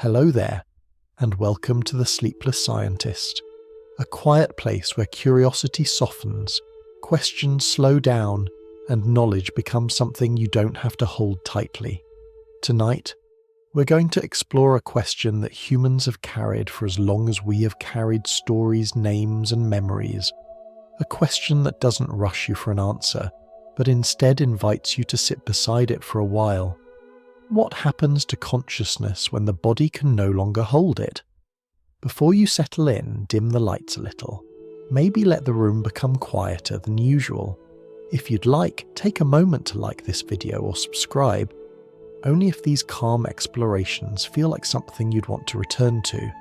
Hello there, and welcome to the Sleepless Scientist, a quiet place where curiosity softens, questions slow down, and knowledge becomes something you don't have to hold tightly. Tonight, we're going to explore a question that humans have carried for as long as we have carried stories, names, and memories. A question that doesn't rush you for an answer, but instead invites you to sit beside it for a while. What happens to consciousness when the body can no longer hold it? Before you settle in, dim the lights a little. Maybe let the room become quieter than usual. If you'd like, take a moment to like this video or subscribe, only if these calm explorations feel like something you'd want to return to.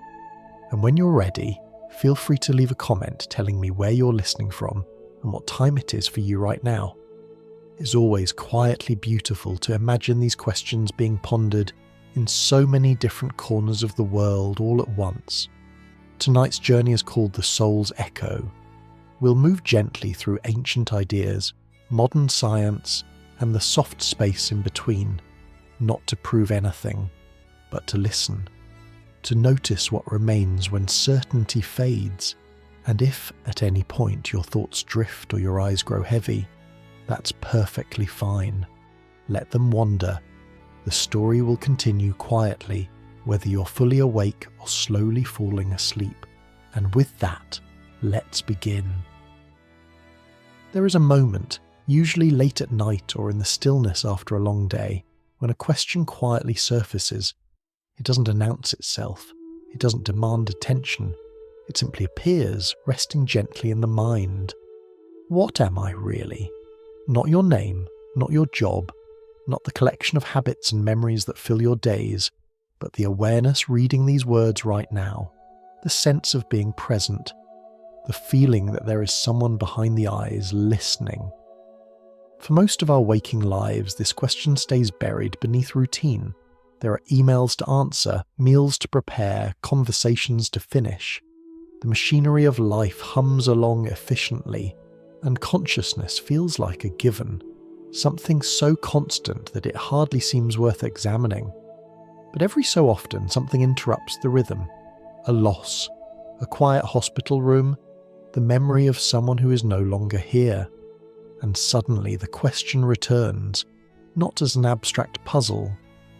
And when you're ready, feel free to leave a comment telling me where you're listening from and what time it is for you right now. It's always quietly beautiful to imagine these questions being pondered in so many different corners of the world all at once. Tonight's journey is called The Soul's Echo. We'll move gently through ancient ideas, modern science, and the soft space in between, not to prove anything, but to listen, to notice what remains when certainty fades, and if at any point your thoughts drift or your eyes grow heavy, that's perfectly fine. Let them wander. The story will continue quietly, whether you're fully awake or slowly falling asleep. And with that, let's begin. There is a moment, usually late at night or in the stillness after a long day, when a question quietly surfaces. It doesn't announce itself. It doesn't demand attention. It simply appears, resting gently in the mind. What am I really? Not your name, not your job, not the collection of habits and memories that fill your days, but the awareness reading these words right now, the sense of being present, the feeling that there is someone behind the eyes listening. For most of our waking lives, this question stays buried beneath routine. There are emails to answer, meals to prepare, conversations to finish. The machinery of life hums along efficiently, and consciousness feels like a given, something so constant that it hardly seems worth examining. But every so often something interrupts the rhythm. A loss, a quiet hospital room, the memory of someone who is no longer here. And suddenly the question returns, not as an abstract puzzle,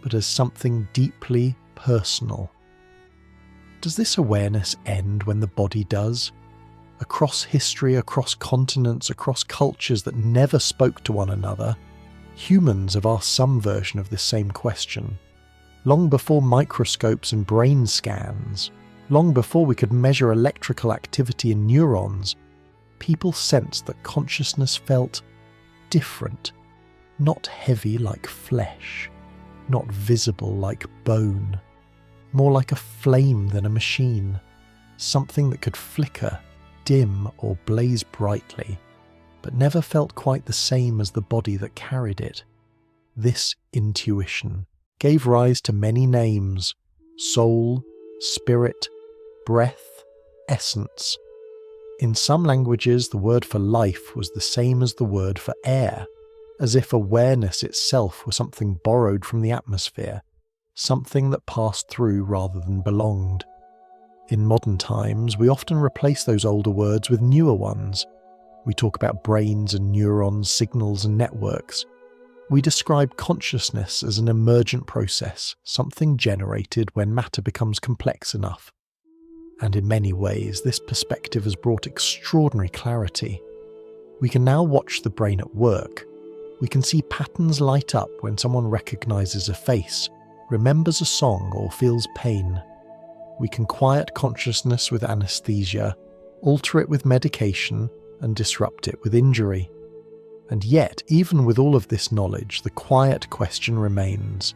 but as something deeply personal. Does this awareness end when the body does? Across history, across continents, across cultures that never spoke to one another, humans have asked some version of this same question. Long before microscopes and brain scans, long before we could measure electrical activity in neurons, people sensed that consciousness felt different, not heavy like flesh, not visible like bone, more like a flame than a machine, something that could flicker, dim or blaze brightly, but never felt quite the same as the body that carried it. This intuition gave rise to many names: soul, spirit, breath, essence. In some languages, the word for life was the same as the word for air, as if awareness itself were something borrowed from the atmosphere, something that passed through rather than belonged. In modern times, we often replace those older words with newer ones. We talk about brains and neurons, signals and networks. We describe consciousness as an emergent process, something generated when matter becomes complex enough. And in many ways, this perspective has brought extraordinary clarity. We can now watch the brain at work. We can see patterns light up when someone recognizes a face, remembers a song, or feels pain. We can quiet consciousness with anesthesia, alter it with medication, and disrupt it with injury. And yet, even with all of this knowledge, the quiet question remains.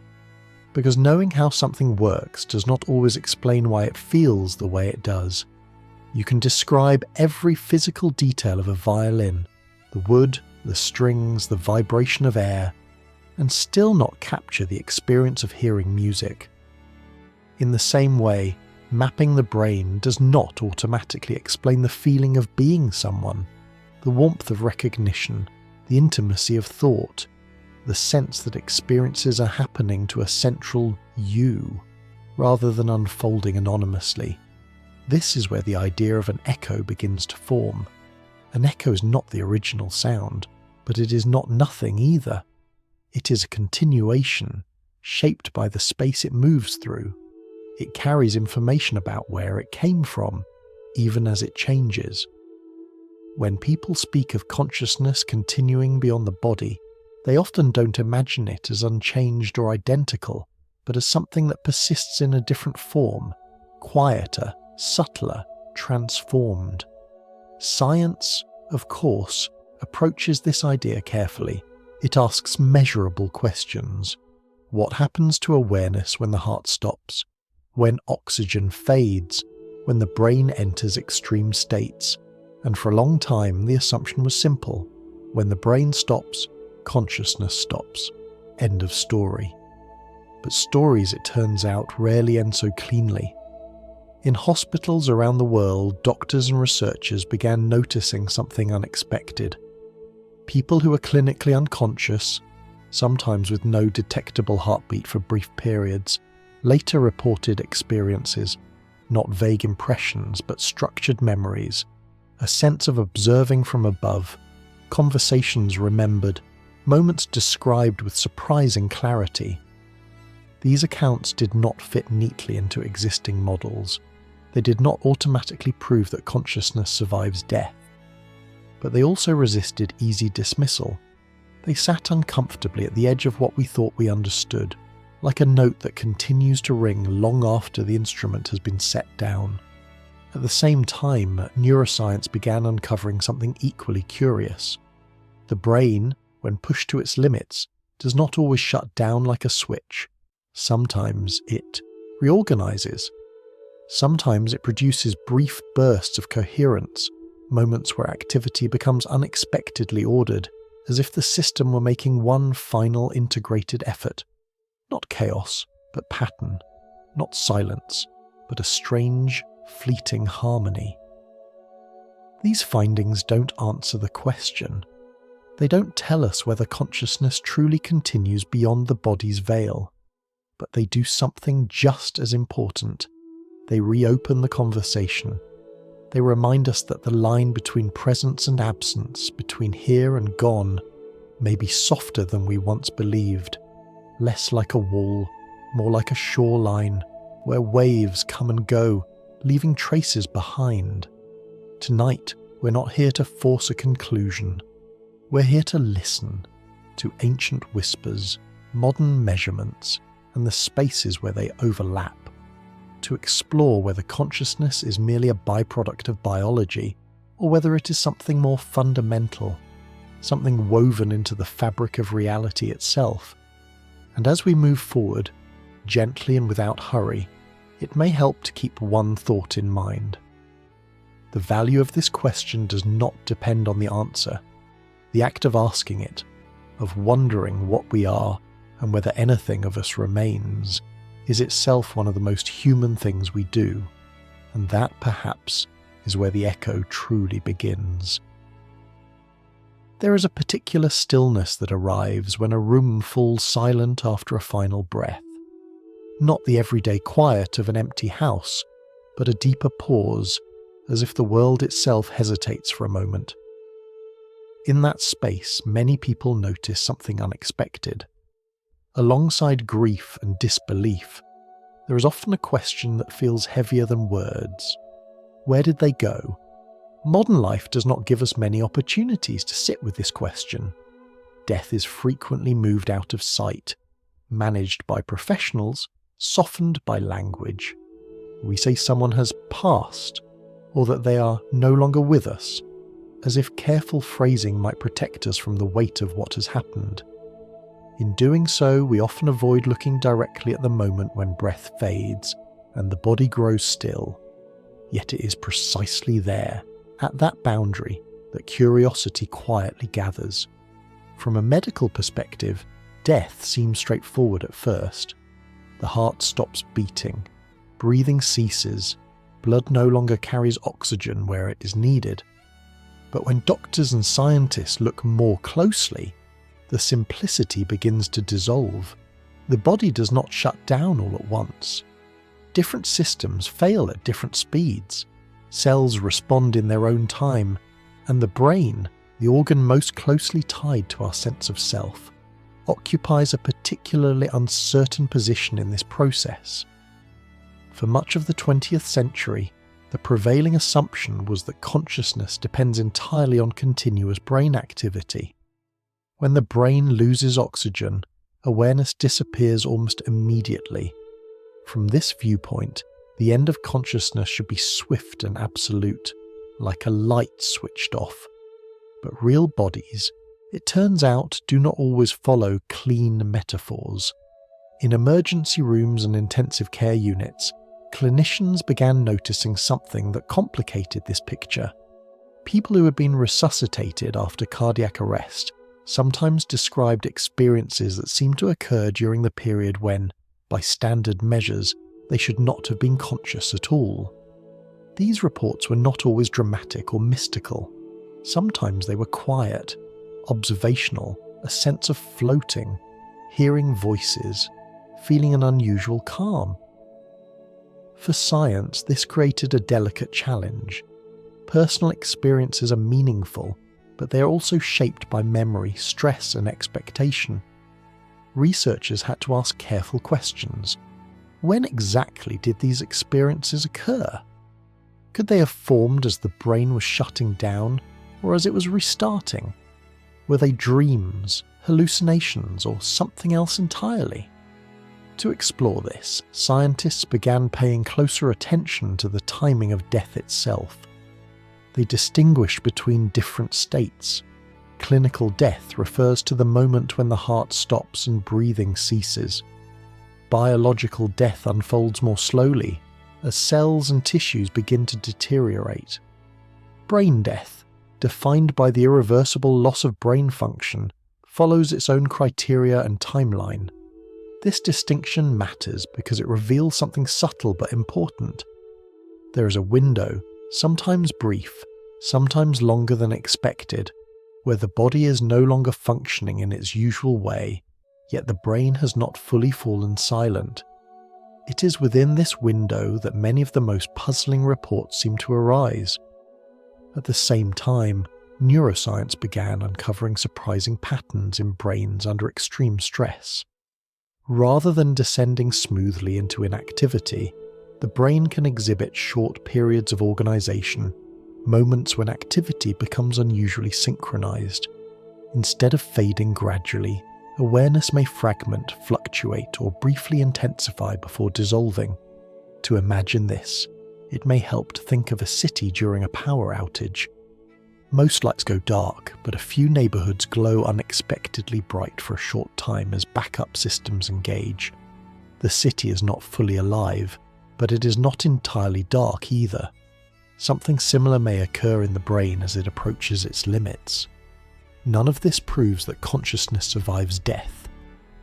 Because knowing how something works does not always explain why it feels the way it does. You can describe every physical detail of a violin, the wood, the strings, the vibration of air, and still not capture the experience of hearing music. In the same way, mapping the brain does not automatically explain the feeling of being someone, the warmth of recognition, the intimacy of thought, the sense that experiences are happening to a central you. rather than unfolding anonymously. This is where the idea of an echo begins to form. An echo is not the original sound, but it is not nothing either. It is a continuation, shaped by the space it moves through. It carries information about where it came from, even as it changes. When people speak of consciousness continuing beyond the body, they often don't imagine it as unchanged or identical, but as something that persists in a different form, quieter, subtler, transformed. Science, of course, approaches this idea carefully. It asks measurable questions. What happens to awareness when the heart stops? When oxygen fades? When the brain enters extreme states? And for a long time, the assumption was simple. When the brain stops, consciousness stops. End of story. But stories, it turns out, rarely end so cleanly. In hospitals around the world, doctors and researchers began noticing something unexpected. People who were clinically unconscious, sometimes with no detectable heartbeat for brief periods, later reported experiences, not vague impressions but structured memories, a sense of observing from above, conversations remembered, moments described with surprising clarity. These accounts did not fit neatly into existing models. They did not automatically prove that consciousness survives death. But they also resisted easy dismissal. They sat uncomfortably at the edge of what we thought we understood, like a note that continues to ring long after the instrument has been set down. At the same time, neuroscience began uncovering something equally curious. The brain, when pushed to its limits, does not always shut down like a switch. Sometimes it reorganizes. Sometimes it produces brief bursts of coherence, moments where activity becomes unexpectedly ordered, as if the system were making one final integrated effort. Not chaos, but pattern. Not silence, but a strange, fleeting harmony. These findings don't answer the question. They don't tell us whether consciousness truly continues beyond the body's veil. But they do something just as important. They reopen the conversation. They remind us that the line between presence and absence, between here and gone, may be softer than we once believed, less like a wall, more like a shoreline, where waves come and go, leaving traces behind. Tonight, we're not here to force a conclusion. We're here to listen to ancient whispers, modern measurements, and the spaces where they overlap. To explore whether consciousness is merely a byproduct of biology, or whether it is something more fundamental, something woven into the fabric of reality itself. And as we move forward, gently and without hurry, it may help to keep one thought in mind. The value of this question does not depend on the answer. The act of asking it, of wondering what we are and whether anything of us remains, is itself one of the most human things we do, and that perhaps is where the echo truly begins. There is a particular stillness that arrives when a room falls silent after a final breath. Not the everyday quiet of an empty house, but a deeper pause, as if the world itself hesitates for a moment. In that space, many people notice something unexpected. Alongside grief and disbelief, there is often a question that feels heavier than words. Where did they go? Modern life does not give us many opportunities to sit with this question. Death is frequently moved out of sight, managed by professionals, softened by language. We say someone has passed, or that they are no longer with us, as if careful phrasing might protect us from the weight of what has happened. In doing so, we often avoid looking directly at the moment when breath fades and the body grows still. Yet it is precisely there, at that boundary, that curiosity quietly gathers. From a medical perspective, death seems straightforward at first. The heart stops beating, breathing ceases, blood no longer carries oxygen where it is needed. But when doctors and scientists look more closely, the simplicity begins to dissolve. The body does not shut down all at once. different systems fail at different speeds. Cells respond in their own time, and the brain, the organ most closely tied to our sense of self, occupies a particularly uncertain position in this process. For much of the 20th century, the prevailing assumption was that consciousness depends entirely on continuous brain activity. When the brain loses oxygen, awareness disappears almost immediately. From this viewpoint, the end of consciousness should be swift and absolute, like a light switched off. But real bodies, it turns out, do not always follow clean metaphors. In emergency rooms and intensive care units, clinicians began noticing something that complicated this picture. People who had been resuscitated after cardiac arrest sometimes described experiences that seemed to occur during the period when, by standard measures, they should not have been conscious at all. These reports were not always dramatic or mystical. Sometimes they were quiet, observational, a sense of floating, hearing voices, feeling an unusual calm. For science, this created a delicate challenge. Personal experiences are meaningful, but they are also shaped by memory, stress, and expectation. Researchers had to ask careful questions. When exactly did these experiences occur? Could they have formed as the brain was shutting down, or as it was restarting? Were they dreams, hallucinations, or something else entirely? To explore this, scientists began paying closer attention to the timing of death itself. They distinguished between different states. Clinical death refers to the moment when the heart stops and breathing ceases. Biological death unfolds more slowly, as cells and tissues begin to deteriorate. Brain death, defined by the irreversible loss of brain function, follows its own criteria and timeline. This distinction matters because it reveals something subtle but important. There is a window, sometimes brief, sometimes longer than expected, where the body is no longer functioning in its usual way, yet the brain has not fully fallen silent. It is within this window that many of the most puzzling reports seem to arise. At the same time, neuroscience began uncovering surprising patterns in brains under extreme stress. Rather than descending smoothly into inactivity, the brain can exhibit short periods of organization, moments when activity becomes unusually synchronized. Instead of fading gradually, awareness may fragment, fluctuate, or briefly intensify before dissolving. To imagine this, it may help to think of a city during a power outage. Most lights go dark, but a few neighborhoods glow unexpectedly bright for a short time as backup systems engage. The city is not fully alive, but it is not entirely dark either. Something similar may occur in the brain as it approaches its limits. None of this proves that consciousness survives death.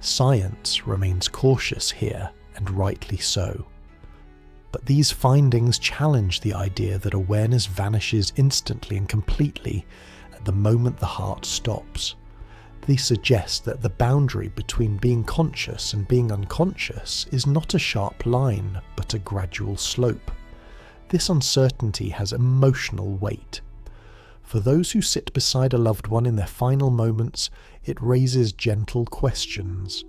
Science remains cautious here, and rightly so. But these findings challenge the idea that awareness vanishes instantly and completely at the moment the heart stops. They suggest that the boundary between being conscious and being unconscious is not a sharp line, but a gradual slope. This uncertainty has emotional weight. For those who sit beside a loved one in their final moments, it raises gentle questions.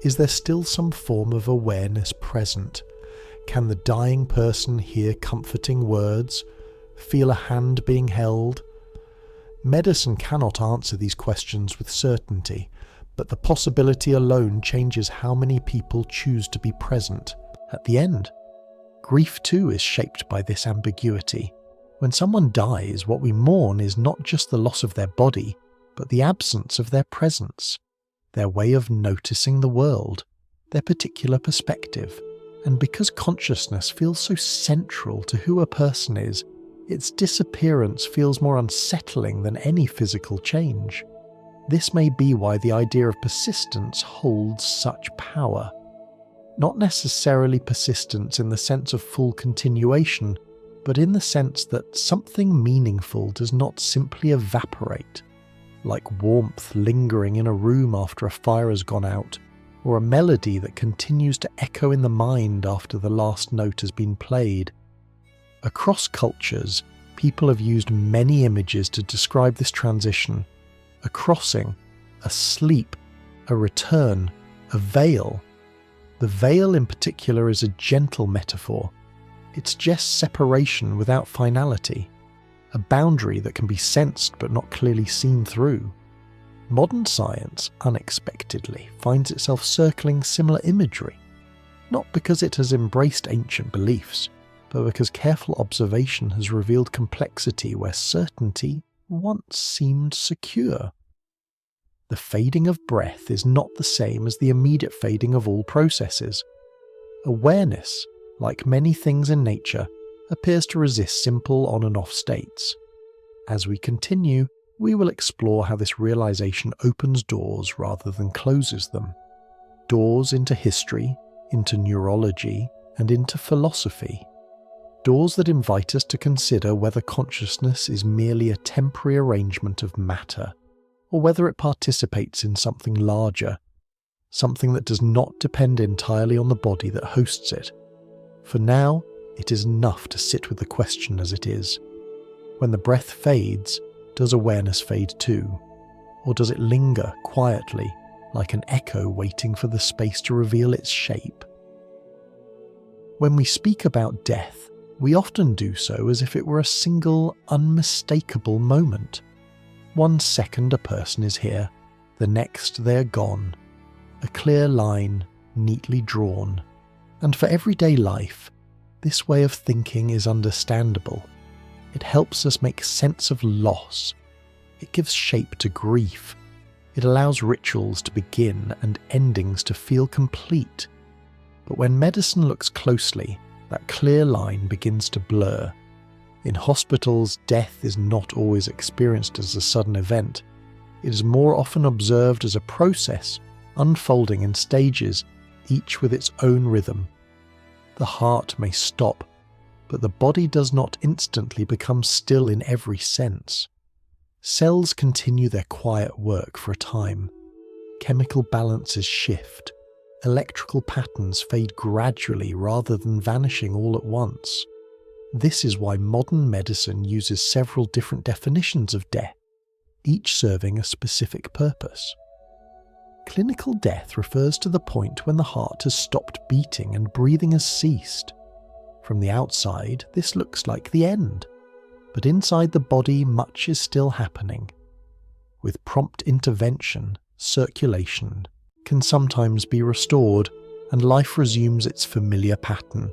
Is there still some form of awareness present? Can the dying person hear comforting words, feel a hand being held? Medicine cannot answer these questions with certainty, but the possibility alone changes how many people choose to be present. At the end, grief too is shaped by this ambiguity. When someone dies, what we mourn is not just the loss of their body, but the absence of their presence, their way of noticing the world, their particular perspective. And because consciousness feels so central to who a person is, its disappearance feels more unsettling than any physical change. This may be why the idea of persistence holds such power. Not necessarily persistence in the sense of full continuation, but in the sense that something meaningful does not simply evaporate. Like warmth lingering in a room after a fire has gone out, or a melody that continues to echo in the mind after the last note has been played. Across cultures, people have used many images to describe this transition: a crossing, a sleep, a return, a veil. The veil in particular is a gentle metaphor. It suggests separation without finality, a boundary that can be sensed but not clearly seen through. Modern science, unexpectedly, finds itself circling similar imagery, not because it has embraced ancient beliefs, but because careful observation has revealed complexity where certainty once seemed secure. The fading of breath is not the same as the immediate fading of all processes. Awareness, like many things in nature, appears to resist simple on and off states. As we continue, we will explore how this realization opens doors rather than closes them. Doors into history, into neurology, and into philosophy. Doors that invite us to consider whether consciousness is merely a temporary arrangement of matter, or whether it participates in something larger, something that does not depend entirely on the body that hosts it. For now, it is enough to sit with the question as it is. When the breath fades, does awareness fade too? Or does it linger quietly, like an echo waiting for the space to reveal its shape? When we speak about death, we often do so as if it were a single, unmistakable moment. 1 second a person is here, the next they are gone. A clear line, neatly drawn. And for everyday life, this way of thinking is understandable. It helps us make sense of loss. It gives shape to grief. It allows rituals to begin and endings to feel complete. But when medicine looks closely, that clear line begins to blur. In hospitals, death is not always experienced as a sudden event. It is more often observed as a process, unfolding in stages, each with its own rhythm. The heart may stop, but the body does not instantly become still in every sense. Cells continue their quiet work for a time. Chemical balances shift. Electrical patterns fade gradually rather than vanishing all at once. This is why modern medicine uses several different definitions of death, each serving a specific purpose. Clinical death refers to the point when the heart has stopped beating and breathing has ceased. From the outside, this looks like the end, but inside the body much is still happening. With prompt intervention, circulation can sometimes be restored and life resumes its familiar pattern.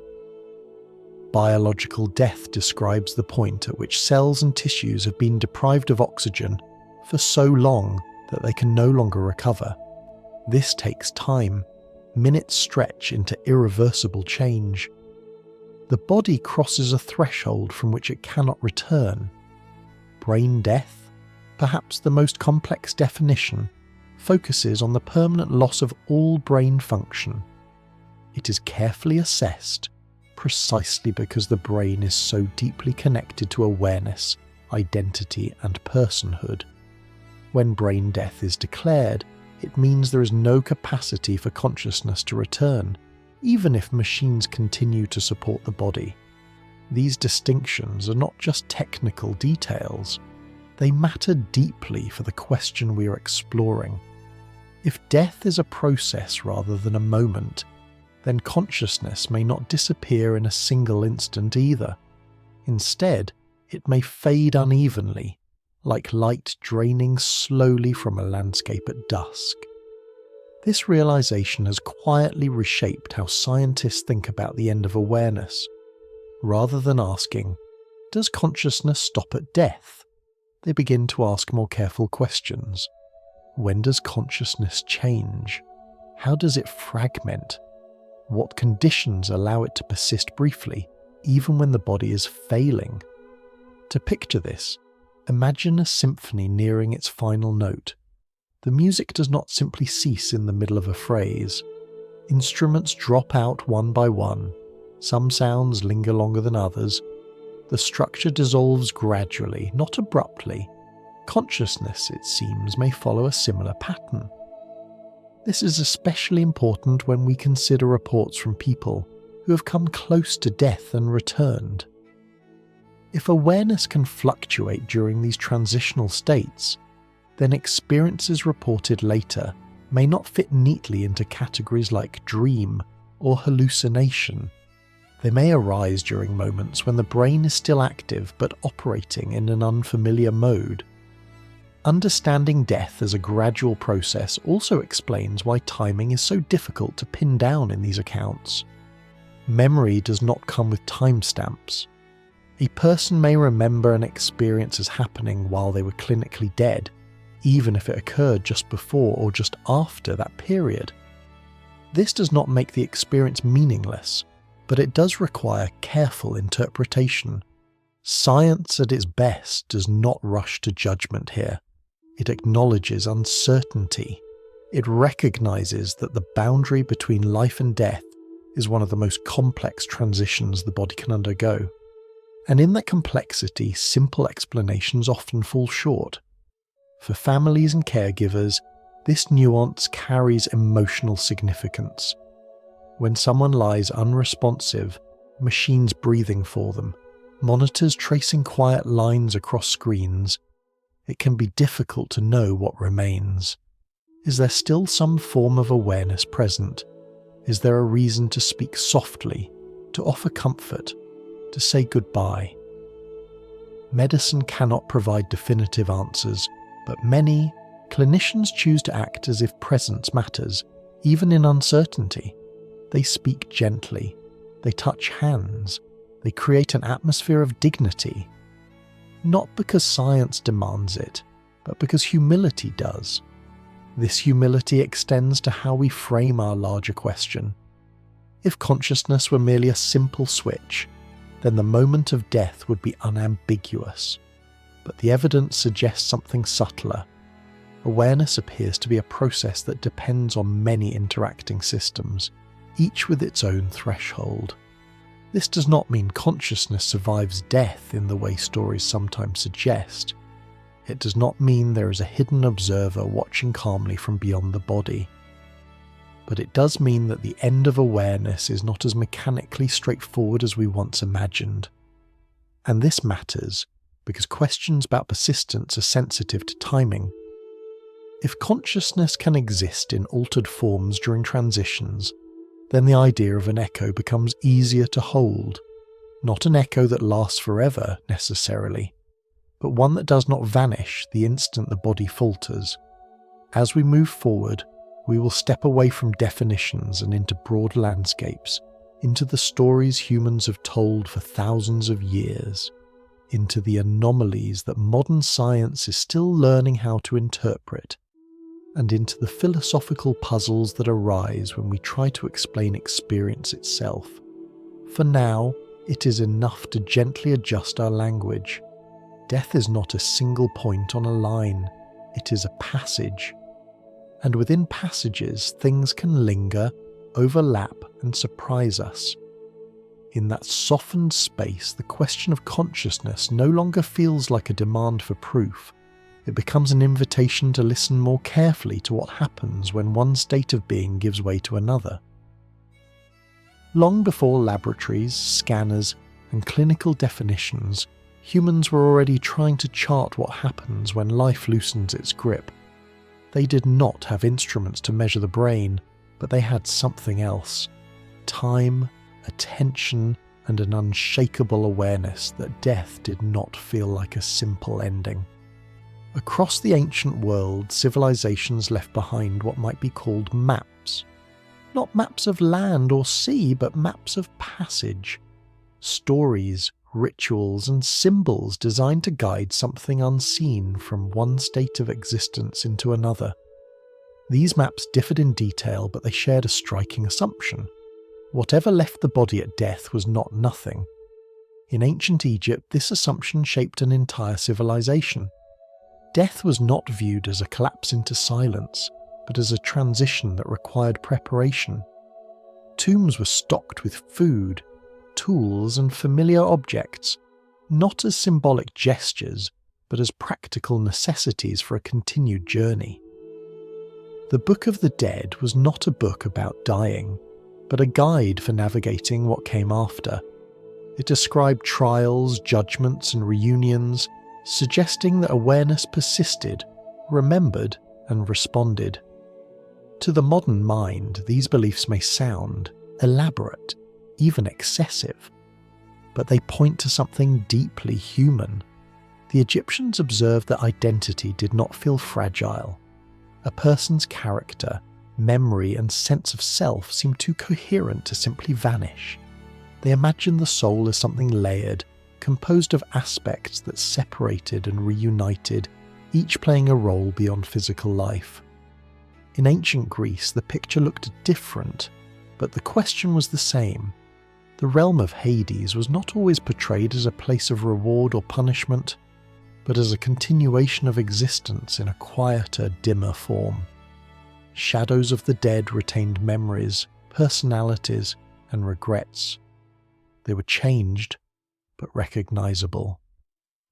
Biological death describes the point at which cells and tissues have been deprived of oxygen for so long that they can no longer recover. This takes time. Minutes stretch into irreversible change. The body crosses a threshold from which it cannot return. Brain death, perhaps the most complex definition, focuses on the permanent loss of all brain function. It is carefully assessed, precisely because the brain is so deeply connected to awareness, identity, and personhood. When brain death is declared, it means there is no capacity for consciousness to return, even if machines continue to support the body. These distinctions are not just technical details. They matter deeply for the question we are exploring. If death is a process rather than a moment, then consciousness may not disappear in a single instant either. Instead, it may fade unevenly, like light draining slowly from a landscape at dusk. This realization has quietly reshaped how scientists think about the end of awareness. Rather than asking, "Does consciousness stop at death?" they begin to ask more careful questions. When does consciousness change? How does it fragment? What conditions allow it to persist briefly, even when the body is failing? To picture this, imagine a symphony nearing its final note. The music does not simply cease in the middle of a phrase. Instruments drop out one by one. Some sounds linger longer than others. The structure dissolves gradually, not abruptly. Consciousness, it seems, may follow a similar pattern. This is especially important when we consider reports from people who have come close to death and returned. If awareness can fluctuate during these transitional states, then experiences reported later may not fit neatly into categories like dream or hallucination. They may arise during moments when the brain is still active but operating in an unfamiliar mode. Understanding death as a gradual process also explains why timing is so difficult to pin down in these accounts. Memory does not come with timestamps. A person may remember an experience as happening while they were clinically dead, even if it occurred just before or just after that period. This does not make the experience meaningless, but it does require careful interpretation. Science at its best does not rush to judgment here. It acknowledges uncertainty. It recognizes that the boundary between life and death is one of the most complex transitions the body can undergo. And in that complexity, simple explanations often fall short. For families and caregivers, this nuance carries emotional significance. When someone lies unresponsive, machines breathing for them, monitors tracing quiet lines across screens, it can be difficult to know what remains. Is there still some form of awareness present? Is there a reason to speak softly, to offer comfort, to say goodbye? Medicine cannot provide definitive answers, but many clinicians choose to act as if presence matters, even in uncertainty. They speak gently, they touch hands, they create an atmosphere of dignity. Not because science demands it, but because humility does. This humility extends to how we frame our larger question. If consciousness were merely a simple switch, then the moment of death would be unambiguous. But the evidence suggests something subtler. Awareness appears to be a process that depends on many interacting systems, each with its own threshold. This does not mean consciousness survives death in the way stories sometimes suggest. It does not mean there is a hidden observer watching calmly from beyond the body. But it does mean that the end of awareness is not as mechanically straightforward as we once imagined. And this matters because questions about persistence are sensitive to timing. If consciousness can exist in altered forms during transitions, then the idea of an echo becomes easier to hold. Not an echo that lasts forever, necessarily, but one that does not vanish the instant the body falters. As we move forward, we will step away from definitions and into broad landscapes, into the stories humans have told for thousands of years, into the anomalies that modern science is still learning how to interpret, and into the philosophical puzzles that arise when we try to explain experience itself. For now, it is enough to gently adjust our language. Death is not a single point on a line, it is a passage. And within passages, things can linger, overlap, and surprise us. In that softened space, the question of consciousness no longer feels like a demand for proof. It becomes an invitation to listen more carefully to what happens when one state of being gives way to another. Long before laboratories, scanners, and clinical definitions, humans were already trying to chart what happens when life loosens its grip. They did not have instruments to measure the brain, but they had something else: time, attention, and an unshakable awareness that death did not feel like a simple ending. Across the ancient world, civilizations left behind what might be called maps. Not maps of land or sea, but maps of passage. Stories, rituals, and symbols designed to guide something unseen from one state of existence into another. These maps differed in detail, but they shared a striking assumption. Whatever left the body at death was not nothing. In ancient Egypt, this assumption shaped an entire civilization. Death was not viewed as a collapse into silence, but as a transition that required preparation. Tombs were stocked with food, tools, and familiar objects, not as symbolic gestures, but as practical necessities for a continued journey. The Book of the Dead was not a book about dying, but a guide for navigating what came after. It described trials, judgments, and reunions, suggesting that awareness persisted, remembered, and responded. To the modern mind, these beliefs may sound elaborate, even excessive, but they point to something deeply human. The Egyptians observed that identity did not feel fragile. A person's character, memory, and sense of self seemed too coherent to simply vanish. They imagined the soul as something layered, composed of aspects that separated and reunited, each playing a role beyond physical life. In ancient Greece, the picture looked different, but the question was the same. The realm of Hades was not always portrayed as a place of reward or punishment, but as a continuation of existence in a quieter, dimmer form. Shadows of the dead retained memories, personalities, and regrets. They were changed, but recognizable.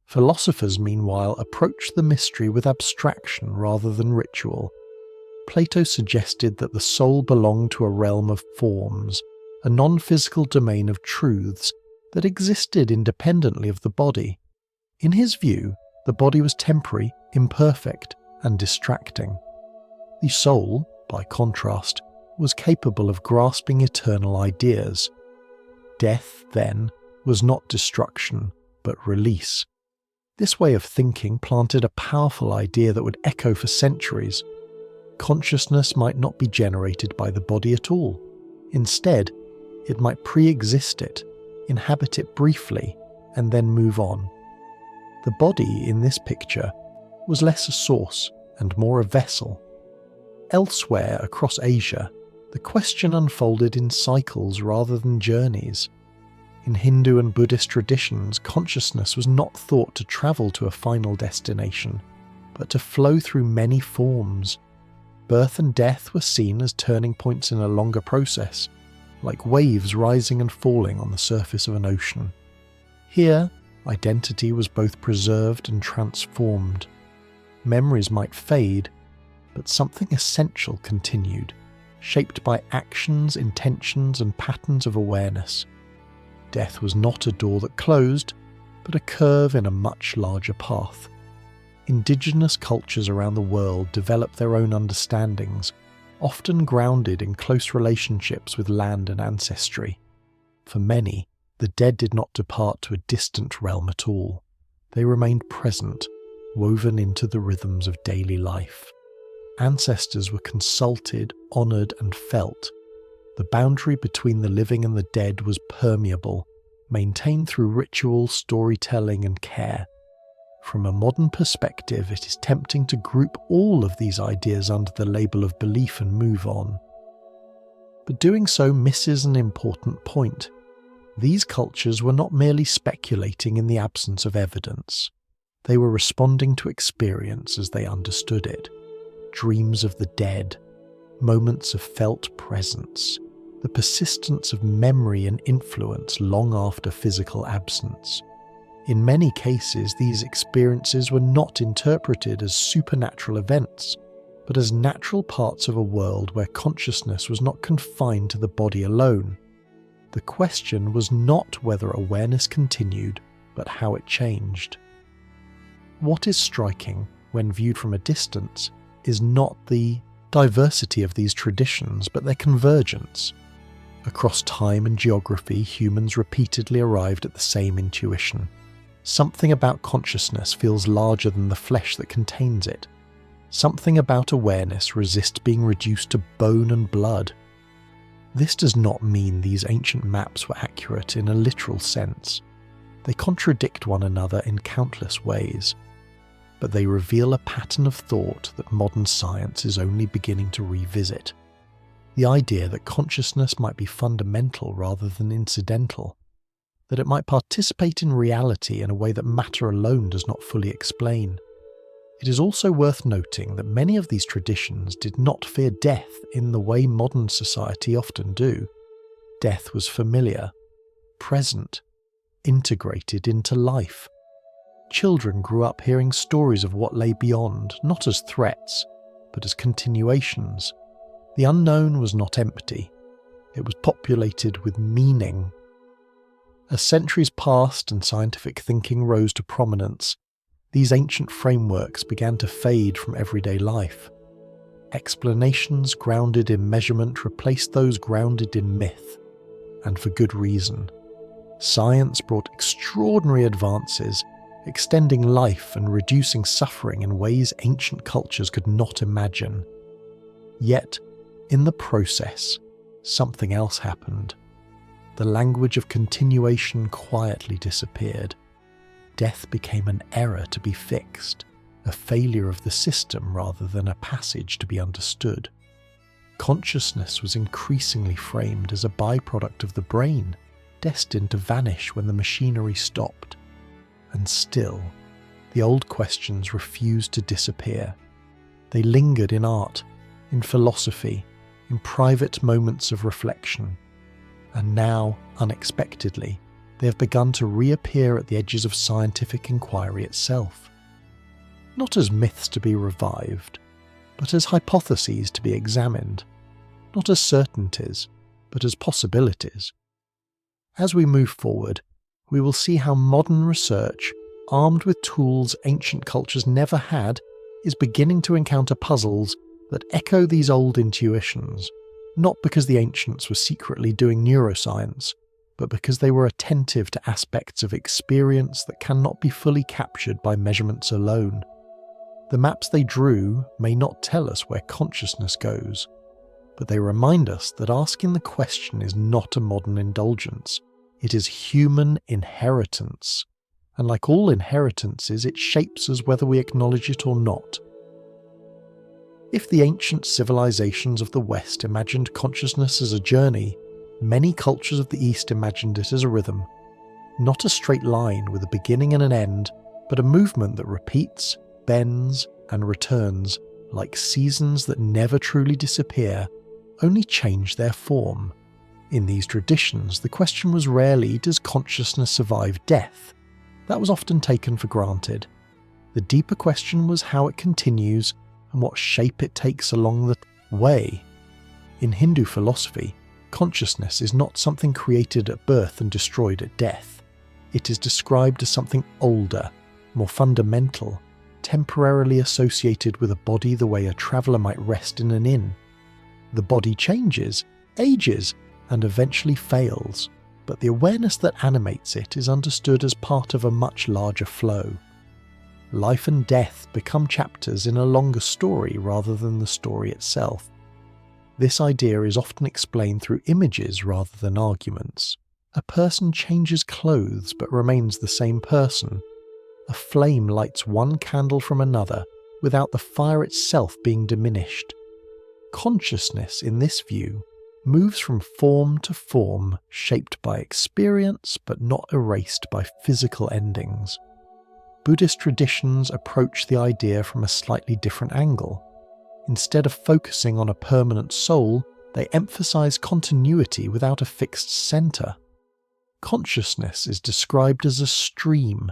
Philosophers, meanwhile, approached the mystery with abstraction rather than ritual. Plato suggested that the soul belonged to a realm of forms, a non-physical domain of truths that existed independently of the body. In his view, the body was temporary, imperfect, and distracting. The soul, by contrast, was capable of grasping eternal ideas. Death, then, was not destruction, but release. This way of thinking planted a powerful idea that would echo for centuries. Consciousness might not be generated by the body at all. Instead, it might pre-exist it, inhabit it briefly, and then move on. The body in this picture was less a source and more a vessel. Elsewhere across Asia, the question unfolded in cycles rather than journeys. In Hindu and Buddhist traditions, consciousness was not thought to travel to a final destination, but to flow through many forms. Birth and death were seen as turning points in a longer process, like waves rising and falling on the surface of an ocean. Here, identity was both preserved and transformed. Memories might fade, but something essential continued, shaped by actions, intentions, and patterns of awareness. Death was not a door that closed, but a curve in a much larger path. Indigenous cultures around the world developed their own understandings, often grounded in close relationships with land and ancestry. For many, the dead did not depart to a distant realm at all. They remained present, woven into the rhythms of daily life. Ancestors were consulted, honoured, and felt. The boundary between the living and the dead was permeable, maintained through ritual, storytelling, and care. From a modern perspective, it is tempting to group all of these ideas under the label of belief and move on. But doing so misses an important point. These cultures were not merely speculating in the absence of evidence. They were responding to experience as they understood it. Dreams of the dead, moments of felt presence, the persistence of memory and influence long after physical absence. In many cases, these experiences were not interpreted as supernatural events, but as natural parts of a world where consciousness was not confined to the body alone. The question was not whether awareness continued, but how it changed. What is striking, when viewed from a distance, is not the diversity of these traditions, but their convergence. Across time and geography, humans repeatedly arrived at the same intuition. Something about consciousness feels larger than the flesh that contains it. Something about awareness resists being reduced to bone and blood. This does not mean these ancient maps were accurate in a literal sense. They contradict one another in countless ways, but they reveal a pattern of thought that modern science is only beginning to revisit. The idea that consciousness might be fundamental rather than incidental, that it might participate in reality in a way that matter alone does not fully explain. It is also worth noting that many of these traditions did not fear death in the way modern society often do. Death was familiar, present, integrated into life. Children grew up hearing stories of what lay beyond, not as threats, but as continuations. The unknown was not empty. It was populated with meaning. As centuries passed and scientific thinking rose to prominence, these ancient frameworks began to fade from everyday life. Explanations grounded in measurement replaced those grounded in myth, and for good reason. Science brought extraordinary advances, extending life and reducing suffering in ways ancient cultures could not imagine. Yet, in the process, something else happened. The language of continuation quietly disappeared. Death became an error to be fixed, a failure of the system rather than a passage to be understood. Consciousness was increasingly framed as a byproduct of the brain, destined to vanish when the machinery stopped. And still, the old questions refused to disappear. They lingered in art, in philosophy, in private moments of reflection. And now, unexpectedly, they have begun to reappear at the edges of scientific inquiry itself. Not as myths to be revived, but as hypotheses to be examined. Not as certainties, but as possibilities. As we move forward, we will see how modern research, armed with tools ancient cultures never had, is beginning to encounter puzzles that echo these old intuitions, not because the ancients were secretly doing neuroscience, but because they were attentive to aspects of experience that cannot be fully captured by measurements alone. The maps they drew may not tell us where consciousness goes, but they remind us that asking the question is not a modern indulgence. It is human inheritance, and like all inheritances, it shapes us whether we acknowledge it or not. If the ancient civilizations of the West imagined consciousness as a journey, many cultures of the East imagined it as a rhythm. Not a straight line with a beginning and an end, but a movement that repeats, bends, and returns, like seasons that never truly disappear, only change their form. In these traditions, the question was rarely, does consciousness survive death? That was often taken for granted. The deeper question was how it continues and what shape it takes along the way. In Hindu philosophy, consciousness is not something created at birth and destroyed at death. It is described as something older, more fundamental, temporarily associated with a body the way a traveller might rest in an inn. The body changes, ages, and eventually fails, but the awareness that animates it is understood as part of a much larger flow. Life and death become chapters in a longer story rather than the story itself. This idea is often explained through images rather than arguments. A person changes clothes but remains the same person. A flame lights one candle from another without the fire itself being diminished. Consciousness, in this view, moves from form to form, shaped by experience but not erased by physical endings. Buddhist traditions approach the idea from a slightly different angle. Instead of focusing on a permanent soul, they emphasize continuity without a fixed center. Consciousness is described as a stream,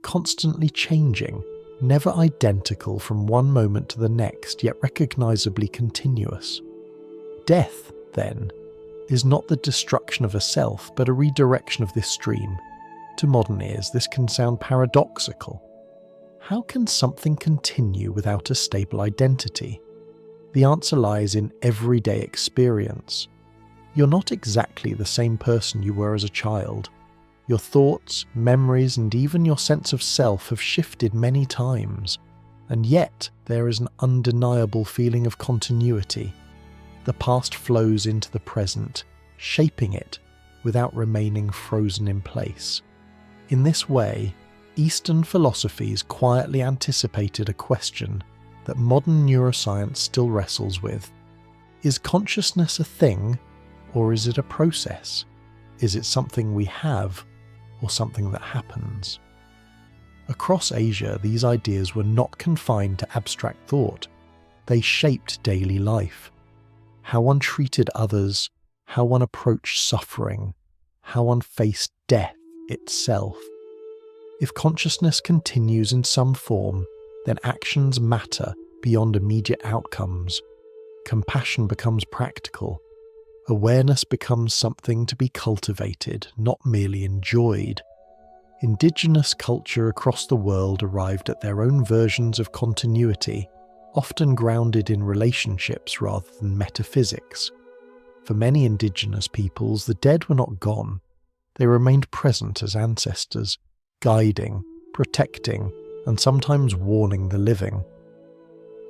constantly changing, never identical from one moment to the next, yet recognizably continuous. Death, then, is not the destruction of a self, but a redirection of this stream. To modern ears, this can sound paradoxical. How can something continue without a stable identity? The answer lies in everyday experience. You're not exactly the same person you were as a child. Your thoughts, memories, and even your sense of self have shifted many times, and yet there is an undeniable feeling of continuity. The past flows into the present, shaping it without remaining frozen in place. In this way, Eastern philosophies quietly anticipated a question that modern neuroscience still wrestles with. Is consciousness a thing, or is it a process? Is it something we have, or something that happens? Across Asia, these ideas were not confined to abstract thought. They shaped daily life. How one treated others, how one approached suffering, how one faced death itself. If consciousness continues in some form, then actions matter beyond immediate outcomes. Compassion becomes practical. Awareness becomes something to be cultivated, not merely enjoyed. Indigenous culture across the world arrived at their own versions of continuity, often grounded in relationships rather than metaphysics. For many indigenous peoples, the dead were not gone. They remained present as ancestors, guiding, protecting, and sometimes warning the living.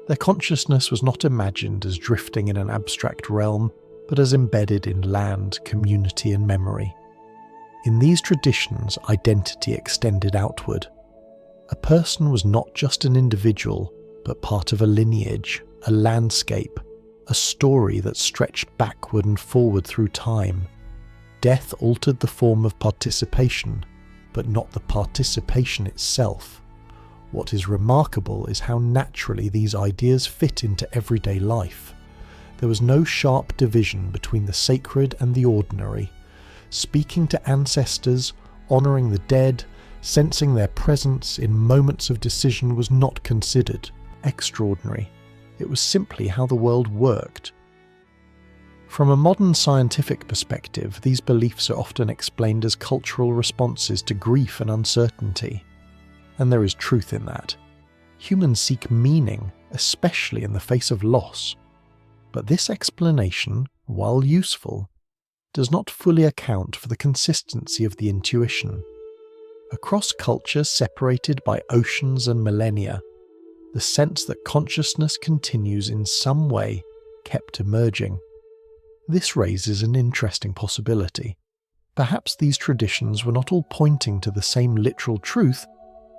Their consciousness was not imagined as drifting in an abstract realm, but as embedded in land, community, and memory. In these traditions, identity extended outward. A person was not just an individual, but part of a lineage, a landscape, a story that stretched backward and forward through time. Death altered the form of participation, but not the participation itself. What is remarkable is how naturally these ideas fit into everyday life. There was no sharp division between the sacred and the ordinary. Speaking to ancestors, honouring the dead, sensing their presence in moments of decision was not considered extraordinary. It was simply how the world worked. From a modern scientific perspective, these beliefs are often explained as cultural responses to grief and uncertainty. And there is truth in that. Humans seek meaning, especially in the face of loss. But this explanation, while useful, does not fully account for the consistency of the intuition. Across cultures separated by oceans and millennia, the sense that consciousness continues in some way kept emerging. This raises an interesting possibility. Perhaps these traditions were not all pointing to the same literal truth,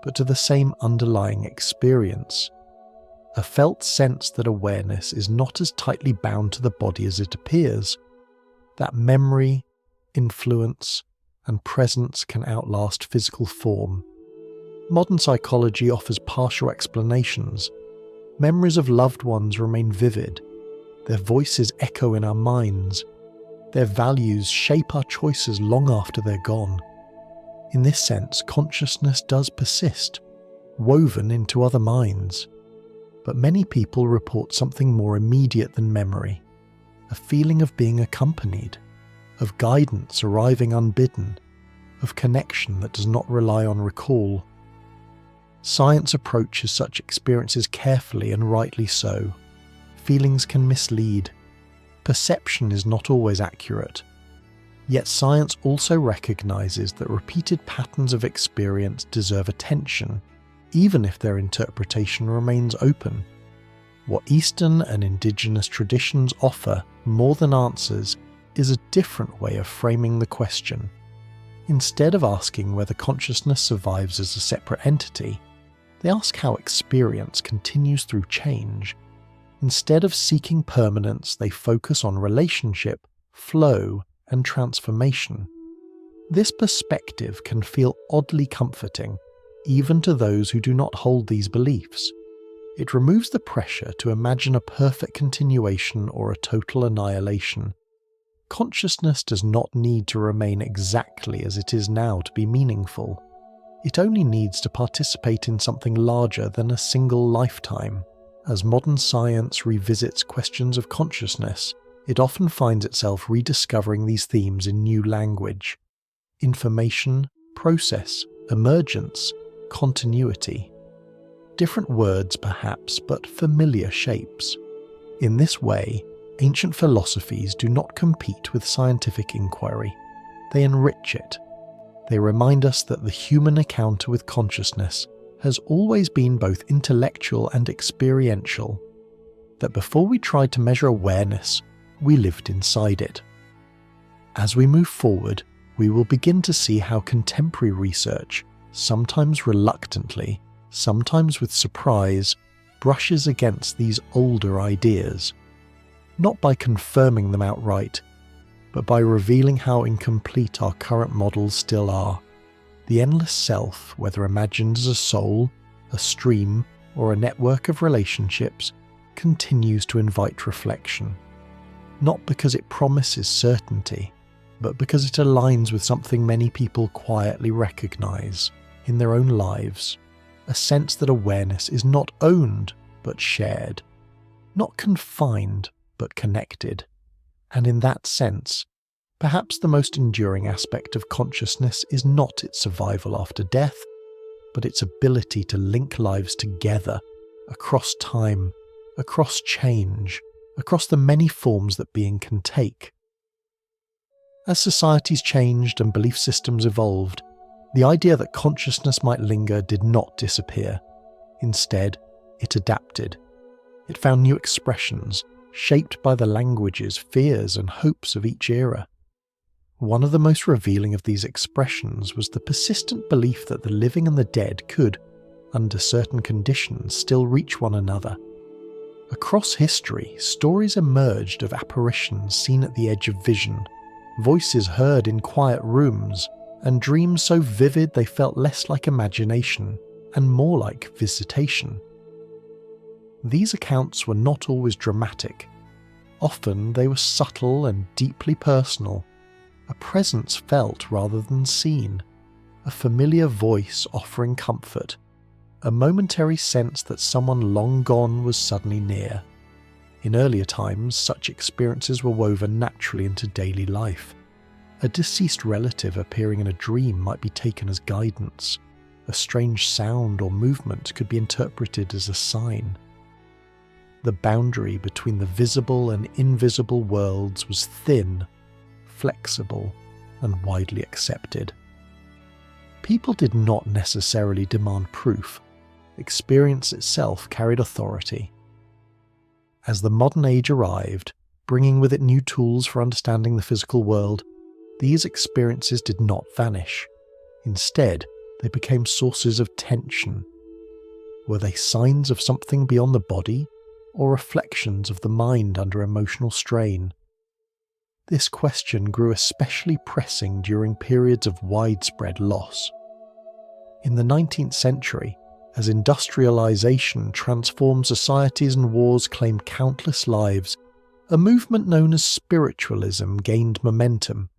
but to the same underlying experience. A felt sense that awareness is not as tightly bound to the body as it appears, that memory, influence, and presence can outlast physical form. Modern psychology offers partial explanations. Memories of loved ones remain vivid. Their voices echo in our minds. Their values shape our choices long after they're gone. In this sense, consciousness does persist, woven into other minds. But many people report something more immediate than memory, a feeling of being accompanied, of guidance arriving unbidden, of connection that does not rely on recall. Science approaches such experiences carefully and rightly so. Feelings can mislead. Perception is not always accurate. Yet science also recognizes that repeated patterns of experience deserve attention, even if their interpretation remains open. What Eastern and indigenous traditions offer, more than answers, is a different way of framing the question. Instead of asking whether consciousness survives as a separate entity, they ask how experience continues through change. Instead of seeking permanence, they focus on relationship, flow, and transformation. This perspective can feel oddly comforting, even to those who do not hold these beliefs. It removes the pressure to imagine a perfect continuation or a total annihilation. Consciousness does not need to remain exactly as it is now to be meaningful. It only needs to participate in something larger than a single lifetime. As modern science revisits questions of consciousness, it often finds itself rediscovering these themes in new language. Information, process, emergence, continuity. Different words perhaps, but familiar shapes. In this way, ancient philosophies do not compete with scientific inquiry. They enrich it. They remind us that the human encounter with consciousness has always been both intellectual and experiential, that before we tried to measure awareness, we lived inside it. As we move forward, we will begin to see how contemporary research, sometimes reluctantly, sometimes with surprise, brushes against these older ideas, not by confirming them outright, but by revealing how incomplete our current models still are. The endless self, whether imagined as a soul, a stream, or a network of relationships, continues to invite reflection. Not because it promises certainty, but because it aligns with something many people quietly recognize in their own lives, a sense that awareness is not owned, but shared. Not confined, but connected. And in that sense, perhaps the most enduring aspect of consciousness is not its survival after death, but its ability to link lives together, across time, across change, across the many forms that being can take. As societies changed and belief systems evolved, the idea that consciousness might linger did not disappear. Instead, it adapted. It found new expressions, shaped by the languages, fears, and hopes of each era. One of the most revealing of these expressions was the persistent belief that the living and the dead could, under certain conditions, still reach one another. Across history, stories emerged of apparitions seen at the edge of vision, voices heard in quiet rooms, and dreams so vivid they felt less like imagination and more like visitation. These accounts were not always dramatic. Often they were subtle and deeply personal, a presence felt rather than seen, a familiar voice offering comfort, a momentary sense that someone long gone was suddenly near. In earlier times, such experiences were woven naturally into daily life. A deceased relative appearing in a dream might be taken as guidance. A strange sound or movement could be interpreted as a sign. The boundary between the visible and invisible worlds was thin, flexible, and widely accepted. People did not necessarily demand proof. Experience itself carried authority. As the modern age arrived, bringing with it new tools for understanding the physical world, these experiences did not vanish. Instead, they became sources of tension. Were they signs of something beyond the body, or reflections of the mind under emotional strain? This question grew especially pressing during periods of widespread loss. In the 19th century, as industrialization transformed societies and wars claimed countless lives, a movement known as spiritualism gained momentum.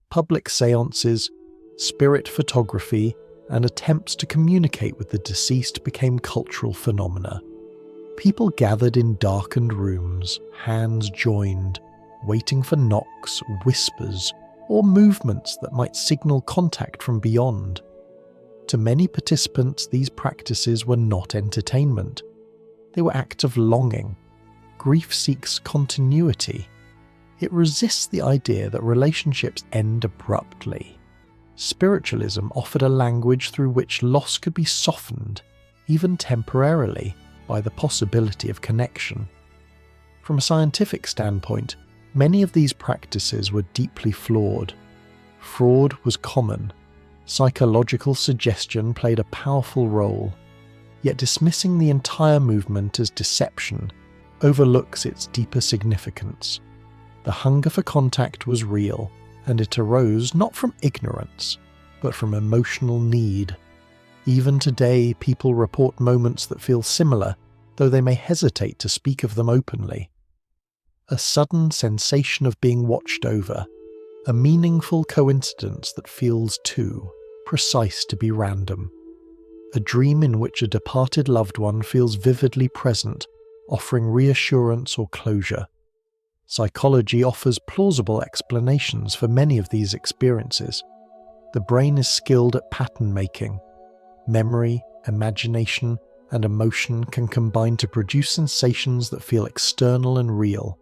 Public seances, spirit photography, and attempts to communicate with the deceased became cultural phenomena. People gathered in darkened rooms, hands joined, waiting for knocks, whispers, or movements that might signal contact from beyond. To many participants, these practices were not entertainment. They were acts of longing. Grief seeks continuity. It resists the idea that relationships end abruptly. Spiritualism offered a language through which loss could be softened, even temporarily, by the possibility of connection. From a scientific standpoint, many of these practices were deeply flawed. Fraud was common. Psychological suggestion played a powerful role. Yet dismissing the entire movement as deception overlooks its deeper significance. The hunger for contact was real, and it arose not from ignorance, but from emotional need. Even today, people report moments that feel similar, though they may hesitate to speak of them openly. A sudden sensation of being watched over, a meaningful coincidence that feels too precise to be random. A dream in which a departed loved one feels vividly present, offering reassurance or closure. Psychology offers plausible explanations for many of these experiences. The brain is skilled at pattern making. Memory, imagination, and emotion can combine to produce sensations that feel external and real.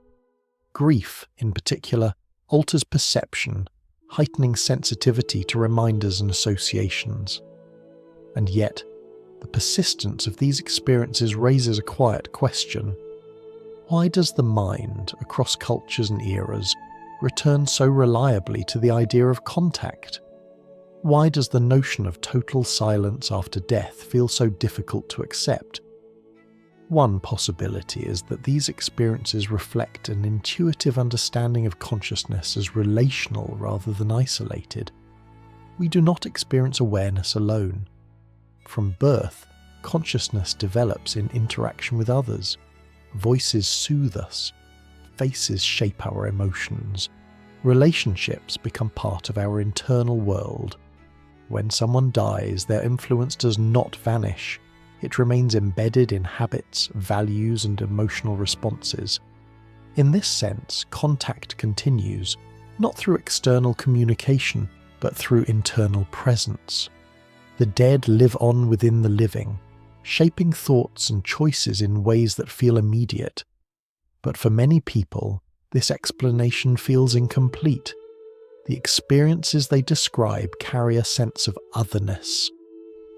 Grief, in particular, alters perception, heightening sensitivity to reminders and associations. And yet, the persistence of these experiences raises a quiet question. Why does the mind, across cultures and eras, return so reliably to the idea of contact? Why does the notion of total silence after death feel so difficult to accept? One possibility is that these experiences reflect an intuitive understanding of consciousness as relational rather than isolated. We do not experience awareness alone. From birth, consciousness develops in interaction with others. Voices soothe us. Faces shape our emotions. Relationships become part of our internal world. When someone dies, their influence does not vanish. it remains embedded in habits, values, and emotional responses. In this sense, contact continues, not through external communication, but through internal presence. The dead live on within the living, shaping thoughts and choices in ways that feel immediate. But for many people, this explanation feels incomplete. The experiences they describe carry a sense of otherness,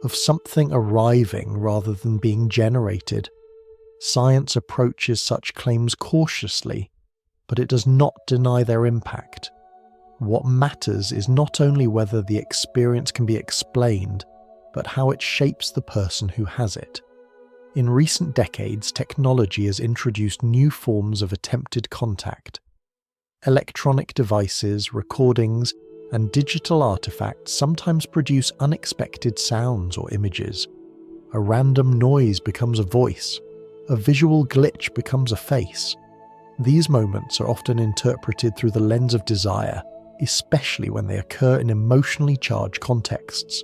of something arriving rather than being generated. Science approaches such claims cautiously, but it does not deny their impact. What matters is not only whether the experience can be explained, but how it shapes the person who has it. In recent decades, technology has introduced new forms of attempted contact. Electronic devices, recordings, and digital artifacts sometimes produce unexpected sounds or images. A random noise becomes a voice. A visual glitch becomes a face. These moments are often interpreted through the lens of desire, especially when they occur in emotionally charged contexts.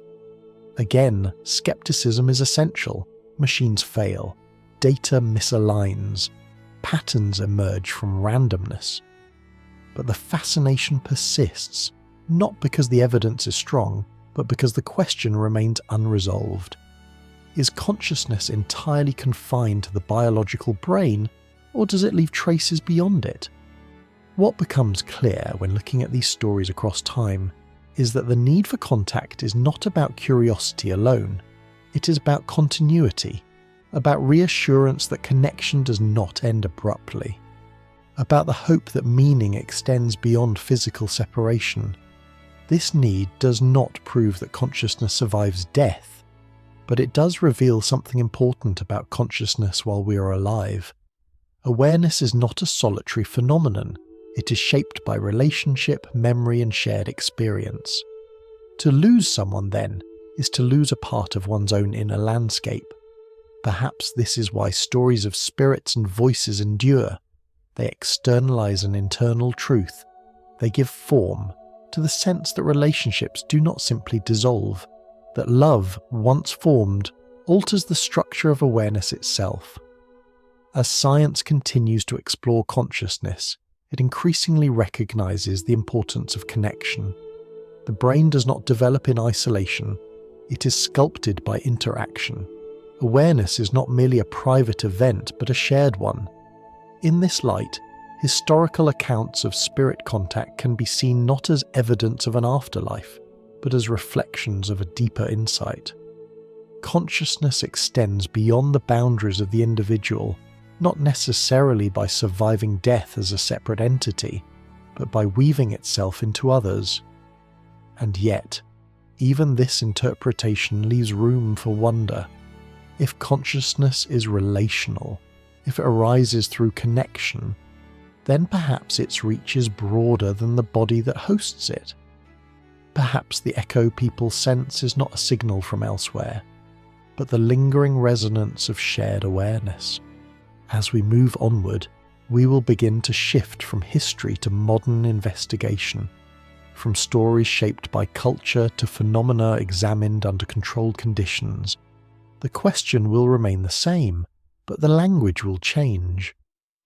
Again, skepticism is essential. Machines fail. Data misaligns. Patterns emerge from randomness. But the fascination persists, not because the evidence is strong, but because the question remains unresolved. Is consciousness entirely confined to the biological brain, or does it leave traces beyond it? What becomes clear when looking at these stories across time is that the need for contact is not about curiosity alone. It is about continuity, about reassurance that connection does not end abruptly, about the hope that meaning extends beyond physical separation. This need does not prove that consciousness survives death, but it does reveal something important about consciousness while we are alive. Awareness is not a solitary phenomenon. It is shaped by relationship, memory, and shared experience. To lose someone, then, is to lose a part of one's own inner landscape. Perhaps this is why stories of spirits and voices endure. They externalize an internal truth. They give form to the sense that relationships do not simply dissolve, that love, once formed, alters the structure of awareness itself. As science continues to explore consciousness, it increasingly recognizes the importance of connection. The brain does not develop in isolation. It is sculpted by interaction. Awareness is not merely a private event, but a shared one. In this light, historical accounts of spirit contact can be seen not as evidence of an afterlife, but as reflections of a deeper insight. Consciousness extends beyond the boundaries of the individual, not necessarily by surviving death as a separate entity, but by weaving itself into others. And yet, even this interpretation leaves room for wonder. If consciousness is relational, if it arises through connection, then perhaps its reach is broader than the body that hosts it. Perhaps the echo people sense is not a signal from elsewhere, but the lingering resonance of shared awareness. As we move onward, we will begin to shift from history to modern investigation, from stories shaped by culture to phenomena examined under controlled conditions. The question will remain the same, but the language will change.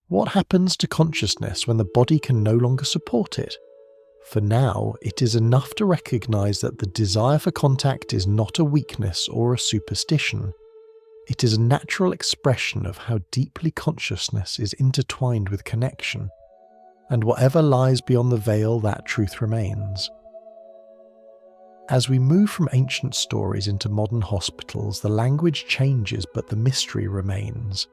What happens to consciousness when the body can no longer support it? For now, it is enough to recognize that the desire for contact is not a weakness or a superstition. It is a natural expression of how deeply consciousness is intertwined with connection, and whatever lies beyond the veil, that truth remains. As we move from ancient stories into modern hospitals, the language changes but the mystery remains.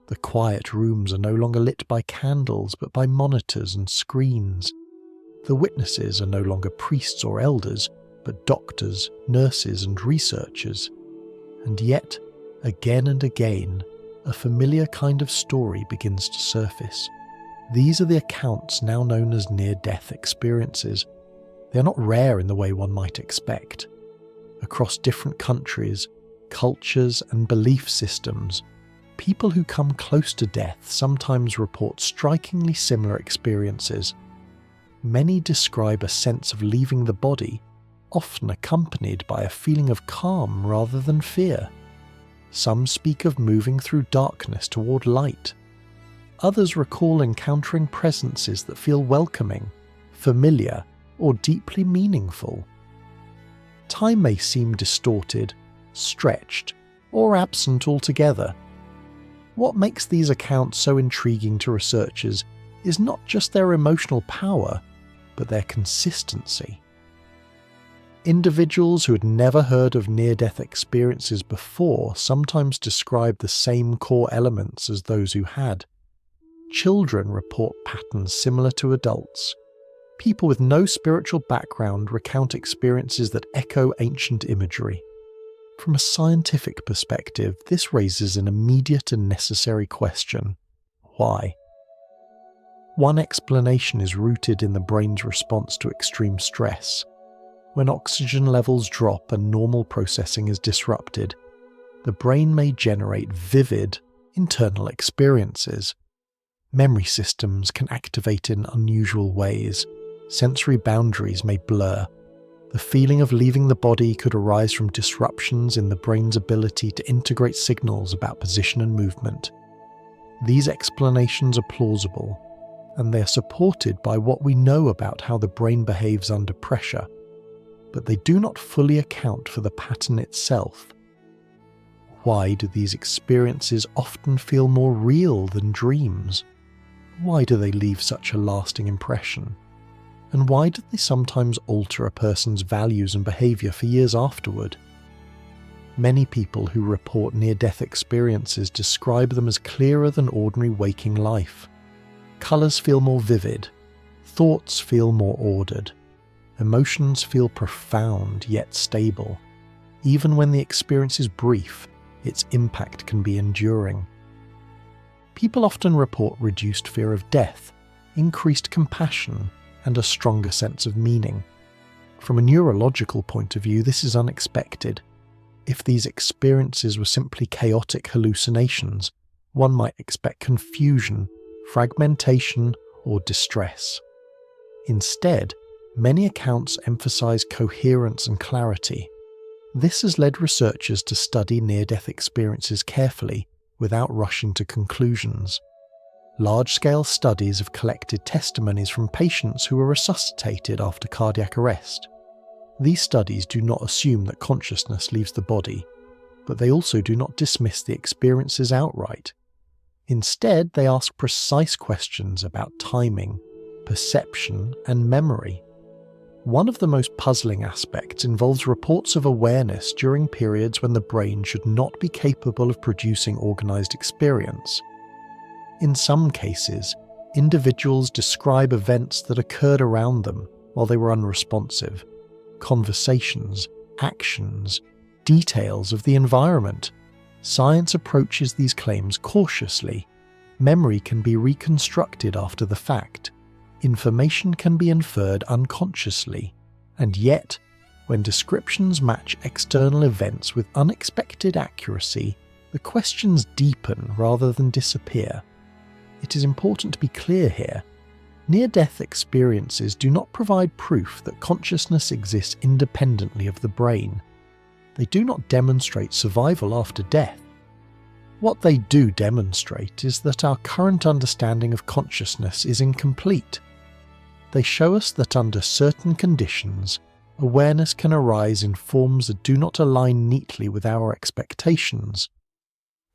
The quiet rooms are no longer lit by candles but by monitors and screens. The witnesses are no longer priests or elders, but doctors, nurses, and researchers. And yet, again and again, a familiar kind of story begins to surface. These are the accounts now known as near-death experiences. They are not rare in the way one might expect. Across different countries, cultures, and belief systems, people who come close to death sometimes report strikingly similar experiences. Many describe a sense of leaving the body, often accompanied by a feeling of calm rather than fear. Some speak of moving through darkness toward light. Others recall encountering presences that feel welcoming, familiar, or deeply meaningful. Time may seem distorted, stretched, or absent altogether. What makes these accounts so intriguing to researchers is not just their emotional power, but their consistency. Individuals who had never heard of near-death experiences before sometimes describe the same core elements as those who had. Children report patterns similar to adults. People with no spiritual background recount experiences that echo ancient imagery. From a scientific perspective, this raises an immediate and necessary question: why? One explanation is rooted in the brain's response to extreme stress. When oxygen levels drop and normal processing is disrupted, the brain may generate vivid, internal experiences. Memory systems can activate in unusual ways. Sensory boundaries may blur. The feeling of leaving the body could arise from disruptions in the brain's ability to integrate signals about position and movement. These explanations are plausible, and they are supported by what we know about how the brain behaves under pressure, but they do not fully account for the pattern itself. Why do these experiences often feel more real than dreams? Why do they leave such a lasting impression? And why do they sometimes alter a person's values and behaviour for years afterward? Many people who report near-death experiences describe them as clearer than ordinary waking life. Colours feel more vivid, thoughts feel more ordered, emotions feel profound yet stable. Even when the experience is brief, its impact can be enduring. People often report reduced fear of death, increased compassion, and a stronger sense of meaning. From a neurological point of view, this is unexpected. If these experiences were simply chaotic hallucinations, one might expect confusion, fragmentation, or distress. Instead, many accounts emphasize coherence and clarity. This has led researchers to study near-death experiences carefully, without rushing to conclusions. Large-scale studies have collected testimonies from patients who were resuscitated after cardiac arrest. These studies do not assume that consciousness leaves the body, but they also do not dismiss the experiences outright. Instead, they ask precise questions about timing, perception, and memory. One of the most puzzling aspects involves reports of awareness during periods when the brain should not be capable of producing organized experience. In some cases, individuals describe events that occurred around them while they were unresponsive. Conversations, actions, details of the environment. Science approaches these claims cautiously. Memory can be reconstructed after the fact. Information can be inferred unconsciously. And yet, when descriptions match external events with unexpected accuracy, the questions deepen rather than disappear. It is important to be clear here. Near-death experiences do not provide proof that consciousness exists independently of the brain. They do not demonstrate survival after death. What they do demonstrate is that our current understanding of consciousness is incomplete. They show us that under certain conditions, awareness can arise in forms that do not align neatly with our expectations.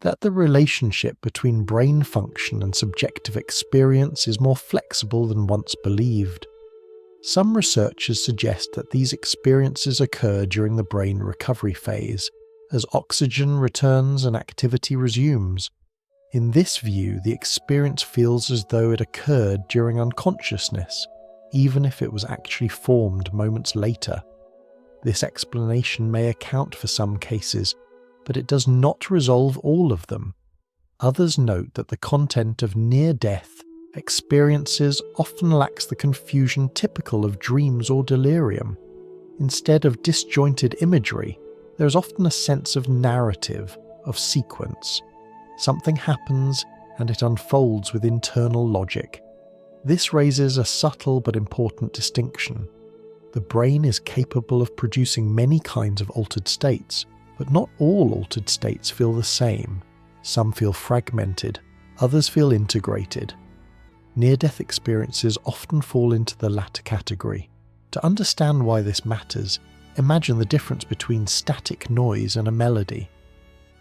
That the relationship between brain function and subjective experience is more flexible than once believed. Some researchers suggest that these experiences occur during the brain recovery phase, as oxygen returns and activity resumes. In this view, the experience feels as though it occurred during unconsciousness, even if it was actually formed moments later. This explanation may account for some cases, but it does not resolve all of them. Others note that the content of near-death experiences often lacks the confusion typical of dreams or delirium. Instead of disjointed imagery, there is often a sense of narrative, of sequence. Something happens and it unfolds with internal logic. This raises a subtle but important distinction. The brain is capable of producing many kinds of altered states, But not all altered states feel the same. Some feel fragmented, others feel integrated. Near-death experiences often fall into the latter category. To understand why this matters, imagine the difference between static noise and a melody.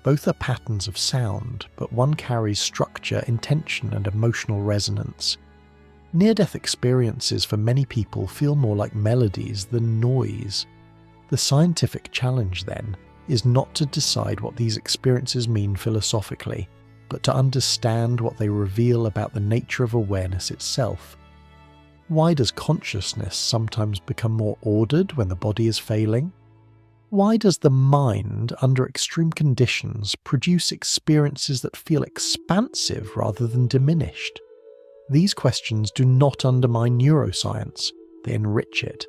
Both are patterns of sound, but one carries structure, intention, and emotional resonance. Near-death experiences for many people feel more like melodies than noise. The scientific challenge, then, is not to decide what these experiences mean philosophically, but to understand what they reveal about the nature of awareness itself. Why does consciousness sometimes become more ordered when the body is failing? Why does the mind, under extreme conditions, produce experiences that feel expansive rather than diminished? These questions do not undermine neuroscience, they enrich it.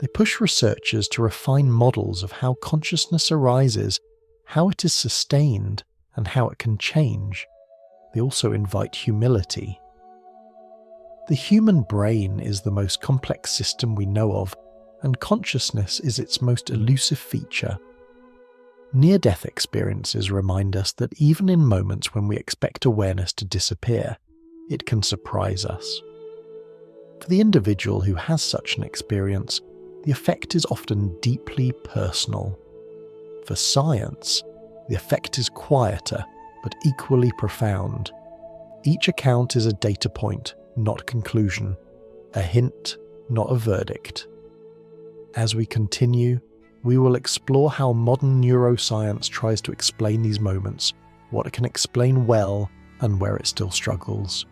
They push researchers to refine models of how consciousness arises, how it is sustained, and how it can change. They also invite humility. The human brain is the most complex system we know of, and consciousness is its most elusive feature. Near-death experiences remind us that even in moments when we expect awareness to disappear, it can surprise us. For the individual who has such an experience, the effect is often deeply personal. For science, the effect is quieter, but equally profound. Each account is a data point, not conclusion, a hint, not a verdict. As we continue, we will explore how modern neuroscience tries to explain these moments, what it can explain well, and where it still struggles.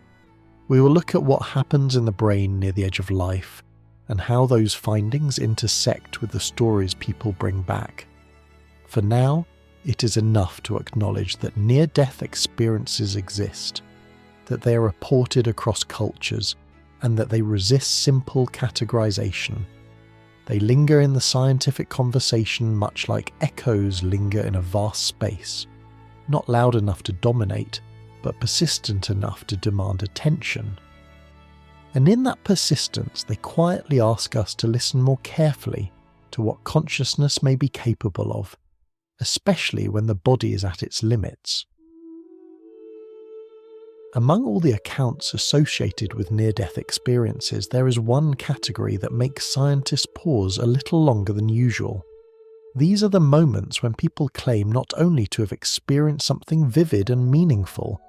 We will look at what happens in the brain near the edge of life, and how those findings intersect with the stories people bring back. For now, it is enough to acknowledge that near-death experiences exist, that they are reported across cultures, and that they resist simple categorization. They linger in the scientific conversation much like echoes linger in a vast space, not loud enough to dominate, but persistent enough to demand attention. And in that persistence, they quietly ask us to listen more carefully to what consciousness may be capable of, especially when the body is at its limits. Among all the accounts associated with near-death experiences, there is one category that makes scientists pause a little longer than usual. These are the moments when people claim not only to have experienced something vivid and meaningful,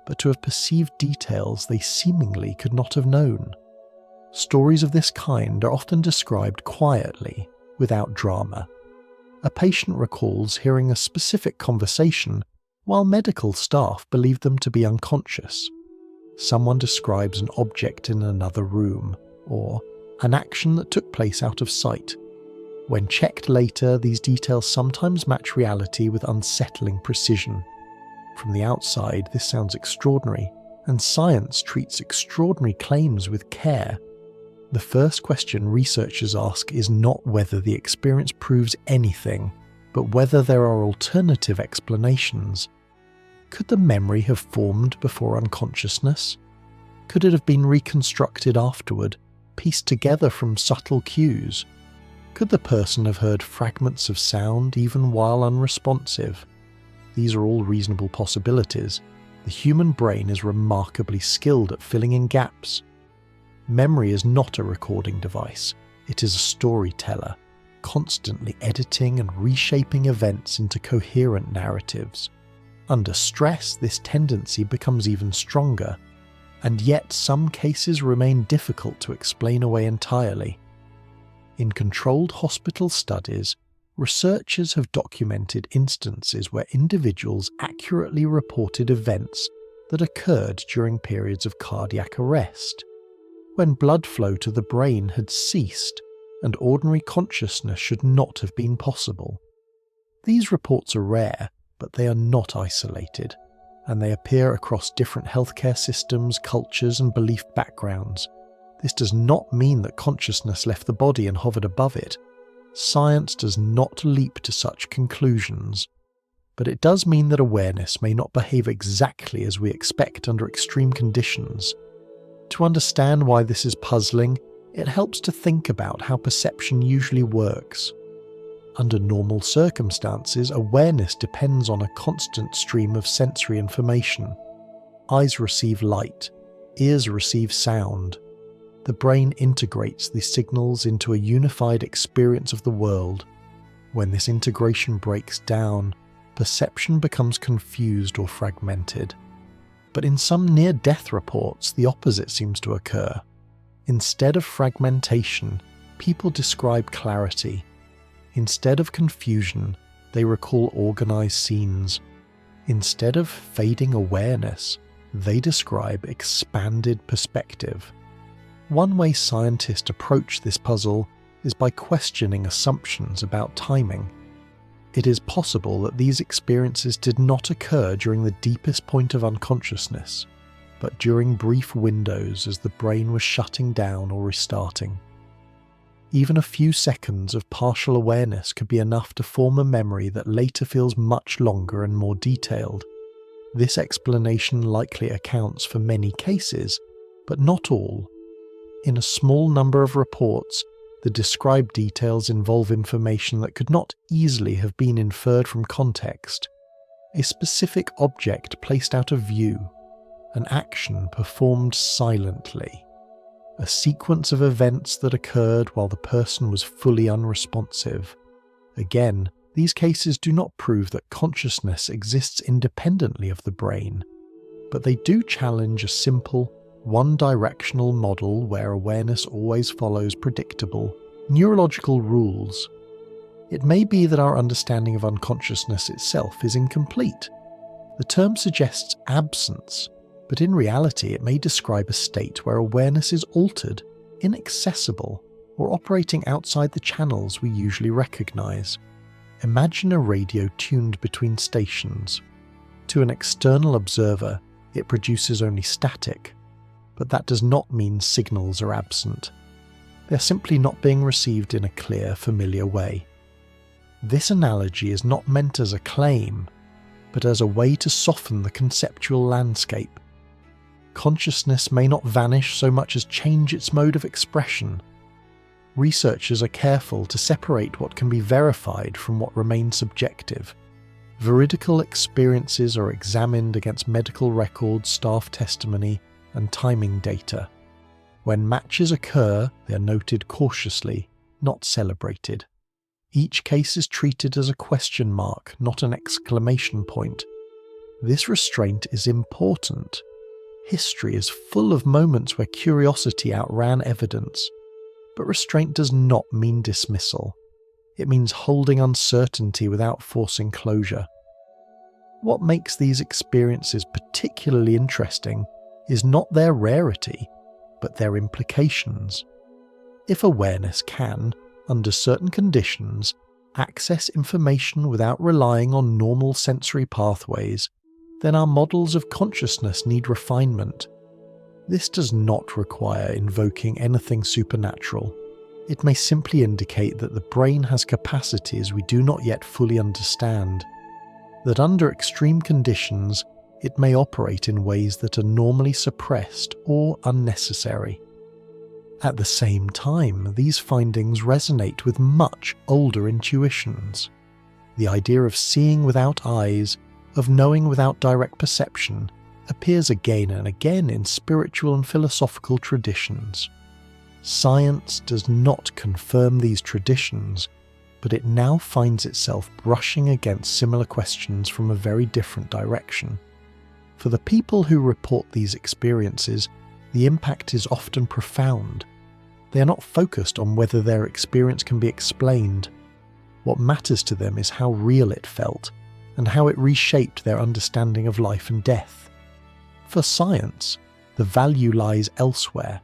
but to have perceived details they seemingly could not have known. Stories of this kind are often described quietly, without drama. A patient recalls hearing a specific conversation while medical staff believe them to be unconscious. Someone describes an object in another room, or an action that took place out of sight. When checked later, these details sometimes match reality with unsettling precision. From the outside, this sounds extraordinary, and science treats extraordinary claims with care. The first question researchers ask is not whether the experience proves anything, but whether there are alternative explanations. Could the memory have formed before unconsciousness? Could it have been reconstructed afterward, pieced together from subtle cues? Could the person have heard fragments of sound even while unresponsive? These are all reasonable possibilities. The human brain is remarkably skilled at filling in gaps. Memory is not a recording device, it is a storyteller, constantly editing and reshaping events into coherent narratives. Under stress, this tendency becomes even stronger, and yet some cases remain difficult to explain away entirely. In controlled hospital studies, researchers have documented instances where individuals accurately reported events that occurred during periods of cardiac arrest, when blood flow to the brain had ceased and ordinary consciousness should not have been possible. These reports are rare, but they are not isolated, and they appear across different healthcare systems, cultures, and belief backgrounds. This does not mean that consciousness left the body and hovered above it. Science does not leap to such conclusions, but it does mean that awareness may not behave exactly as we expect under extreme conditions. To understand why this is puzzling, it helps to think about how perception usually works. Under normal circumstances, awareness depends on a constant stream of sensory information. Eyes receive light, ears receive sound. The brain integrates these signals into a unified experience of the world. When this integration breaks down, perception becomes confused or fragmented. But in some near-death reports, the opposite seems to occur. Instead of fragmentation, people describe clarity. Instead of confusion, they recall organized scenes. Instead of fading awareness, they describe expanded perspective. One way scientists approach this puzzle is by questioning assumptions about timing. It is possible that these experiences did not occur during the deepest point of unconsciousness, but during brief windows as the brain was shutting down or restarting. Even a few seconds of partial awareness could be enough to form a memory that later feels much longer and more detailed. This explanation likely accounts for many cases, but not all. In a small number of reports, the described details involve information that could not easily have been inferred from context. A specific object placed out of view, an action performed silently, a sequence of events that occurred while the person was fully unresponsive. Again, these cases do not prove that consciousness exists independently of the brain, but they do challenge a simple, one-directional model where awareness always follows predictable, neurological rules. It may be that our understanding of unconsciousness itself is incomplete. The term suggests absence, but in reality it may describe a state where awareness is altered, inaccessible, or operating outside the channels we usually recognize. Imagine a radio tuned between stations. To an external observer, it produces only static, but that does not mean signals are absent. They're simply not being received in a clear, familiar way. This analogy is not meant as a claim, but as a way to soften the conceptual landscape. Consciousness may not vanish so much as change its mode of expression. Researchers are careful to separate what can be verified from what remains subjective. Veridical experiences are examined against medical records, staff testimony, and timing data. When matches occur, they are noted cautiously, not celebrated. Each case is treated as a question mark, not an exclamation point. This restraint is important. History is full of moments where curiosity outran evidence, but restraint does not mean dismissal. It means holding uncertainty without forcing closure. What makes these experiences particularly interesting is not their rarity, but their implications. If awareness can, under certain conditions, access information without relying on normal sensory pathways, then our models of consciousness need refinement. This does not require invoking anything supernatural. It may simply indicate that the brain has capacities we do not yet fully understand, that under extreme conditions, it may operate in ways that are normally suppressed or unnecessary. At the same time, these findings resonate with much older intuitions. The idea of seeing without eyes, of knowing without direct perception, appears again and again in spiritual and philosophical traditions. Science does not confirm these traditions, but it now finds itself brushing against similar questions from a very different direction. For the people who report these experiences, the impact is often profound. They are not focused on whether their experience can be explained. What matters to them is how real it felt, and how it reshaped their understanding of life and death. For science, the value lies elsewhere.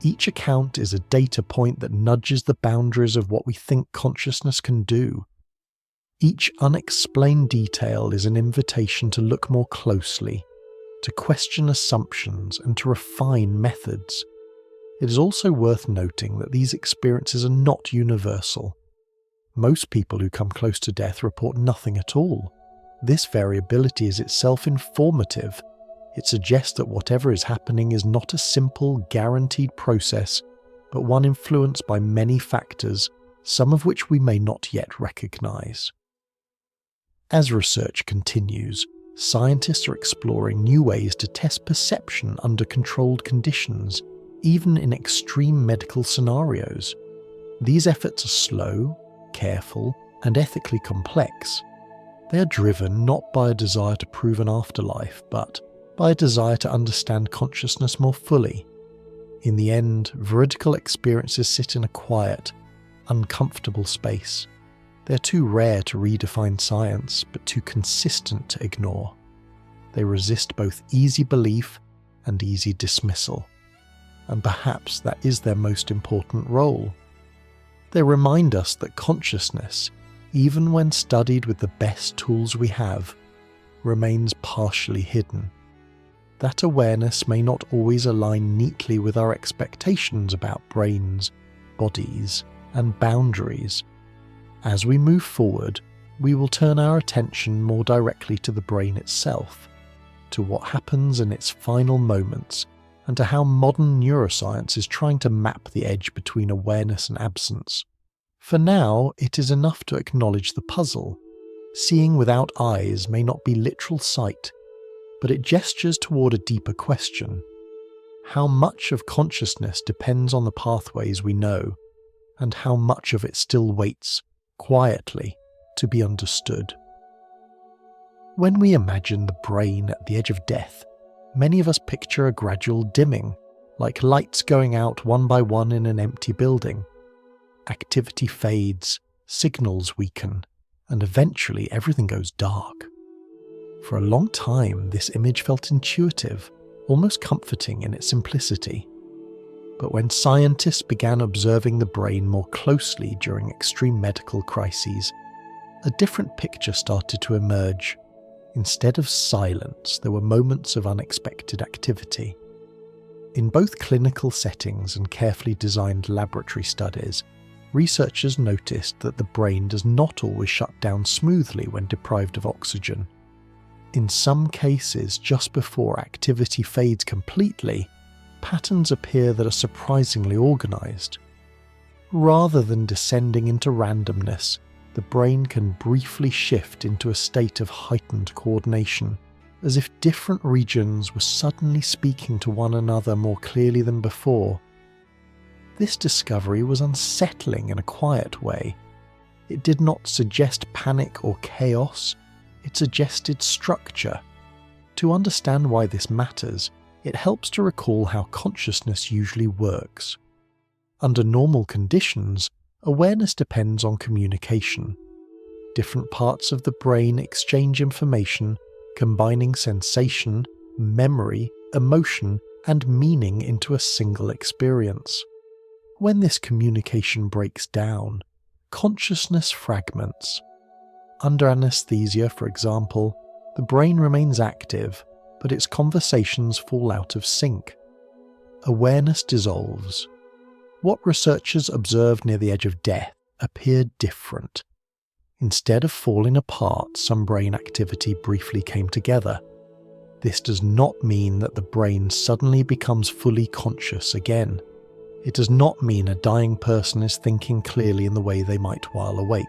Each account is a data point that nudges the boundaries of what we think consciousness can do. Each unexplained detail is an invitation to look more closely, to question assumptions, and to refine methods. It is also worth noting that these experiences are not universal. Most people who come close to death report nothing at all. This variability is itself informative. It suggests that whatever is happening is not a simple, guaranteed process, but one influenced by many factors, some of which we may not yet recognize. As research continues, scientists are exploring new ways to test perception under controlled conditions, even in extreme medical scenarios. These efforts are slow, careful, and ethically complex. They are driven not by a desire to prove an afterlife, but by a desire to understand consciousness more fully. In the end, veridical experiences sit in a quiet, uncomfortable space. They're too rare to redefine science, but too consistent to ignore. They resist both easy belief and easy dismissal. And perhaps that is their most important role. They remind us that consciousness, even when studied with the best tools we have, remains partially hidden. That awareness may not always align neatly with our expectations about brains, bodies, and boundaries. As we move forward, we will turn our attention more directly to the brain itself, to what happens in its final moments, and to how modern neuroscience is trying to map the edge between awareness and absence. For now, it is enough to acknowledge the puzzle. Seeing without eyes may not be literal sight, but it gestures toward a deeper question. How much of consciousness depends on the pathways we know, and how much of it still waits, quietly, to be understood? When we imagine the brain at the edge of death, many of us picture a gradual dimming, like lights going out one by one in an empty building. Activity fades, signals weaken, and eventually everything goes dark. For a long time, this image felt intuitive, almost comforting in its simplicity. But when scientists began observing the brain more closely during extreme medical crises, a different picture started to emerge. Instead of silence, there were moments of unexpected activity. In both clinical settings and carefully designed laboratory studies, researchers noticed that the brain does not always shut down smoothly when deprived of oxygen. In some cases, just before activity fades completely, patterns appear that are surprisingly organized. Rather than descending into randomness, the brain can briefly shift into a state of heightened coordination, as if different regions were suddenly speaking to one another more clearly than before. This discovery was unsettling in a quiet way. It did not suggest panic or chaos, it suggested structure. To understand why this matters, it helps to recall how consciousness usually works. Under normal conditions, awareness depends on communication. Different parts of the brain exchange information, combining sensation, memory, emotion, and meaning into a single experience. When this communication breaks down, consciousness fragments. Under anesthesia, for example, the brain remains active, but its conversations fall out of sync. Awareness dissolves. What researchers observed near the edge of death appeared different. Instead of falling apart, some brain activity briefly came together. This does not mean that the brain suddenly becomes fully conscious again. It does not mean a dying person is thinking clearly in the way they might while awake.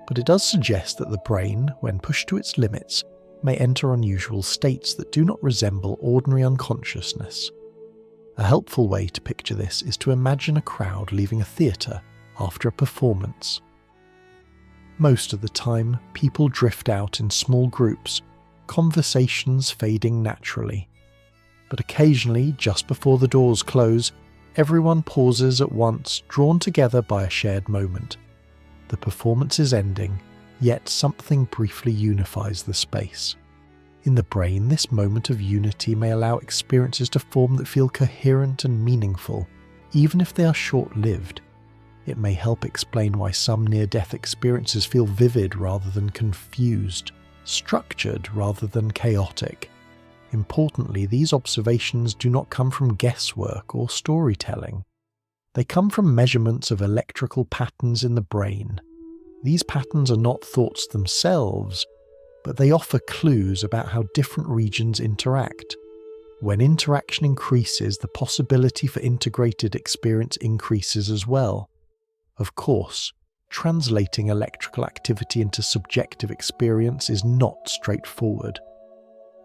But it does suggest that the brain, when pushed to its limits, may enter unusual states that do not resemble ordinary unconsciousness. A helpful way to picture this is to imagine a crowd leaving a theatre after a performance. Most of the time, people drift out in small groups, conversations fading naturally. But occasionally, just before the doors close, everyone pauses at once, drawn together by a shared moment. The performance is ending, yet something briefly unifies the space. In the brain, this moment of unity may allow experiences to form that feel coherent and meaningful, even if they are short-lived. It may help explain why some near-death experiences feel vivid rather than confused, structured rather than chaotic. Importantly, these observations do not come from guesswork or storytelling. They come from measurements of electrical patterns in the brain. These patterns are not thoughts themselves, but they offer clues about how different regions interact. When interaction increases, the possibility for integrated experience increases as well. Of course, translating electrical activity into subjective experience is not straightforward.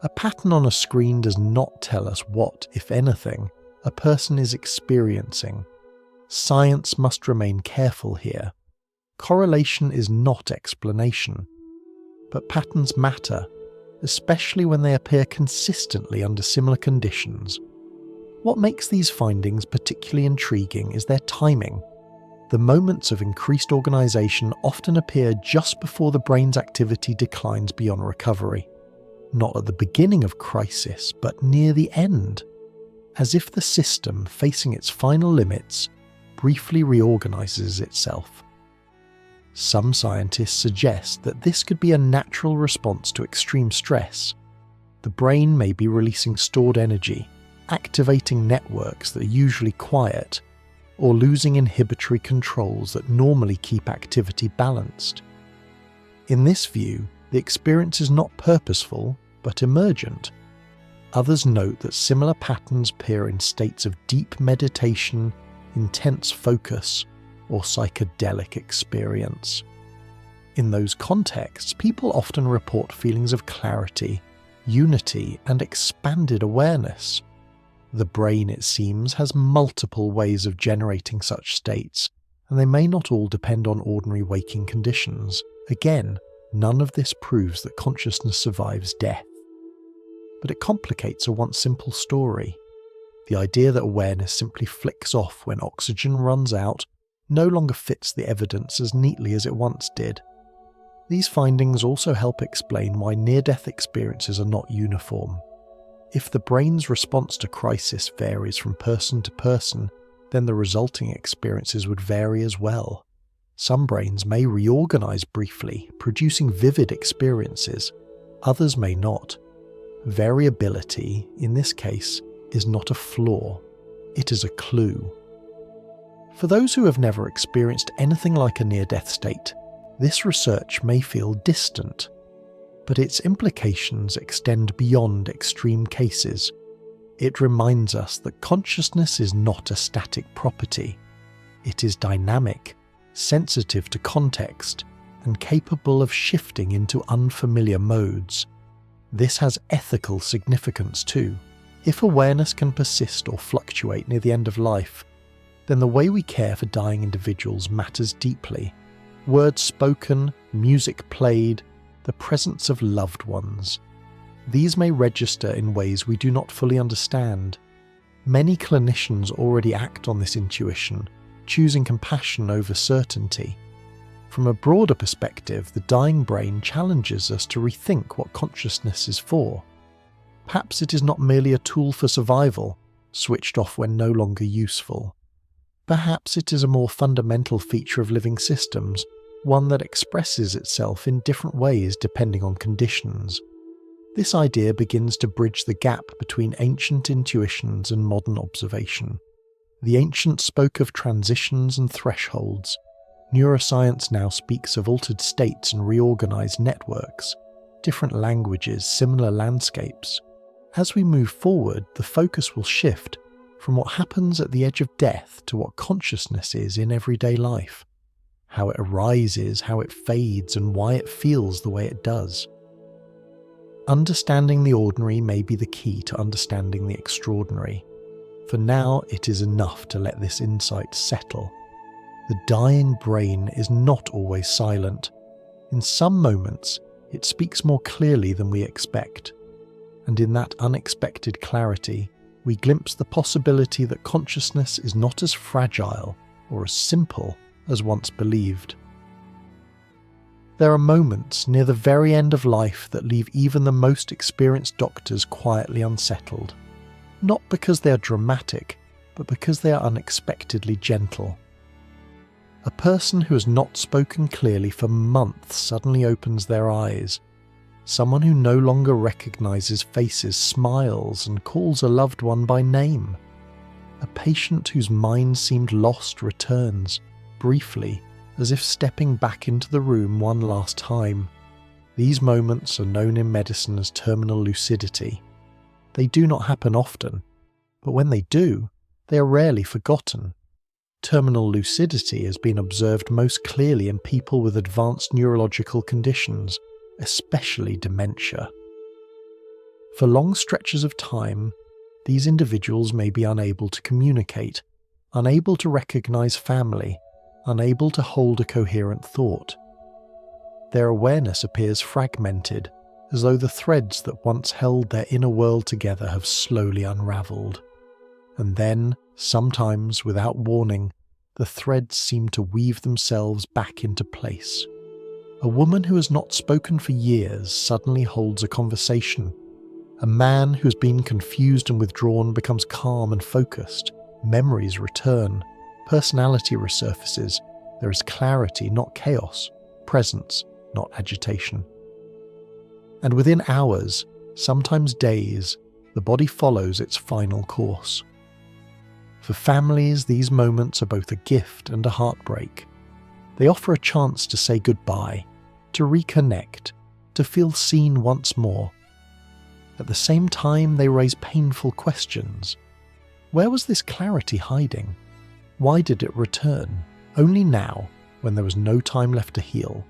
A pattern on a screen does not tell us what, if anything, a person is experiencing. Science must remain careful here. Correlation is not explanation. But patterns matter, especially when they appear consistently under similar conditions. What makes these findings particularly intriguing is their timing. The moments of increased organisation often appear just before the brain's activity declines beyond recovery. Not at the beginning of crisis, but near the end, as if the system, facing its final limits, briefly reorganises itself. Some scientists suggest that this could be a natural response to extreme stress. The brain may be releasing stored energy, activating networks that are usually quiet, or losing inhibitory controls that normally keep activity balanced. In this view, the experience is not purposeful, but emergent. Others note that similar patterns appear in states of deep meditation, intense focus, or psychedelic experience. In those contexts, people often report feelings of clarity, unity, and expanded awareness. The brain, it seems, has multiple ways of generating such states, and they may not all depend on ordinary waking conditions. Again, none of this proves that consciousness survives death. But it complicates a once simple story. The idea that awareness simply flicks off when oxygen runs out no longer fits the evidence as neatly as it once did. These findings also help explain why near-death experiences are not uniform. If the brain's response to crisis varies from person to person, then the resulting experiences would vary as well. Some brains may reorganize briefly, producing vivid experiences. Others may not. Variability, in this case, is not a flaw. It is a clue. For those who have never experienced anything like a near-death state, this research may feel distant, but its implications extend beyond extreme cases. It reminds us that consciousness is not a static property. It is dynamic, sensitive to context, and capable of shifting into unfamiliar modes. This has ethical significance too. If awareness can persist or fluctuate near the end of life, then the way we care for dying individuals matters deeply. Words spoken, music played, the presence of loved ones. These may register in ways we do not fully understand. Many clinicians already act on this intuition, choosing compassion over certainty. From a broader perspective, the dying brain challenges us to rethink what consciousness is for. Perhaps it is not merely a tool for survival, switched off when no longer useful. Perhaps it is a more fundamental feature of living systems, one that expresses itself in different ways depending on conditions. This idea begins to bridge the gap between ancient intuitions and modern observation. The ancients spoke of transitions and thresholds. Neuroscience now speaks of altered states and reorganized networks, different languages, similar landscapes. As we move forward, the focus will shift from what happens at the edge of death to what consciousness is in everyday life. How it arises, how it fades, and why it feels the way it does. Understanding the ordinary may be the key to understanding the extraordinary. For now, it is enough to let this insight settle. The dying brain is not always silent. In some moments, it speaks more clearly than we expect. And in that unexpected clarity, we glimpse the possibility that consciousness is not as fragile or as simple as once believed. There are moments near the very end of life that leave even the most experienced doctors quietly unsettled. Not because they are dramatic, but because they are unexpectedly gentle. A person who has not spoken clearly for months suddenly opens their eyes. Someone who no longer recognizes faces smiles and calls a loved one by name. A patient whose mind seemed lost returns, briefly, as if stepping back into the room one last time. These moments are known in medicine as terminal lucidity. They do not happen often, but when they do, they are rarely forgotten. Terminal lucidity has been observed most clearly in people with advanced neurological conditions, especially dementia. For long stretches of time, these individuals may be unable to communicate, unable to recognize family, unable to hold a coherent thought. Their awareness appears fragmented, as though the threads that once held their inner world together have slowly unraveled. And then, sometimes without warning, the threads seem to weave themselves back into place. A woman who has not spoken for years suddenly holds a conversation. A man who has been confused and withdrawn becomes calm and focused. Memories return. Personality resurfaces. There is clarity, not chaos. Presence, not agitation. And within hours, sometimes days, the body follows its final course. For families, these moments are both a gift and a heartbreak. They offer a chance to say goodbye, to reconnect, to feel seen once more. At the same time, they raise painful questions. Where was this clarity hiding? Why did it return? Only now, when there was no time left to heal.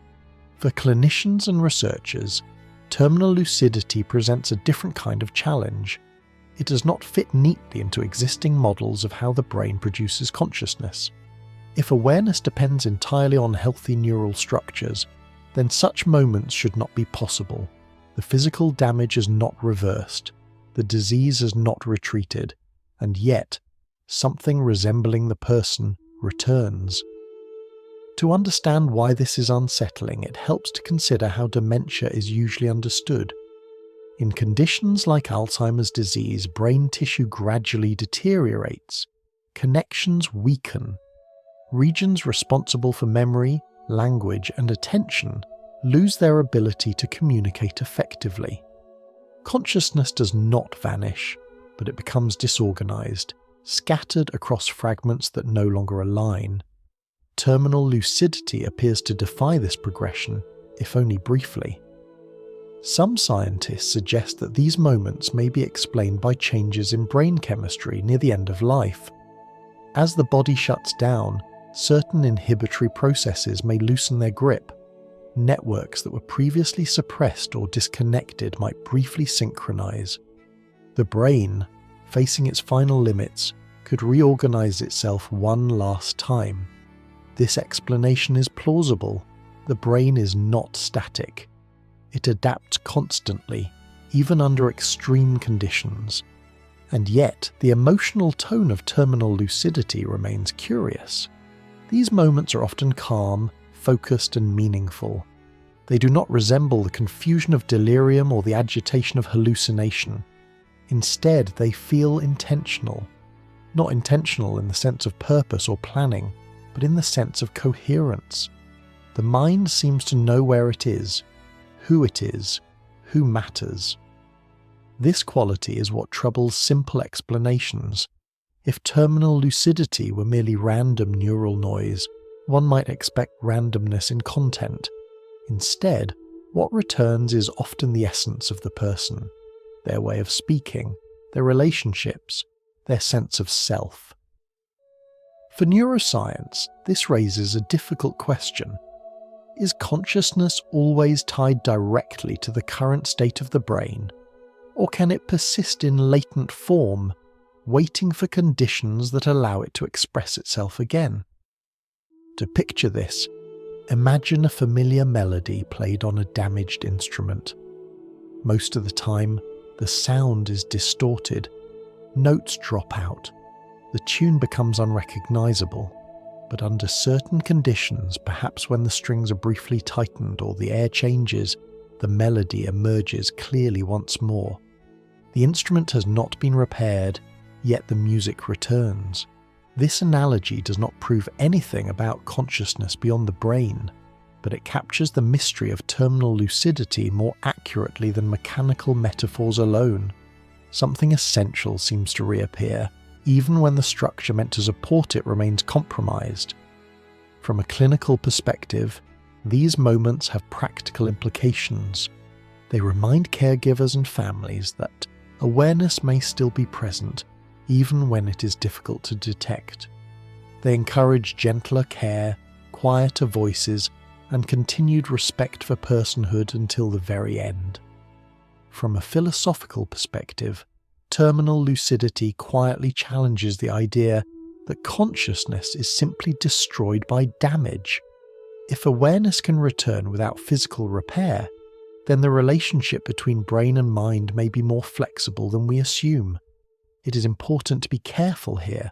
For clinicians and researchers, terminal lucidity presents a different kind of challenge. It does not fit neatly into existing models of how the brain produces consciousness. If awareness depends entirely on healthy neural structures, then such moments should not be possible. The physical damage is not reversed, the disease has not retreated, and yet, something resembling the person returns. To understand why this is unsettling, it helps to consider how dementia is usually understood. In conditions like Alzheimer's disease, brain tissue gradually deteriorates, connections weaken, regions responsible for memory, language, and attention lose their ability to communicate effectively. Consciousness does not vanish, but it becomes disorganized, scattered across fragments that no longer align. Terminal lucidity appears to defy this progression, if only briefly. Some scientists suggest that these moments may be explained by changes in brain chemistry near the end of life. As the body shuts down, certain inhibitory processes may loosen their grip. Networks that were previously suppressed or disconnected might briefly synchronize. The brain, facing its final limits, could reorganize itself one last time. This explanation is plausible. The brain is not static. It adapts constantly, even under extreme conditions. And yet, the emotional tone of terminal lucidity remains curious. These moments are often calm, focused, and meaningful. They do not resemble the confusion of delirium or the agitation of hallucination. Instead, they feel intentional. Not intentional in the sense of purpose or planning, but in the sense of coherence. The mind seems to know where it is, who matters. This quality is what troubles simple explanations. If terminal lucidity were merely random neural noise, one might expect randomness in content. Instead, what returns is often the essence of the person, their way of speaking, their relationships, their sense of self. For neuroscience, this raises a difficult question. Is consciousness always tied directly to the current state of the brain, or can it persist in latent form, waiting for conditions that allow it to express itself again? To picture this, imagine a familiar melody played on a damaged instrument. Most of the time, the sound is distorted, notes drop out, the tune becomes unrecognizable. But under certain conditions, perhaps when the strings are briefly tightened or the air changes, the melody emerges clearly once more. The instrument has not been repaired, yet the music returns. This analogy does not prove anything about consciousness beyond the brain, but it captures the mystery of terminal lucidity more accurately than mechanical metaphors alone. Something essential seems to reappear, even when the structure meant to support it remains compromised. From a clinical perspective, these moments have practical implications. They remind caregivers and families that awareness may still be present, even when it is difficult to detect. They encourage gentler care, quieter voices, and continued respect for personhood until the very end. From a philosophical perspective, terminal lucidity quietly challenges the idea that consciousness is simply destroyed by damage. If awareness can return without physical repair, then the relationship between brain and mind may be more flexible than we assume. It is important to be careful here.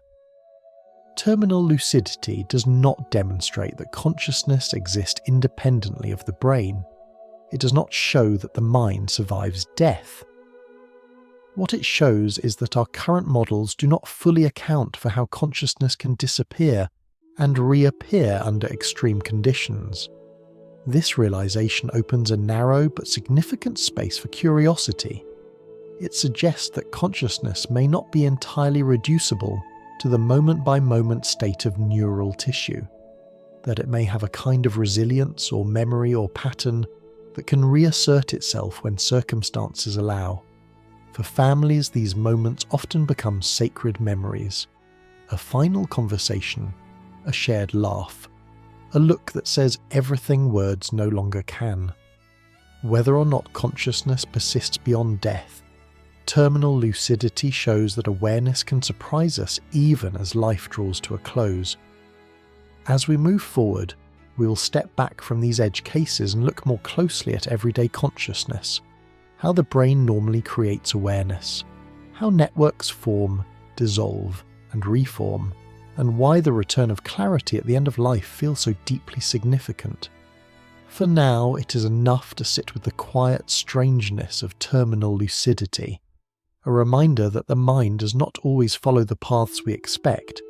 Terminal lucidity does not demonstrate that consciousness exists independently of the brain. It does not show that the mind survives death. What it shows is that our current models do not fully account for how consciousness can disappear and reappear under extreme conditions. This realization opens a narrow but significant space for curiosity. It suggests that consciousness may not be entirely reducible to the moment-by-moment state of neural tissue, that it may have a kind of resilience or memory or pattern that can reassert itself when circumstances allow. For families, these moments often become sacred memories. A final conversation, a shared laugh, a look that says everything words no longer can. Whether or not consciousness persists beyond death, terminal lucidity shows that awareness can surprise us even as life draws to a close. As we move forward, we will step back from these edge cases and look more closely at everyday consciousness, how the brain normally creates awareness, how networks form, dissolve, and reform, and why the return of clarity at the end of life feels so deeply significant. For now, it is enough to sit with the quiet strangeness of terminal lucidity, a reminder that the mind does not always follow the paths we expect,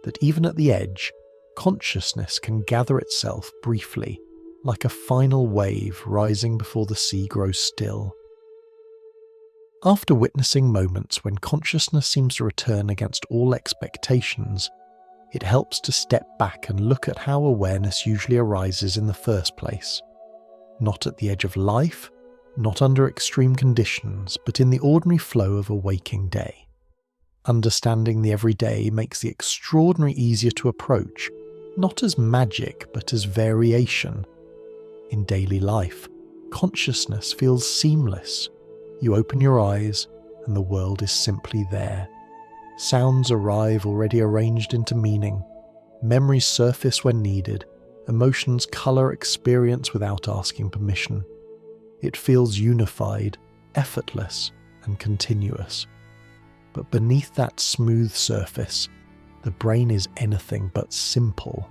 that even at the edge, consciousness can gather itself briefly, like a final wave rising before the sea grows still. After witnessing moments when consciousness seems to return against all expectations, it helps to step back and look at how awareness usually arises in the first place. Not at the edge of life, not under extreme conditions, but in the ordinary flow of a waking day. Understanding the everyday makes the extraordinary easier to approach, not as magic but as variation. In daily life, consciousness feels seamless. You open your eyes and the world is simply there. Sounds arrive already arranged into meaning. Memories surface when needed. Emotions colour experience without asking permission. It feels unified, effortless, and continuous. But beneath that smooth surface, the brain is anything but simple.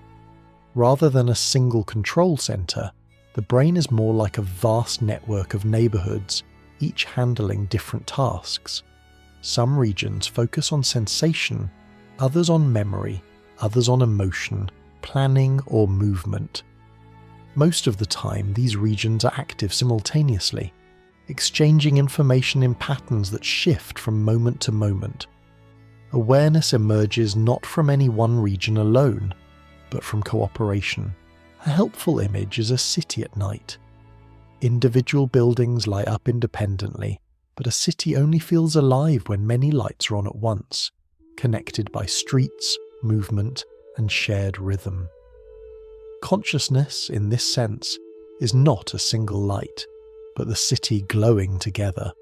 Rather than a single control centre, the brain is more like a vast network of neighbourhoods, each handling different tasks. Some regions focus on sensation, others on memory, others on emotion, planning or movement. Most of the time, these regions are active simultaneously, exchanging information in patterns that shift from moment to moment. Awareness emerges not from any one region alone, but from cooperation. A helpful image is a city at night. Individual buildings light up independently, but a city only feels alive when many lights are on at once, connected by streets, movement, and shared rhythm. Consciousness, in this sense, is not a single light, but the city glowing together.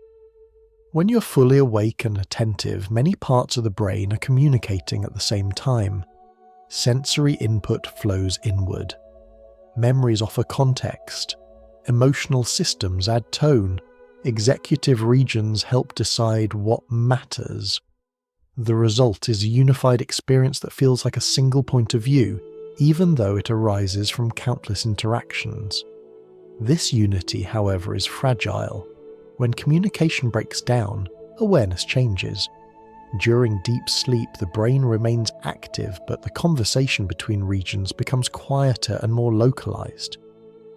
When you're fully awake and attentive, many parts of the brain are communicating at the same time. Sensory input flows inward. Memories offer context. Emotional systems add tone. Executive regions help decide what matters. The result is a unified experience that feels like a single point of view, even though it arises from countless interactions. This unity, however, is fragile. When communication breaks down, awareness changes. During deep sleep, the brain remains active, but the conversation between regions becomes quieter and more localized.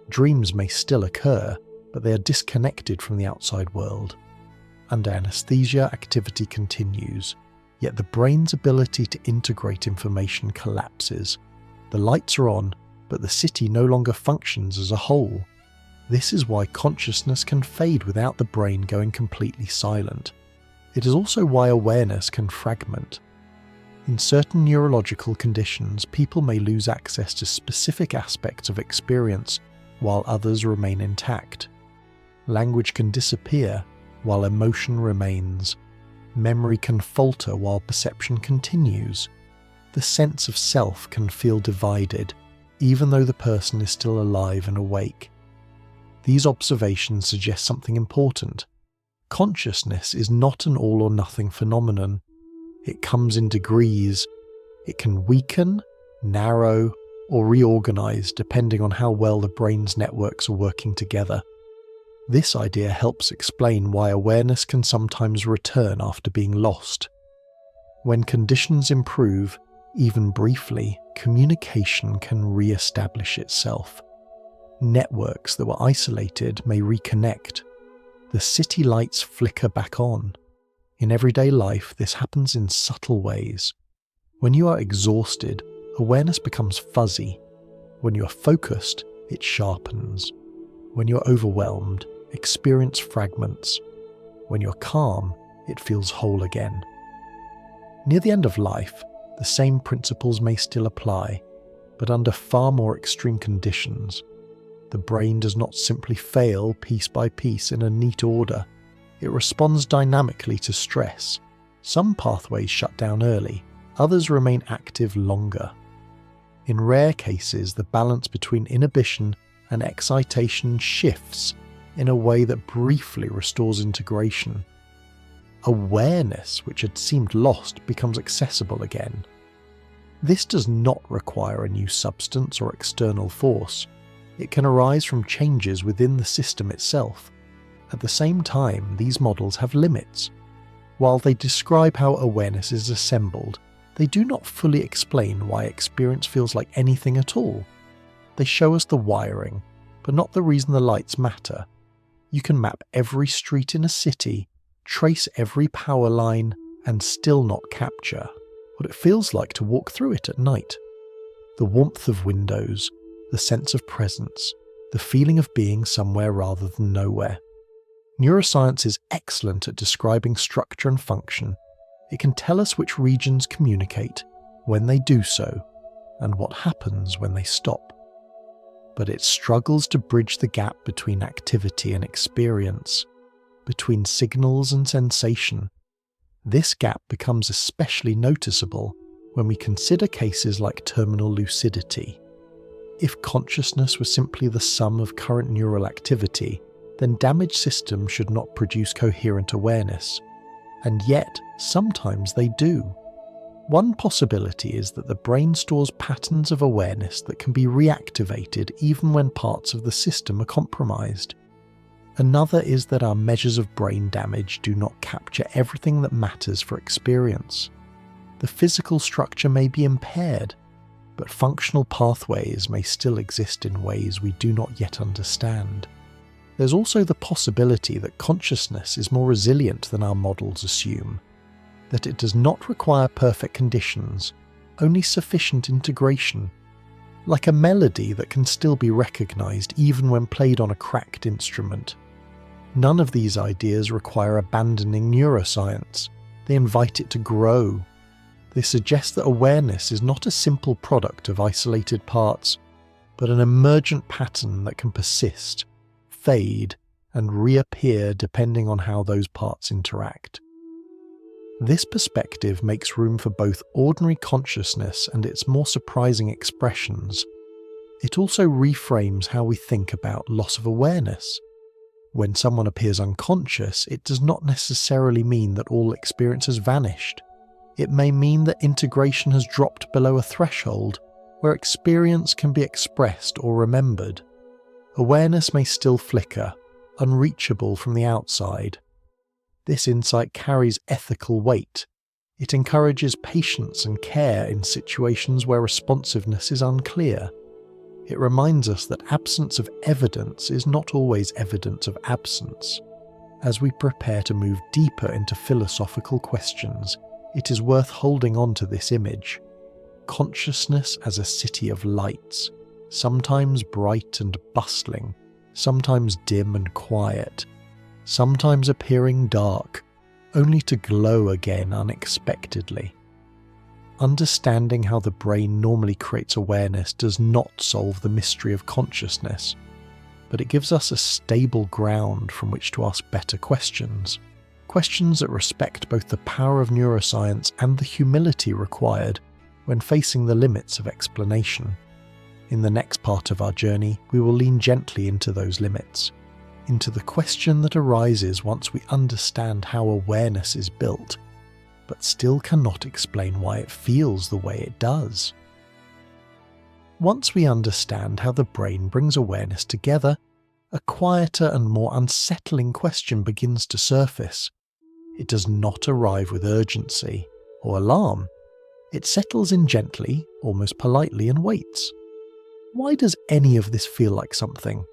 Dreams may still occur, but they are disconnected from the outside world. Under anesthesia, activity continues, yet the brain's ability to integrate information collapses. The lights are on, but the city no longer functions as a whole. This is why consciousness can fade without the brain going completely silent. It is also why awareness can fragment. In certain neurological conditions, people may lose access to specific aspects of experience while others remain intact. Language can disappear while emotion remains. Memory can falter while perception continues. The sense of self can feel divided, even though the person is still alive and awake. These observations suggest something important. Consciousness is not an all-or-nothing phenomenon. It comes in degrees. It can weaken, narrow, or reorganize depending on how well the brain's networks are working together. This idea helps explain why awareness can sometimes return after being lost. When conditions improve, even briefly, communication can re-establish itself. Networks that were isolated may reconnect. The city lights flicker back on. In everyday life, this happens in subtle ways. When you are exhausted, awareness becomes fuzzy. When you are focused, it sharpens. When you are overwhelmed, experience fragments. When you're calm, it feels whole again. Near the end of life, the same principles may still apply, but under far more extreme conditions. The brain does not simply fail piece by piece in a neat order. It responds dynamically to stress. Some pathways shut down early, others remain active longer. In rare cases, the balance between inhibition and excitation shifts in a way that briefly restores integration. Awareness, which had seemed lost, becomes accessible again. This does not require a new substance or external force. It can arise from changes within the system itself. At the same time, these models have limits. While they describe how awareness is assembled, they do not fully explain why experience feels like anything at all. They show us the wiring, but not the reason the lights matter. You can map every street in a city, trace every power line, and still not capture what it feels like to walk through it at night. The warmth of windows, the sense of presence, the feeling of being somewhere rather than nowhere. Neuroscience is excellent at describing structure and function. It can tell us which regions communicate, when they do so, and what happens when they stop. But it struggles to bridge the gap between activity and experience, between signals and sensation. This gap becomes especially noticeable when we consider cases like terminal lucidity. If consciousness was simply the sum of current neural activity, then damaged systems should not produce coherent awareness. And yet, sometimes they do. One possibility is that the brain stores patterns of awareness that can be reactivated even when parts of the system are compromised. Another is that our measures of brain damage do not capture everything that matters for experience. The physical structure may be impaired, but functional pathways may still exist in ways we do not yet understand. There's also the possibility that consciousness is more resilient than our models assume, that it does not require perfect conditions, only sufficient integration, like a melody that can still be recognized even when played on a cracked instrument. None of these ideas require abandoning neuroscience. They invite it to grow. They suggest that awareness is not a simple product of isolated parts, but an emergent pattern that can persist, fade, and reappear depending on how those parts interact. This perspective makes room for both ordinary consciousness and its more surprising expressions. It also reframes how we think about loss of awareness. When someone appears unconscious, it does not necessarily mean that all experience has vanished. It may mean that integration has dropped below a threshold where experience can be expressed or remembered. Awareness may still flicker, unreachable from the outside. This insight carries ethical weight. It encourages patience and care in situations where responsiveness is unclear. It reminds us that absence of evidence is not always evidence of absence. As we prepare to move deeper into philosophical questions, it is worth holding on to this image. Consciousness as a city of lights, sometimes bright and bustling, sometimes dim and quiet, sometimes appearing dark, only to glow again unexpectedly. understanding how the brain normally creates awareness does not solve the mystery of consciousness, but it gives us a stable ground from which to ask better questions. Questions that respect both the power of neuroscience and the humility required when facing the limits of explanation. In the next part of our journey, we will lean gently into those limits, into the question that arises once we understand how awareness is built, but still cannot explain why it feels the way it does. Once we understand how the brain brings awareness together, a quieter and more unsettling question begins to surface. It does not arrive with urgency or alarm. It settles in gently, almost politely, and waits. Why does any of this feel like something?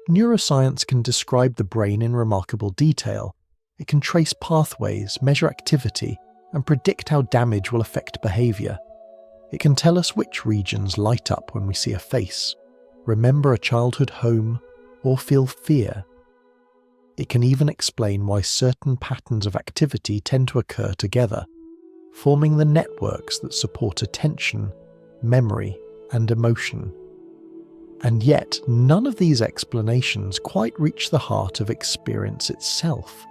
Neuroscience can describe the brain in remarkable detail. It can trace pathways, measure activity, and predict how damage will affect behavior. It can tell us which regions light up when we see a face, remember a childhood home, or feel fear. It can even explain why certain patterns of activity tend to occur together, forming the networks that support attention, memory, and emotion. And yet, none of these explanations quite reach the heart of experience itself.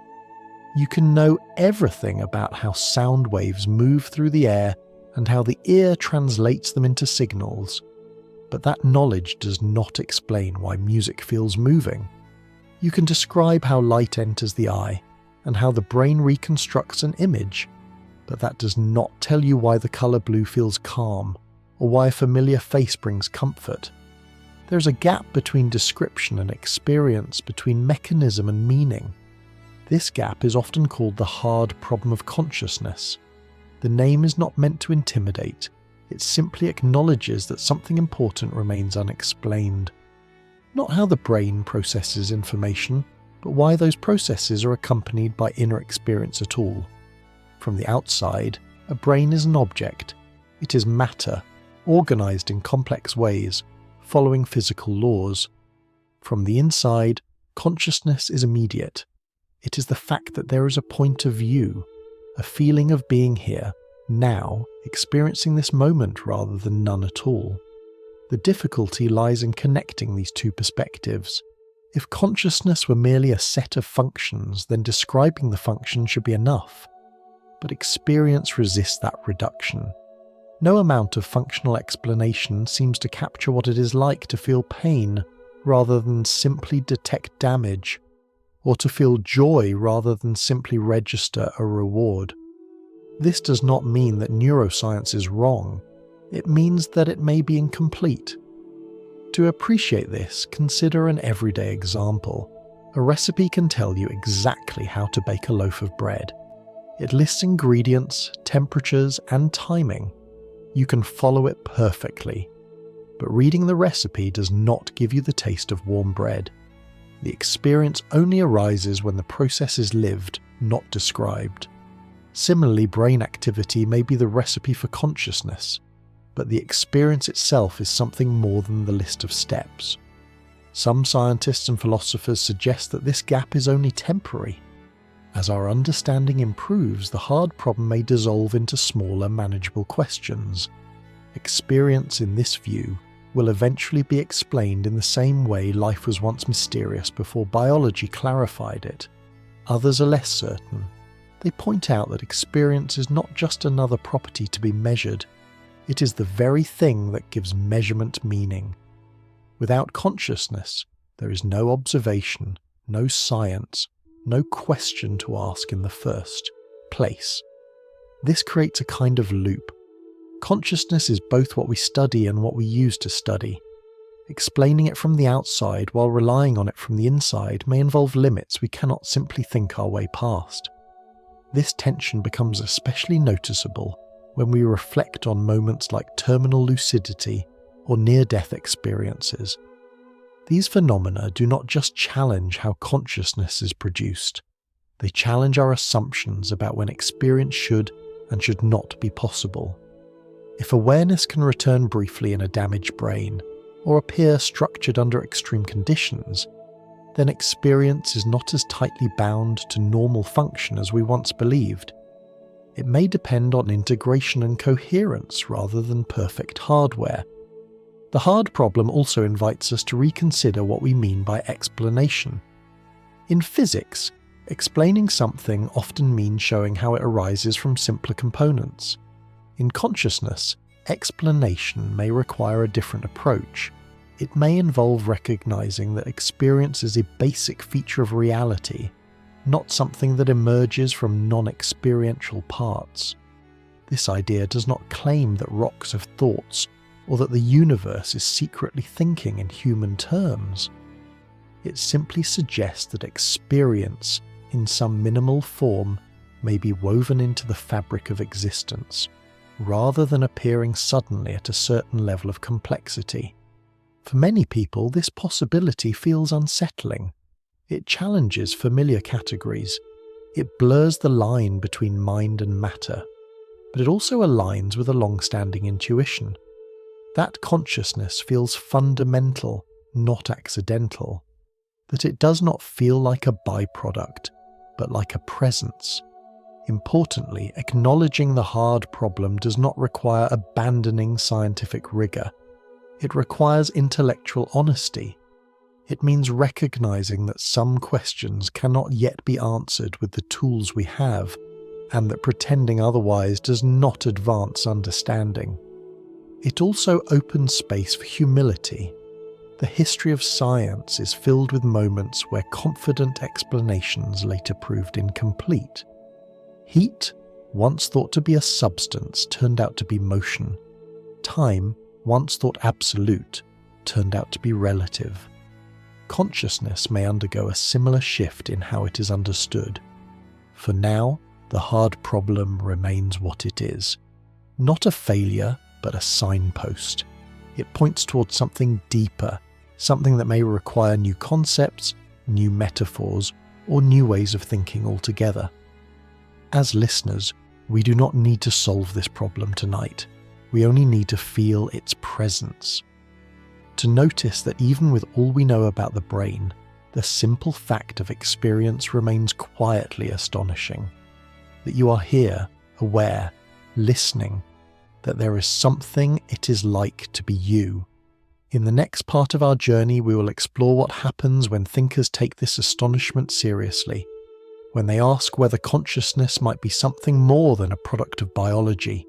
You can know everything about how sound waves move through the air and how the ear translates them into signals, but that knowledge does not explain why music feels moving. You can describe how light enters the eye and how the brain reconstructs an image, but that does not tell you why the colour blue feels calm or why a familiar face brings comfort. There's a gap between description and experience, between mechanism and meaning. This gap is often called the hard problem of consciousness. The name is not meant to intimidate, it simply acknowledges that something important remains unexplained. Not how the brain processes information, but why those processes are accompanied by inner experience at all. From the outside, a brain is an object. It is matter, organised in complex ways, following physical laws. From the inside, consciousness is immediate. It is the fact that there is a point of view, a feeling of being here, now, experiencing this moment rather than none at all. The difficulty lies in connecting these two perspectives. If consciousness were merely a set of functions, then describing the function should be enough. But experience resists that reduction. No amount of functional explanation seems to capture what it is like to feel pain rather than simply detect damage, or to feel joy rather than simply register a reward. This does not mean that neuroscience is wrong. It means that it may be incomplete. To appreciate this, consider an everyday example. A recipe can tell you exactly how to bake a loaf of bread. It lists ingredients, temperatures, and timing. You can follow it perfectly. But reading the recipe does not give you the taste of warm bread. The experience only arises when the process is lived, not described. Similarly, brain activity may be the recipe for consciousness, but the experience itself is something more than the list of steps. Some scientists and philosophers suggest that this gap is only temporary. As our understanding improves, the hard problem may dissolve into smaller, manageable questions. Experience, in this view, will eventually be explained in the same way life was once mysterious before biology clarified it. Others are less certain. They point out that experience is not just another property to be measured. It is the very thing that gives measurement meaning. Without consciousness, there is no observation, no science, no question to ask in the first place. This creates a kind of loop. Consciousness is both what we study and what we use to study. Explaining it from the outside while relying on it from the inside may involve limits we cannot simply think our way past. This tension becomes especially noticeable when we reflect on moments like terminal lucidity or near-death experiences. These phenomena do not just challenge how consciousness is produced, they challenge our assumptions about when experience should and should not be possible. If awareness can return briefly in a damaged brain, or appear structured under extreme conditions, then experience is not as tightly bound to normal function as we once believed. It may depend on integration and coherence rather than perfect hardware. The hard problem also invites us to reconsider what we mean by explanation. In physics, explaining something often means showing how it arises from simpler components. In consciousness, explanation may require a different approach. It may involve recognizing that experience is a basic feature of reality, not something that emerges from non-experiential parts. This idea does not claim that rocks have thoughts or that the universe is secretly thinking in human terms. It simply suggests that experience, in some minimal form, may be woven into the fabric of existence, rather than appearing suddenly at a certain level of complexity. For many people, this possibility feels unsettling. It challenges familiar categories. It blurs the line between mind and matter. But it also aligns with a long-standing intuition. That consciousness feels fundamental, not accidental. That it does not feel like a byproduct, but like a presence. Importantly, acknowledging the hard problem does not require abandoning scientific rigor. It requires intellectual honesty. It means recognizing that some questions cannot yet be answered with the tools we have, and that pretending otherwise does not advance understanding. It also opens space for humility. The history of science is filled with moments where confident explanations later proved incomplete. Heat, once thought to be a substance, turned out to be motion. Time, once thought absolute, turned out to be relative. Consciousness may undergo a similar shift in how it is understood. For now, the hard problem remains what it is. Not a failure, but a signpost. It points towards something deeper, something that may require new concepts, new metaphors, or new ways of thinking altogether. As listeners, we do not need to solve this problem tonight. We only need to feel its presence. To notice that even with all we know about the brain, the simple fact of experience remains quietly astonishing. That you are here, aware, listening, that there is something it is like to be you. In the next part of our journey, we will explore what happens when thinkers take this astonishment seriously, when they ask whether consciousness might be something more than a product of biology,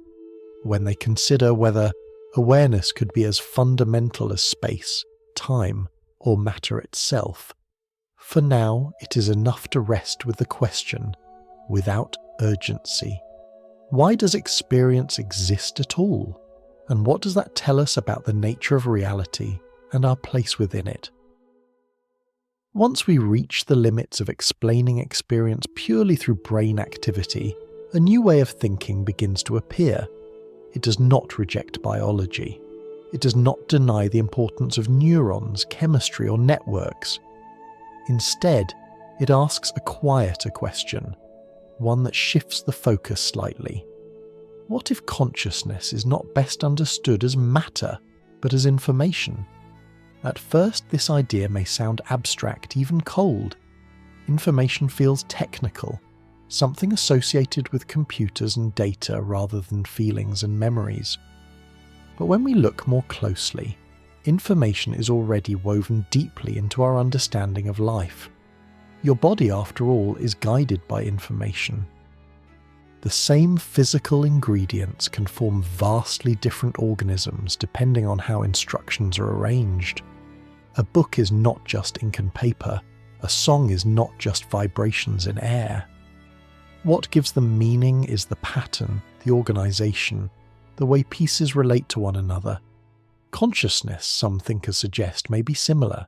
when they consider whether awareness could be as fundamental as space, time, or matter itself. For now, it is enough to rest with the question, without urgency. Why does experience exist at all? And what does that tell us about the nature of reality and our place within it? Once we reach the limits of explaining experience purely through brain activity, a new way of thinking begins to appear. It does not reject biology. It does not deny the importance of neurons, chemistry, or networks. Instead, it asks a quieter question, one that shifts the focus slightly. What if consciousness is not best understood as matter, but as information? At first, this idea may sound abstract, even cold. Information feels technical, something associated with computers and data rather than feelings and memories. But when we look more closely, information is already woven deeply into our understanding of life. Your body, after all, is guided by information. The same physical ingredients can form vastly different organisms depending on how instructions are arranged. A book is not just ink and paper. A song is not just vibrations in air. What gives them meaning is the pattern, the organization, the way pieces relate to one another. Consciousness, some thinkers suggest, may be similar.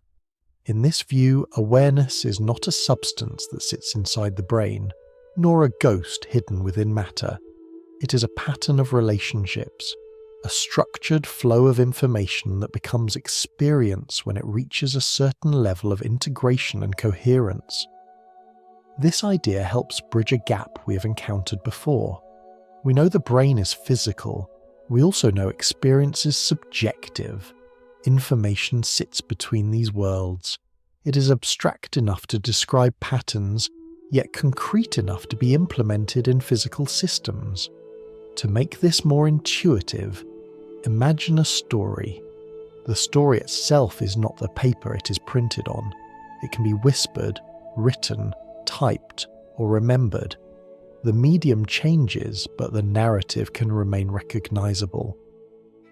In this view, awareness is not a substance that sits inside the brain, nor a ghost hidden within matter. It is a pattern of relationships, a structured flow of information that becomes experience when it reaches a certain level of integration and coherence. This idea helps bridge a gap we have encountered before. We know the brain is physical. We also know experience is subjective. Information sits between these worlds. It is abstract enough to describe patterns, yet concrete enough to be implemented in physical systems. To make this more intuitive, imagine a story. The story itself is not the paper it is printed on. It can be whispered, written, typed, or remembered. The medium changes, but the narrative can remain recognizable.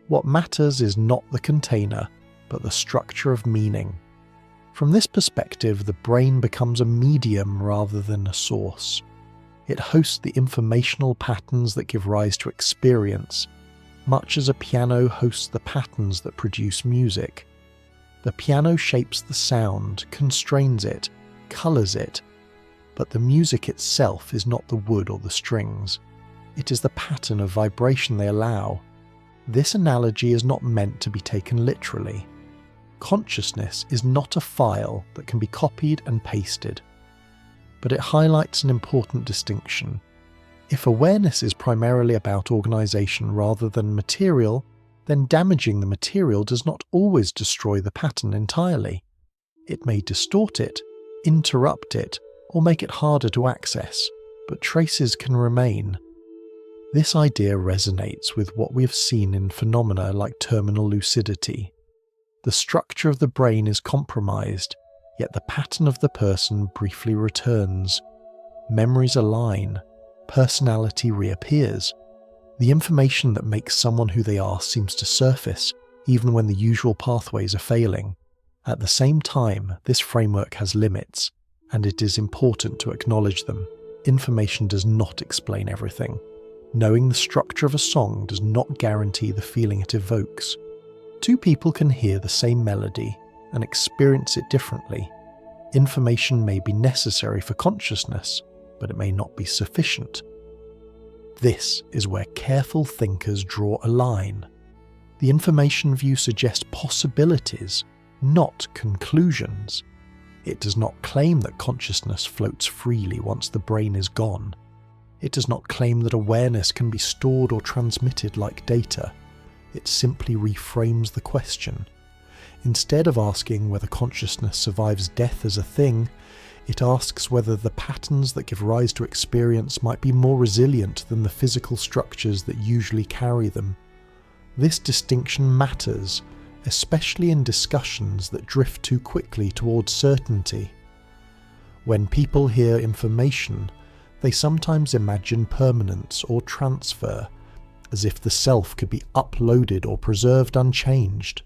What matters is not the container, but the structure of meaning. From this perspective, the brain becomes a medium rather than a source. It hosts the informational patterns that give rise to experience, much as a piano hosts the patterns that produce music. The piano shapes the sound, constrains it, colours it, but the music itself is not the wood or the strings. It is the pattern of vibration they allow. This analogy is not meant to be taken literally. Consciousness is not a file that can be copied and pasted, but it highlights an important distinction. If awareness is primarily about organisation rather than material, then damaging the material does not always destroy the pattern entirely. It may distort it, interrupt it, or make it harder to access, but traces can remain. This idea resonates with what we have seen in phenomena like terminal lucidity. The structure of the brain is compromised, yet the pattern of the person briefly returns. Memories align, personality reappears. The information that makes someone who they are seems to surface, even when the usual pathways are failing. At the same time, this framework has limits, and it is important to acknowledge them. Information does not explain everything. Knowing the structure of a song does not guarantee the feeling it evokes. Two people can hear the same melody and experience it differently. Information may be necessary for consciousness, but it may not be sufficient. This is where careful thinkers draw a line. The information view suggests possibilities, not conclusions. It does not claim that consciousness floats freely once the brain is gone. It does not claim that awareness can be stored or transmitted like data. It simply reframes the question. Instead of asking whether consciousness survives death as a thing, it asks whether the patterns that give rise to experience might be more resilient than the physical structures that usually carry them. This distinction matters, especially in discussions that drift too quickly towards certainty. When people hear information, they sometimes imagine permanence or transfer, as if the self could be uploaded or preserved unchanged.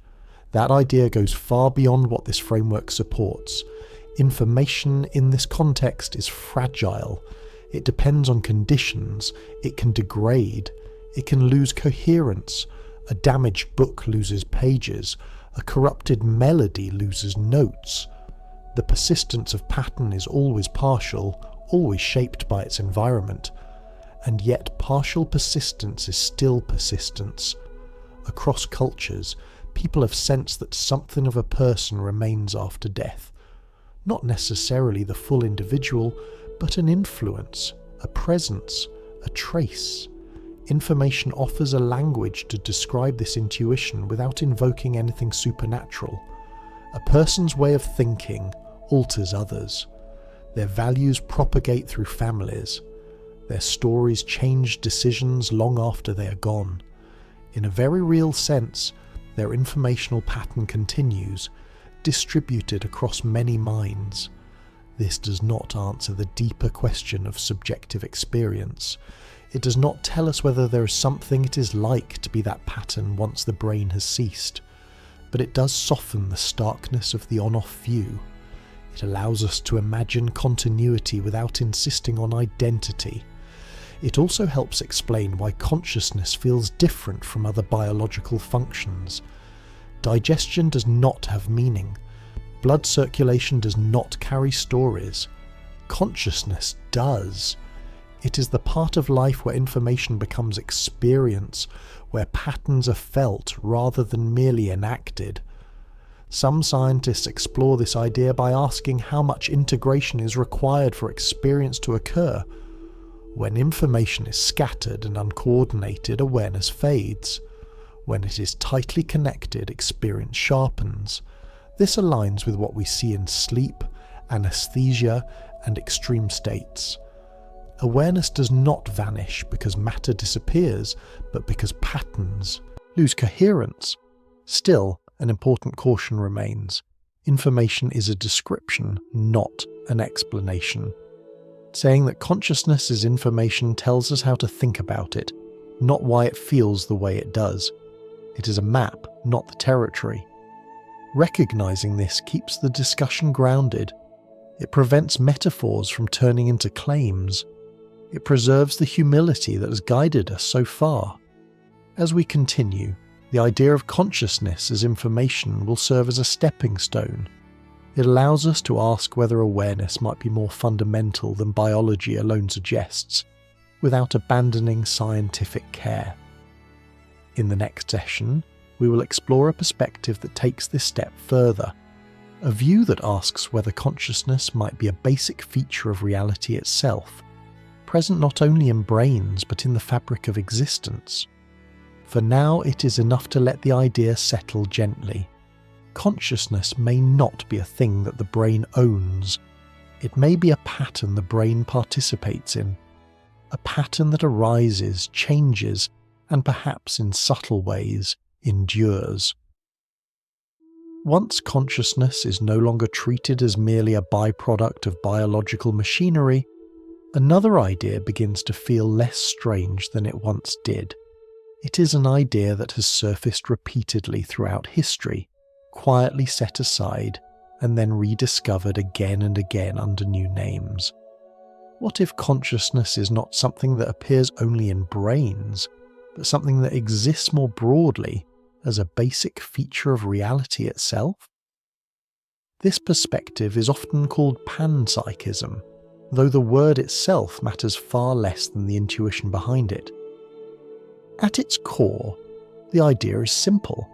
That idea goes far beyond what this framework supports. Information in this context is fragile. It depends on conditions. It can degrade. It can lose coherence. A damaged book loses pages. A corrupted melody loses notes. The persistence of pattern is always partial, always shaped by its environment. And yet partial persistence is still persistence. Across cultures, people have sensed that something of a person remains after death. Not necessarily the full individual, but an influence, a presence, a trace. Information offers a language to describe this intuition without invoking anything supernatural. A person's way of thinking alters others. Their values propagate through families. Their stories change decisions long after they are gone. In a very real sense, their informational pattern continues, distributed across many minds. This does not answer the deeper question of subjective experience. It does not tell us whether there is something it is like to be that pattern once the brain has ceased, but it does soften the starkness of the on-off view. It allows us to imagine continuity without insisting on identity. It also helps explain why consciousness feels different from other biological functions. Digestion does not have meaning. Blood circulation does not carry stories. Consciousness does. It is the part of life where information becomes experience, where patterns are felt rather than merely enacted. Some scientists explore this idea by asking how much integration is required for experience to occur. When information is scattered and uncoordinated, awareness fades. When it is tightly connected, experience sharpens. This aligns with what we see in sleep, anesthesia, and extreme states. Awareness does not vanish because matter disappears, but because patterns lose coherence. Still, an important caution remains. Information is a description, not an explanation. Saying that consciousness is information tells us how to think about it, not why it feels the way it does. It is a map, not the territory. Recognizing this keeps the discussion grounded. It prevents metaphors from turning into claims. It preserves the humility that has guided us so far. As we continue, the idea of consciousness as information will serve as a stepping stone. It allows us to ask whether awareness might be more fundamental than biology alone suggests, without abandoning scientific care. In the next session, we will explore a perspective that takes this step further, a view that asks whether consciousness might be a basic feature of reality itself, present not only in brains but in the fabric of existence. For now, it is enough to let the idea settle gently. Consciousness may not be a thing that the brain owns. It may be a pattern the brain participates in, a pattern that arises, changes, and perhaps in subtle ways endures. Once consciousness is no longer treated as merely a byproduct of biological machinery, another idea begins to feel less strange than it once did. It is an idea that has surfaced repeatedly throughout history, quietly set aside, and then rediscovered again and again under new names. What if consciousness is not something that appears only in brains, but something that exists more broadly as a basic feature of reality itself? This perspective is often called panpsychism, though the word itself matters far less than the intuition behind it. At its core, the idea is simple.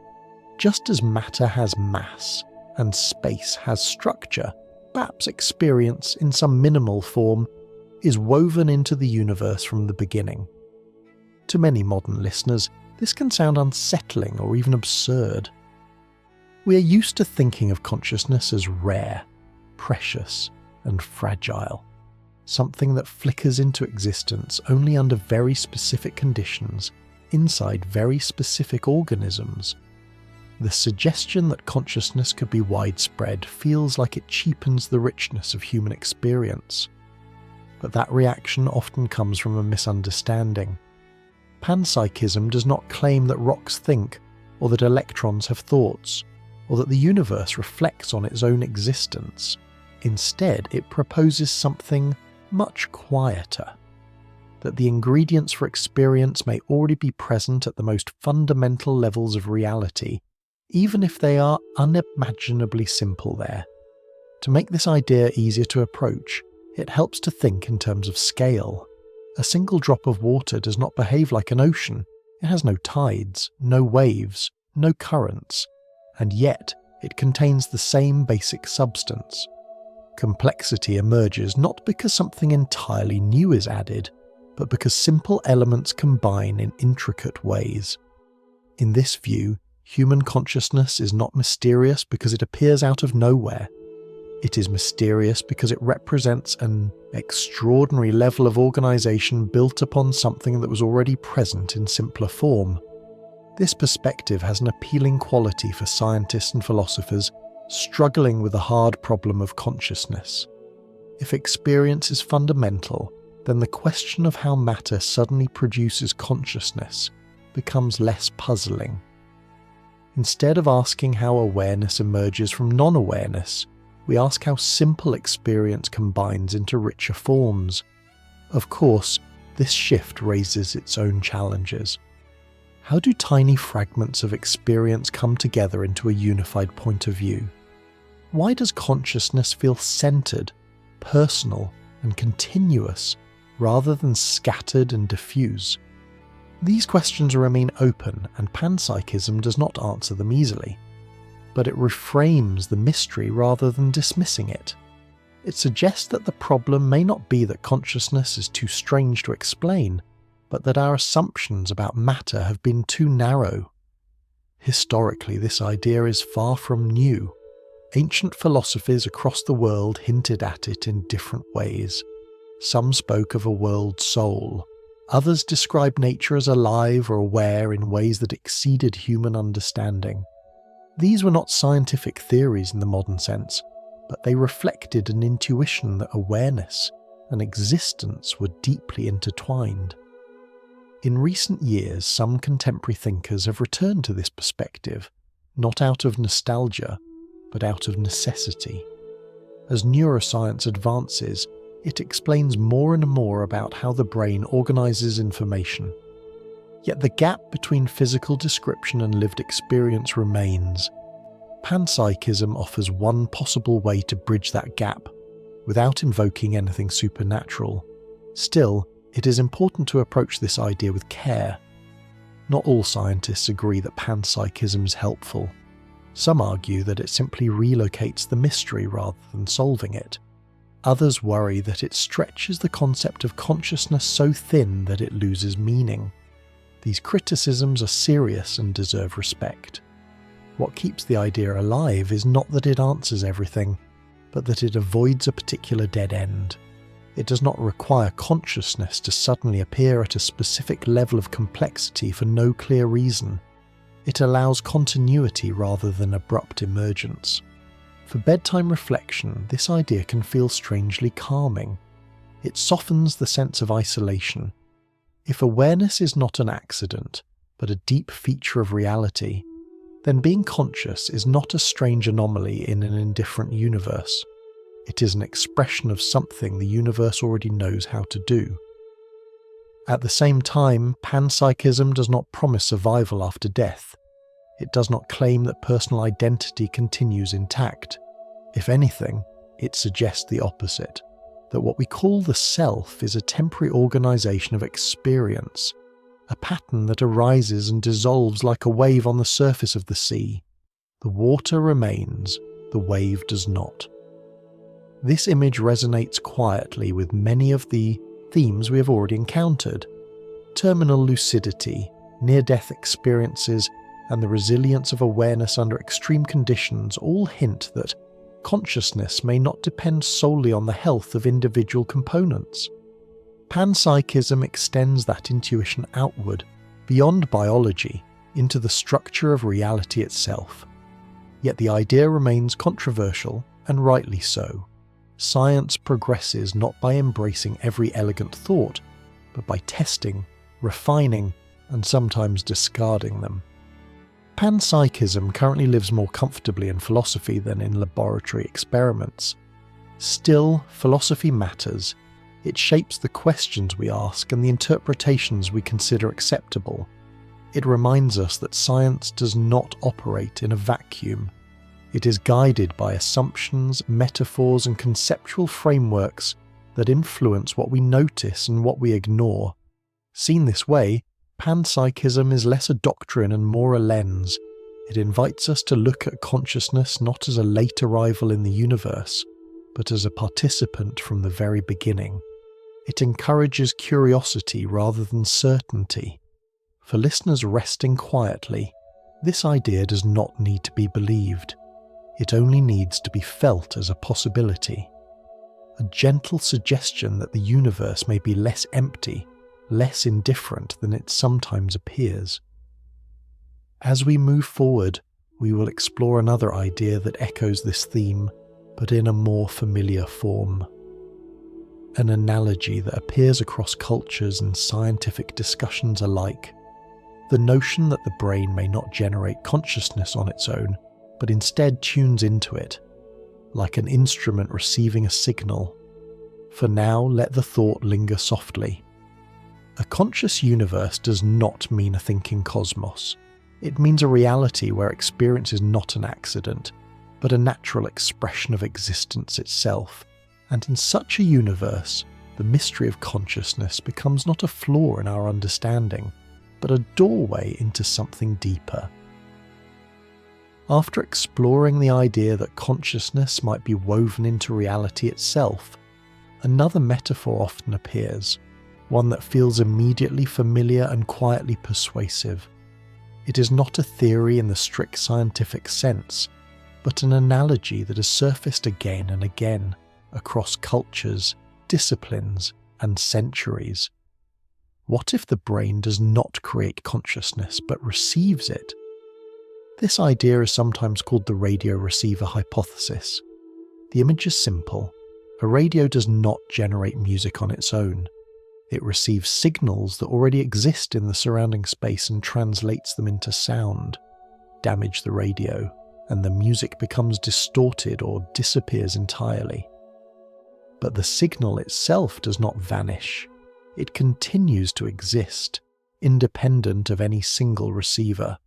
Just as matter has mass and space has structure, perhaps experience in some minimal form is woven into the universe from the beginning. To many modern listeners, this can sound unsettling or even absurd. We are used to thinking of consciousness as rare, precious, and fragile, something that flickers into existence only under very specific conditions, inside very specific organisms. The suggestion that consciousness could be widespread feels like it cheapens the richness of human experience. But that reaction often comes from a misunderstanding. Panpsychism does not claim that rocks think, or that electrons have thoughts, or that the universe reflects on its own existence. Instead, it proposes something much quieter. That the ingredients for experience may already be present at the most fundamental levels of reality, even if they are unimaginably simple there. To make this idea easier to approach, it helps to think in terms of scale. A single drop of water does not behave like an ocean. It has no tides, no waves, no currents, and yet it contains the same basic substance. Complexity emerges not because something entirely new is added, but because simple elements combine in intricate ways. In this view, human consciousness is not mysterious because it appears out of nowhere. It is mysterious because it represents an extraordinary level of organization built upon something that was already present in simpler form. This perspective has an appealing quality for scientists and philosophers struggling with the hard problem of consciousness. If experience is fundamental, then the question of how matter suddenly produces consciousness becomes less puzzling. Instead of asking how awareness emerges from non-awareness, we ask how simple experience combines into richer forms. Of course, this shift raises its own challenges. How do tiny fragments of experience come together into a unified point of view? Why does consciousness feel centered, personal, and continuous, rather than scattered and diffuse? These questions remain open, and panpsychism does not answer them easily. But it reframes the mystery rather than dismissing it. It suggests that the problem may not be that consciousness is too strange to explain, but that our assumptions about matter have been too narrow. Historically, this idea is far from new. Ancient philosophies across the world hinted at it in different ways. Some spoke of a world soul. Others described nature as alive or aware in ways that exceeded human understanding. These were not scientific theories in the modern sense, but they reflected an intuition that awareness and existence were deeply intertwined. In recent years, some contemporary thinkers have returned to this perspective, not out of nostalgia, but out of necessity. As neuroscience advances, it explains more and more about how the brain organizes information. Yet the gap between physical description and lived experience remains. Panpsychism offers one possible way to bridge that gap, without invoking anything supernatural. Still, it is important to approach this idea with care. Not all scientists agree that panpsychism is helpful. Some argue that it simply relocates the mystery rather than solving it. Others worry that it stretches the concept of consciousness so thin that it loses meaning. These criticisms are serious and deserve respect. What keeps the idea alive is not that it answers everything, but that it avoids a particular dead end. It does not require consciousness to suddenly appear at a specific level of complexity for no clear reason. It allows continuity rather than abrupt emergence. For bedtime reflection, this idea can feel strangely calming. It softens the sense of isolation. If awareness is not an accident, but a deep feature of reality, then being conscious is not a strange anomaly in an indifferent universe. It is an expression of something the universe already knows how to do. At the same time, panpsychism does not promise survival after death. It does not claim that personal identity continues intact. If anything, it suggests the opposite, that what we call the self is a temporary organization of experience, a pattern that arises and dissolves like a wave on the surface of the sea. The water remains, the wave does not. This image resonates quietly with many of the themes we have already encountered. Terminal lucidity, near-death experiences, and the resilience of awareness under extreme conditions all hint that consciousness may not depend solely on the health of individual components. Panpsychism extends that intuition outward, beyond biology, into the structure of reality itself. Yet the idea remains controversial, and rightly so. Science progresses not by embracing every elegant thought, but by testing, refining, and sometimes discarding them. Panpsychism currently lives more comfortably in philosophy than in laboratory experiments. Still, philosophy matters. It shapes the questions we ask and the interpretations we consider acceptable. It reminds us that science does not operate in a vacuum. It is guided by assumptions, metaphors, and conceptual frameworks that influence what we notice and what we ignore. Seen this way, panpsychism is less a doctrine and more a lens. It invites us to look at consciousness not as a late arrival in the universe, but as a participant from the very beginning. It encourages curiosity rather than certainty. For listeners resting quietly, this idea does not need to be believed. It only needs to be felt as a possibility. A gentle suggestion that the universe may be less empty, less indifferent than it sometimes appears. As we move forward, we will explore another idea that echoes this theme, but in a more familiar form. An analogy that appears across cultures and scientific discussions alike. The notion that the brain may not generate consciousness on its own, but instead tunes into it, like an instrument receiving a signal. For now, let the thought linger softly. A conscious universe does not mean a thinking cosmos. It means a reality where experience is not an accident, but a natural expression of existence itself. And in such a universe, the mystery of consciousness becomes not a flaw in our understanding, but a doorway into something deeper. After exploring the idea that consciousness might be woven into reality itself, another metaphor often appears, one that feels immediately familiar and quietly persuasive. It is not a theory in the strict scientific sense, but an analogy that has surfaced again and again across cultures, disciplines, and centuries. What if the brain does not create consciousness but receives it? This idea is sometimes called the radio receiver hypothesis. The image is simple. A radio does not generate music on its own. It receives signals that already exist in the surrounding space and translates them into sound. Damage the radio, and the music becomes distorted or disappears entirely. But the signal itself does not vanish. It continues to exist, independent of any single receiver.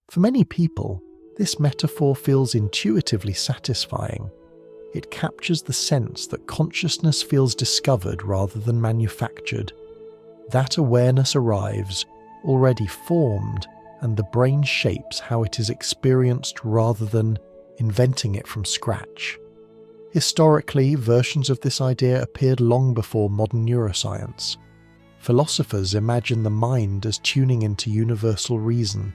For many people, this metaphor feels intuitively satisfying. It captures the sense that consciousness feels discovered rather than manufactured. That awareness arrives, already formed, and the brain shapes how it is experienced rather than inventing it from scratch. Historically, versions of this idea appeared long before modern neuroscience. Philosophers imagine the mind as tuning into universal reason.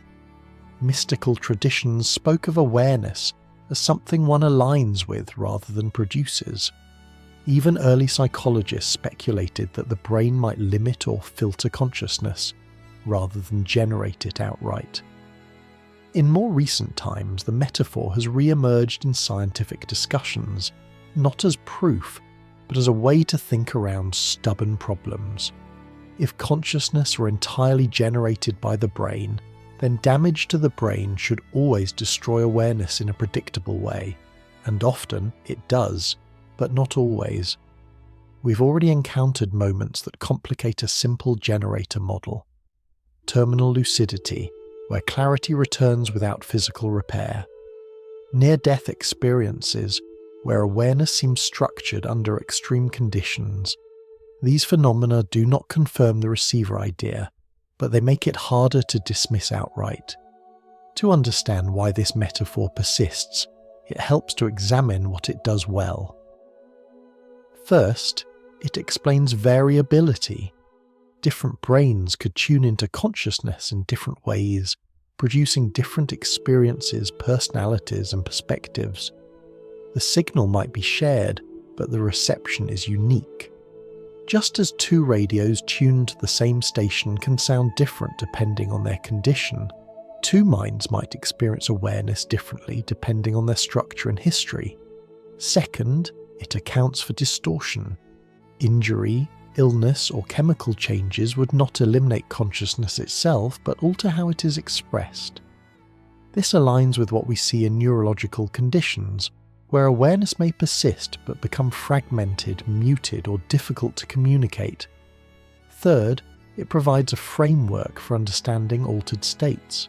Mystical traditions spoke of awareness as something one aligns with rather than produces. Even early psychologists speculated that the brain might limit or filter consciousness, rather than generate it outright. In more recent times, the metaphor has re-emerged in scientific discussions, not as proof, but as a way to think around stubborn problems. If consciousness were entirely generated by the brain, then damage to the brain should always destroy awareness in a predictable way, and often it does, but not always. We've already encountered moments that complicate a simple generator model. Terminal lucidity, where clarity returns without physical repair. Near-death experiences, where awareness seems structured under extreme conditions. These phenomena do not confirm the receiver idea, but they make it harder to dismiss outright. To understand why this metaphor persists, it helps to examine what it does well. First, it explains variability. Different brains could tune into consciousness in different ways, producing different experiences, personalities, and perspectives. The signal might be shared, but the reception is unique. Just as two radios tuned to the same station can sound different depending on their condition, two minds might experience awareness differently depending on their structure and history. Second, it accounts for distortion. Injury, illness, or chemical changes would not eliminate consciousness itself, but alter how it is expressed. This aligns with what we see in neurological conditions, where awareness may persist but become fragmented, muted, or difficult to communicate. Third, it provides a framework for understanding altered states.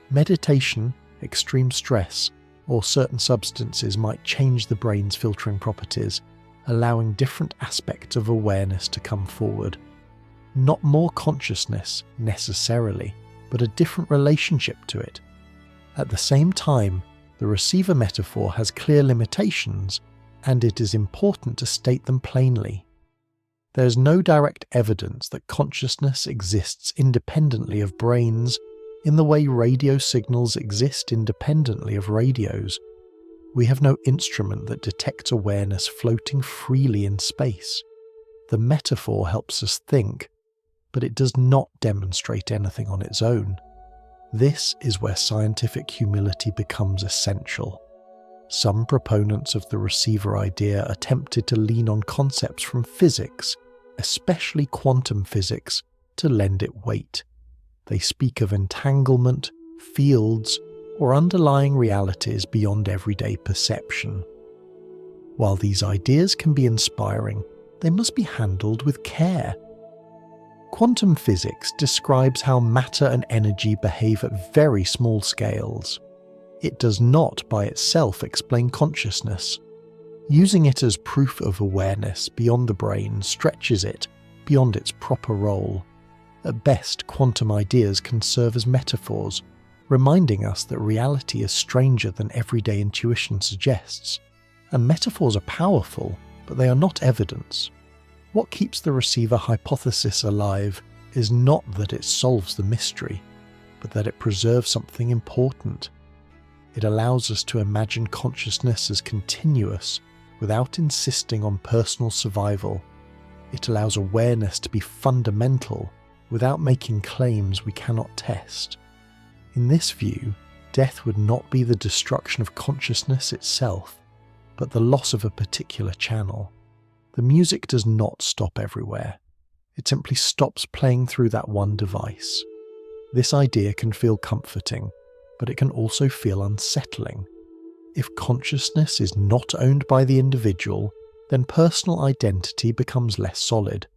Meditation, extreme stress, or certain substances might change the brain's filtering properties, allowing different aspects of awareness to come forward. Not more consciousness, necessarily, but a different relationship to it. At the same time, the receiver metaphor has clear limitations, and it is important to state them plainly. There is no direct evidence that consciousness exists independently of brains in the way radio signals exist independently of radios. We have no instrument that detects awareness floating freely in space. The metaphor helps us think, but it does not demonstrate anything on its own. This is where scientific humility becomes essential. Some proponents of the receiver idea attempted to lean on concepts from physics, especially quantum physics, to lend it weight. They speak of entanglement, fields, or underlying realities beyond everyday perception. While these ideas can be inspiring, they must be handled with care. Quantum physics describes how matter and energy behave at very small scales. It does not by itself explain consciousness. Using it as proof of awareness beyond the brain stretches it beyond its proper role. At best, quantum ideas can serve as metaphors, reminding us that reality is stranger than everyday intuition suggests. And metaphors are powerful, but they are not evidence. What keeps the receiver hypothesis alive is not that it solves the mystery, but that it preserves something important. It allows us to imagine consciousness as continuous without insisting on personal survival. It allows awareness to be fundamental without making claims we cannot test. In this view, death would not be the destruction of consciousness itself, but the loss of a particular channel. The music does not stop everywhere. It simply stops playing through that one device. This idea can feel comforting, but it can also feel unsettling. If consciousness is not owned by the individual, then personal identity becomes less solid.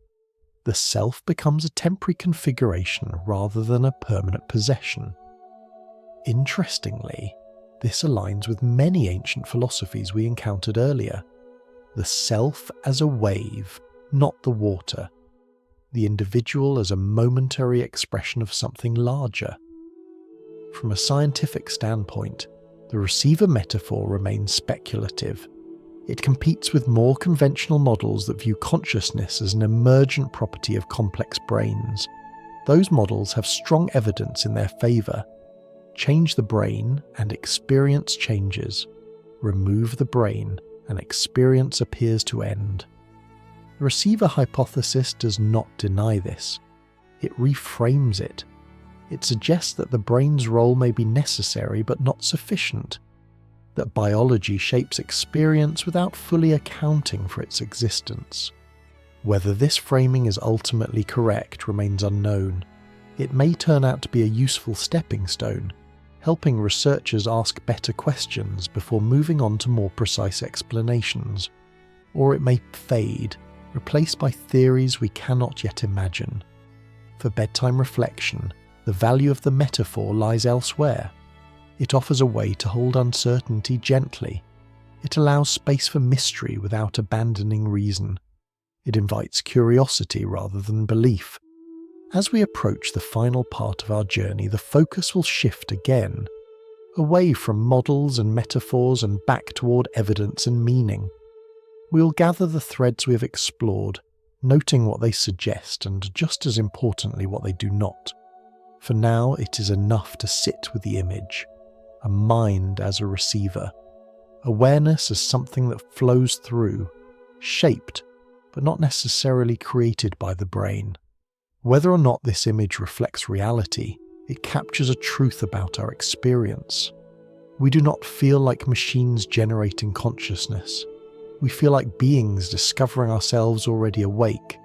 The self becomes a temporary configuration rather than a permanent possession. Interestingly, this aligns with many ancient philosophies we encountered earlier. The self as a wave, not the water. The individual as a momentary expression of something larger. From a scientific standpoint, the receiver metaphor remains speculative. It competes with more conventional models that view consciousness as an emergent property of complex brains. Those models have strong evidence in their favour. Change the brain and experience changes. Remove the brain and experience appears to end. The receiver hypothesis does not deny this. It reframes it. It suggests that the brain's role may be necessary but not sufficient, that biology shapes experience without fully accounting for its existence. Whether this framing is ultimately correct remains unknown. It may turn out to be a useful stepping stone, helping researchers ask better questions before moving on to more precise explanations. Or it may fade, replaced by theories we cannot yet imagine. For bedtime reflection, the value of the metaphor lies elsewhere. It offers a way to hold uncertainty gently. It allows space for mystery without abandoning reason. It invites curiosity rather than belief. As we approach the final part of our journey, the focus will shift again, away from models and metaphors and back toward evidence and meaning. We'll gather the threads we have explored, noting what they suggest and, just as importantly, what they do not. For now, it is enough to sit with the image, a mind as a receiver, awareness as something that flows through, shaped, but not necessarily created by the brain. Whether or not this image reflects reality, it captures a truth about our experience. We do not feel like machines generating consciousness. We feel like beings discovering ourselves already awake,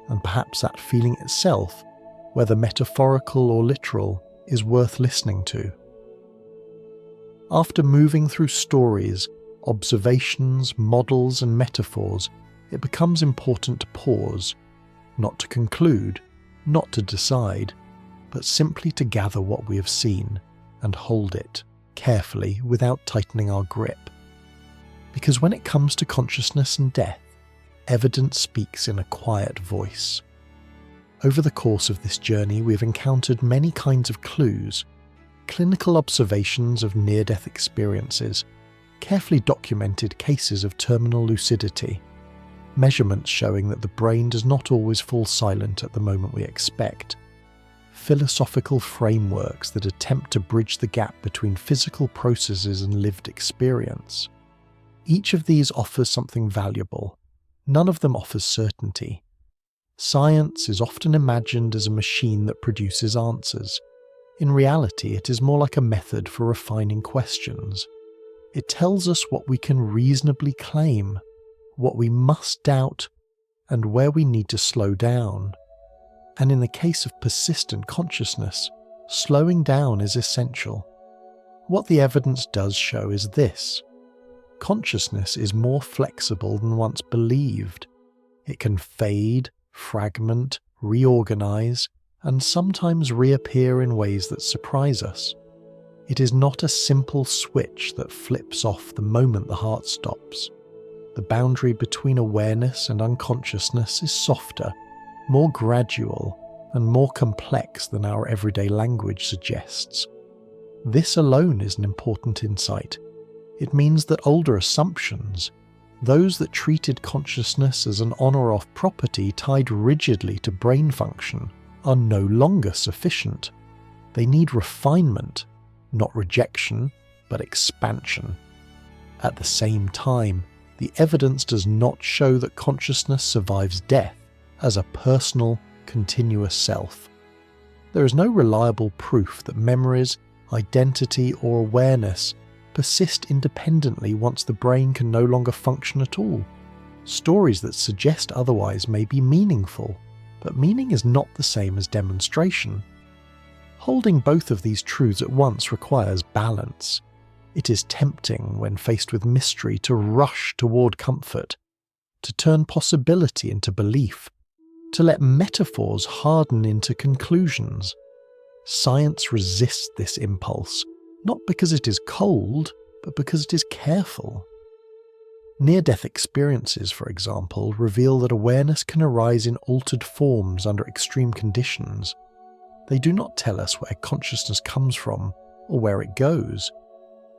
and perhaps that feeling itself, whether metaphorical or literal, is worth listening to. After moving through stories, observations, models, and metaphors, it becomes important to pause, not to conclude, not to decide, but simply to gather what we have seen and hold it carefully without tightening our grip. Because when it comes to consciousness and death, evidence speaks in a quiet voice. Over the course of this journey, we have encountered many kinds of clues, clinical observations of near-death experiences, carefully documented cases of terminal lucidity, measurements showing that the brain does not always fall silent at the moment we expect, philosophical frameworks that attempt to bridge the gap between physical processes and lived experience. Each of these offers something valuable. None of them offers certainty. Science is often imagined as a machine that produces answers. In reality, it is more like a method for refining questions. It tells us what we can reasonably claim, what we must doubt, and where we need to slow down. And in the case of persistent consciousness, slowing down is essential. What the evidence does show is this: consciousness is more flexible than once believed. It can fade, fragment, reorganize, and sometimes reappear in ways that surprise us. It is not a simple switch that flips off the moment the heart stops. The boundary between awareness and unconsciousness is softer, more gradual, and more complex than our everyday language suggests. This alone is an important insight. It means that older assumptions, those that treated consciousness as an on or off property tied rigidly to brain function, are no longer sufficient. They need refinement, not rejection, but expansion. At the same time, the evidence does not show that consciousness survives death as a personal, continuous self. There is no reliable proof that memories, identity, or awareness persist independently once the brain can no longer function at all. Stories that suggest otherwise may be meaningful, but meaning is not the same as demonstration. Holding both of these truths at once requires balance. It is tempting, when faced with mystery, to rush toward comfort, to turn possibility into belief, to let metaphors harden into conclusions. Science resists this impulse, not because it is cold, but because it is careful. Near-death experiences, for example, reveal that awareness can arise in altered forms under extreme conditions. They do not tell us where consciousness comes from or where it goes.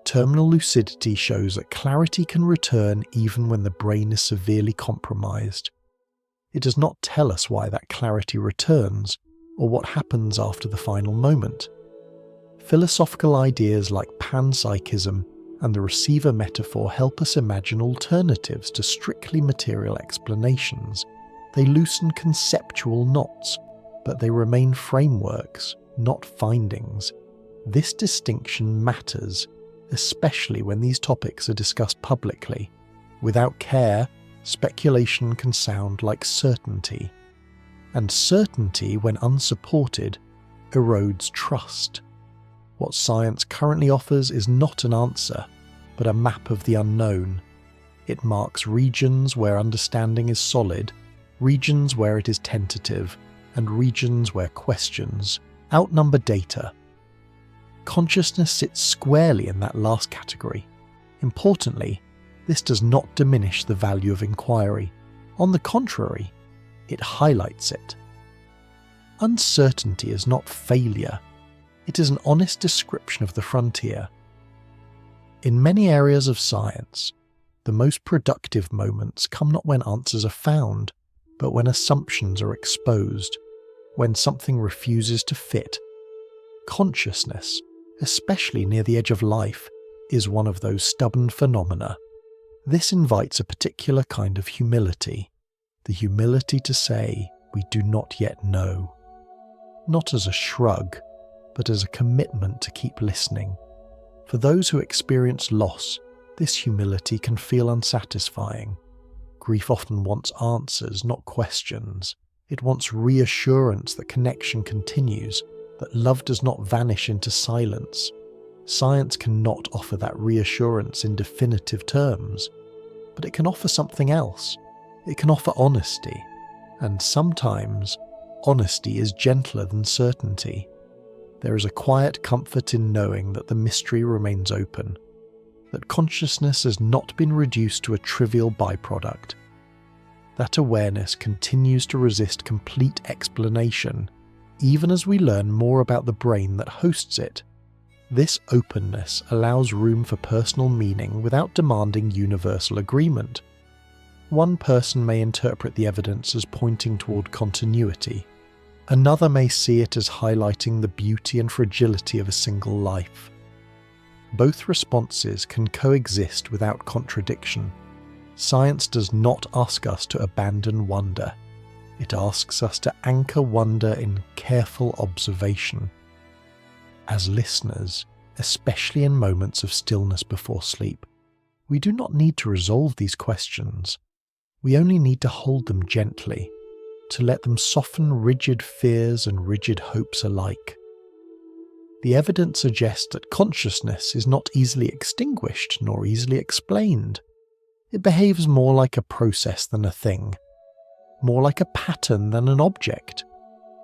Terminal lucidity shows that clarity can return even when the brain is severely compromised. It does not tell us why that clarity returns or what happens after the final moment. Philosophical ideas like panpsychism and the receiver metaphor help us imagine alternatives to strictly material explanations. They loosen conceptual knots, but they remain frameworks, not findings. This distinction matters, especially when these topics are discussed publicly. Without care, speculation can sound like certainty. And certainty, when unsupported, erodes trust. What science currently offers is not an answer, but a map of the unknown. It marks regions where understanding is solid, regions where it is tentative, and regions where questions outnumber data. Consciousness sits squarely in that last category. Importantly, this does not diminish the value of inquiry. On the contrary, it highlights it. Uncertainty is not failure. It is an honest description of the frontier. In many areas of science, the most productive moments come not when answers are found, but when assumptions are exposed, when something refuses to fit. Consciousness, especially near the edge of life, is one of those stubborn phenomena. This invites a particular kind of humility, the humility to say, "We do not yet know," not as a shrug, but as a commitment to keep listening. For those who experience loss, this humility can feel unsatisfying. Grief often wants answers, not questions. It wants reassurance that connection continues, that love does not vanish into silence. Science cannot offer that reassurance in definitive terms, but it can offer something else. It can offer honesty, and sometimes honesty is gentler than certainty. There is a quiet comfort in knowing that the mystery remains open, that consciousness has not been reduced to a trivial byproduct. That awareness continues to resist complete explanation, even as we learn more about the brain that hosts it. This openness allows room for personal meaning without demanding universal agreement. One person may interpret the evidence as pointing toward continuity. Another may see it as highlighting the beauty and fragility of a single life. Both responses can coexist without contradiction. Science does not ask us to abandon wonder. It asks us to anchor wonder in careful observation. As listeners, especially in moments of stillness before sleep, we do not need to resolve these questions. We only need to hold them gently, to let them soften rigid fears and rigid hopes alike. The evidence suggests that consciousness is not easily extinguished nor easily explained. It behaves more like a process than a thing, more like a pattern than an object.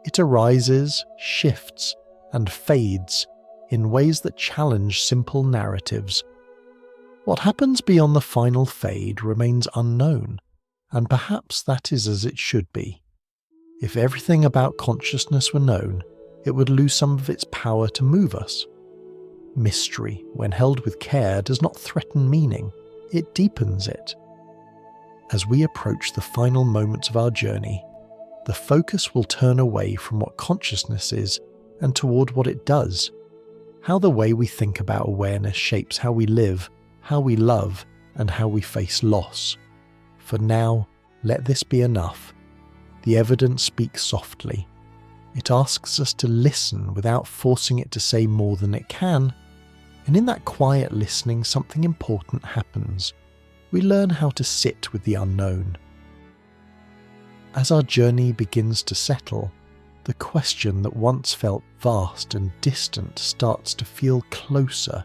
It arises, shifts, and fades in ways that challenge simple narratives. What happens beyond the final fade remains unknown, and perhaps that is as it should be. If everything about consciousness were known, it would lose some of its power to move us. Mystery, when held with care, does not threaten meaning, it deepens it. As we approach the final moments of our journey, the focus will turn away from what consciousness is and toward what it does. how the way we think about awareness shapes how we live, how we love, and how we face loss. For now, let this be enough. The evidence speaks softly. It asks us to listen without forcing it to say more than it can, and in that quiet listening something important happens. We learn how to sit with the unknown. As our journey begins to settle, the question that once felt vast and distant starts to feel closer,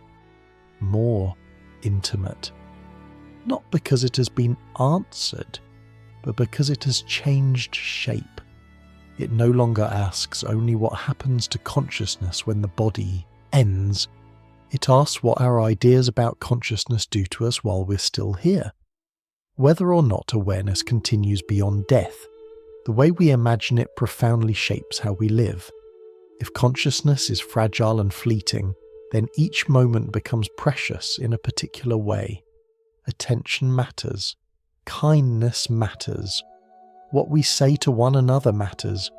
more intimate. Not because it has been answered, but because it has changed shape. It no longer asks only what happens to consciousness when the body ends. It asks what our ideas about consciousness do to us while we're still here. Whether or not awareness continues beyond death, the way we imagine it profoundly shapes how we live. If consciousness is fragile and fleeting, then each moment becomes precious in a particular way. Attention matters. Kindness matters. What we say to one another matters,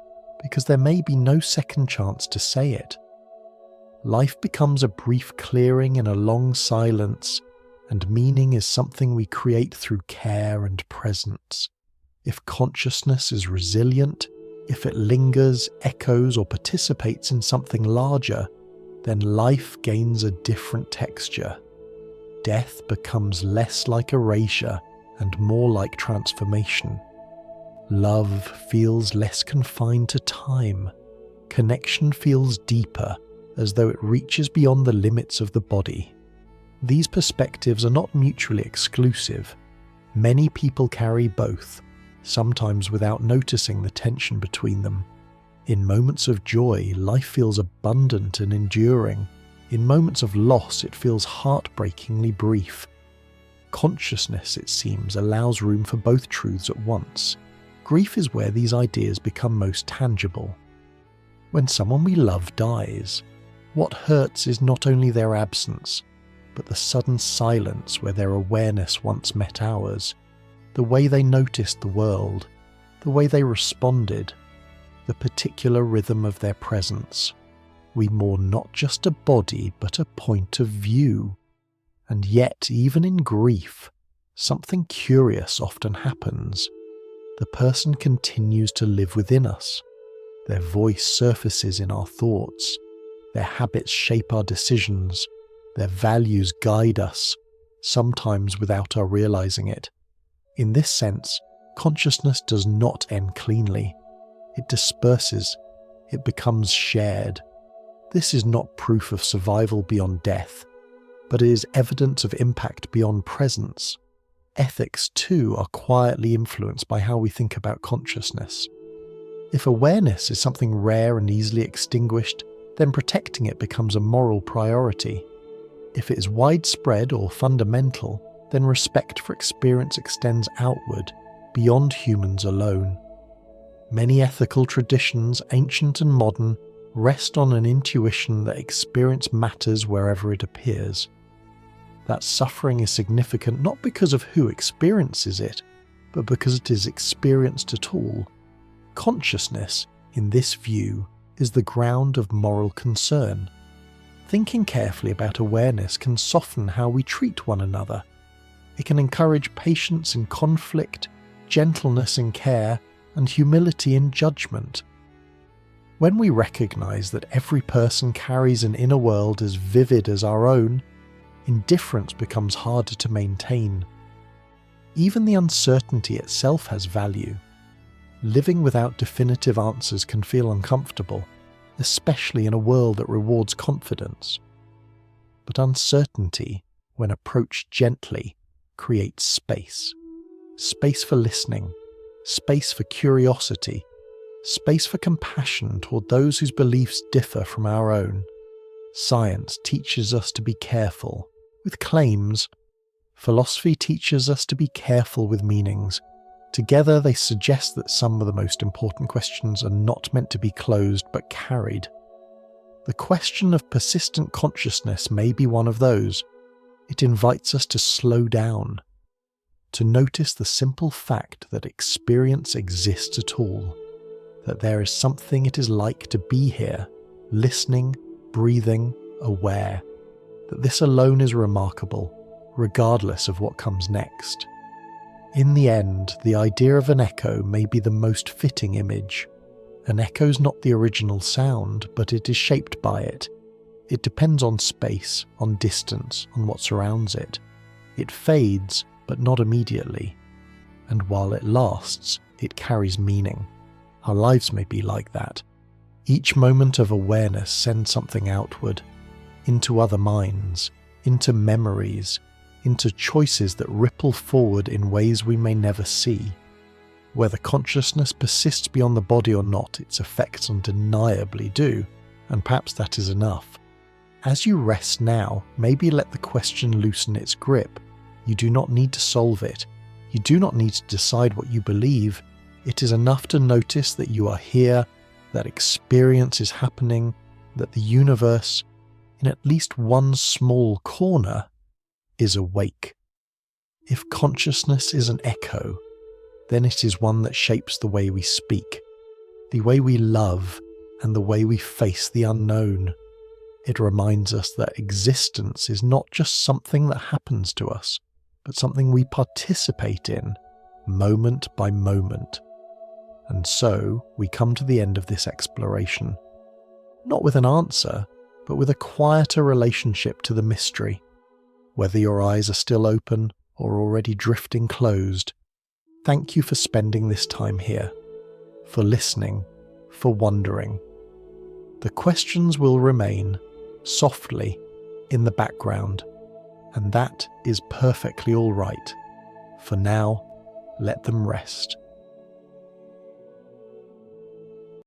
because there may be no second chance to say it. Life becomes a brief clearing in a long silence, and meaning is something we create through care and presence. If consciousness is resilient, if it lingers, echoes, or participates in something larger, then life gains a different texture. Death becomes less like erasure and more like transformation. Love feels less confined to time. Connection feels deeper, as though it reaches beyond the limits of the body. These perspectives are not mutually exclusive. Many people carry both, sometimes without noticing the tension between them. In moments of joy, life feels abundant and enduring. In moments of loss, it feels heartbreakingly brief. Consciousness, it seems, allows room for both truths at once. Grief is where these ideas become most tangible. When someone we love dies, what hurts is not only their absence, but the sudden silence where their awareness once met ours, the way they noticed the world, the way they responded, the particular rhythm of their presence. We mourn not just a body, but a point of view. And yet, even in grief, something curious often happens. The person continues to live within us. Their voice surfaces in our thoughts. Their habits shape our decisions. Their values guide us, sometimes without our realizing it. In this sense, consciousness does not end cleanly. It disperses. It becomes shared. This is not proof of survival beyond death, but it is evidence of impact beyond presence. Ethics, too, are quietly influenced by how we think about consciousness. If awareness is something rare and easily extinguished, then protecting it becomes a moral priority. If it is widespread or fundamental, then respect for experience extends outward, beyond humans alone. Many ethical traditions, ancient and modern, rest on an intuition that experience matters wherever it appears. That suffering is significant not because of who experiences it, but because it is experienced at all. Consciousness, in this view, is the ground of moral concern. Thinking carefully about awareness can soften how we treat one another. It can encourage patience in conflict, gentleness in care, and humility in judgment. When we recognize that every person carries an inner world as vivid as our own, indifference becomes harder to maintain. Even the uncertainty itself has value. Living without definitive answers can feel uncomfortable, especially in a world that rewards confidence. But uncertainty, when approached gently, creates space. Space for listening, space for curiosity, space for compassion toward those whose beliefs differ from our own. Science teaches us to be careful with claims. Philosophy teaches us to be careful with meanings. Together they suggest that some of the most important questions are not meant to be closed but carried. The question of persistent consciousness may be one of those. It invites us to slow down, to notice the simple fact that experience exists at all, that there is something it is like to be here, listening, breathing, aware, that this alone is remarkable, regardless of what comes next. In the end, the idea of an echo may be the most fitting image. An echo's not the original sound, but it is shaped by it. It depends on space, on distance, on what surrounds it. It fades, but not immediately. And while it lasts, it carries meaning. Our lives may be like that. Each moment of awareness sends something outward, into other minds, into memories, into choices that ripple forward in ways we may never see. Whether consciousness persists beyond the body or not, its effects undeniably do, and perhaps that is enough. As you rest now, maybe let the question loosen its grip. You do not need to solve it. You do not need to decide what you believe. It is enough to notice that you are here, that experience is happening, that the universe, in at least one small corner, is awake. If consciousness is an echo, then it is one that shapes the way we speak, the way we love, and the way we face the unknown. It reminds us that existence is not just something that happens to us, but something we participate in, moment by moment. And so we come to the end of this exploration, not with an answer, but with a quieter relationship to the mystery. Whether your eyes are still open or already drifting closed, thank you for spending this time here, for listening, for wondering. The questions will remain, softly, in the background, and that is perfectly all right. For now, let them rest.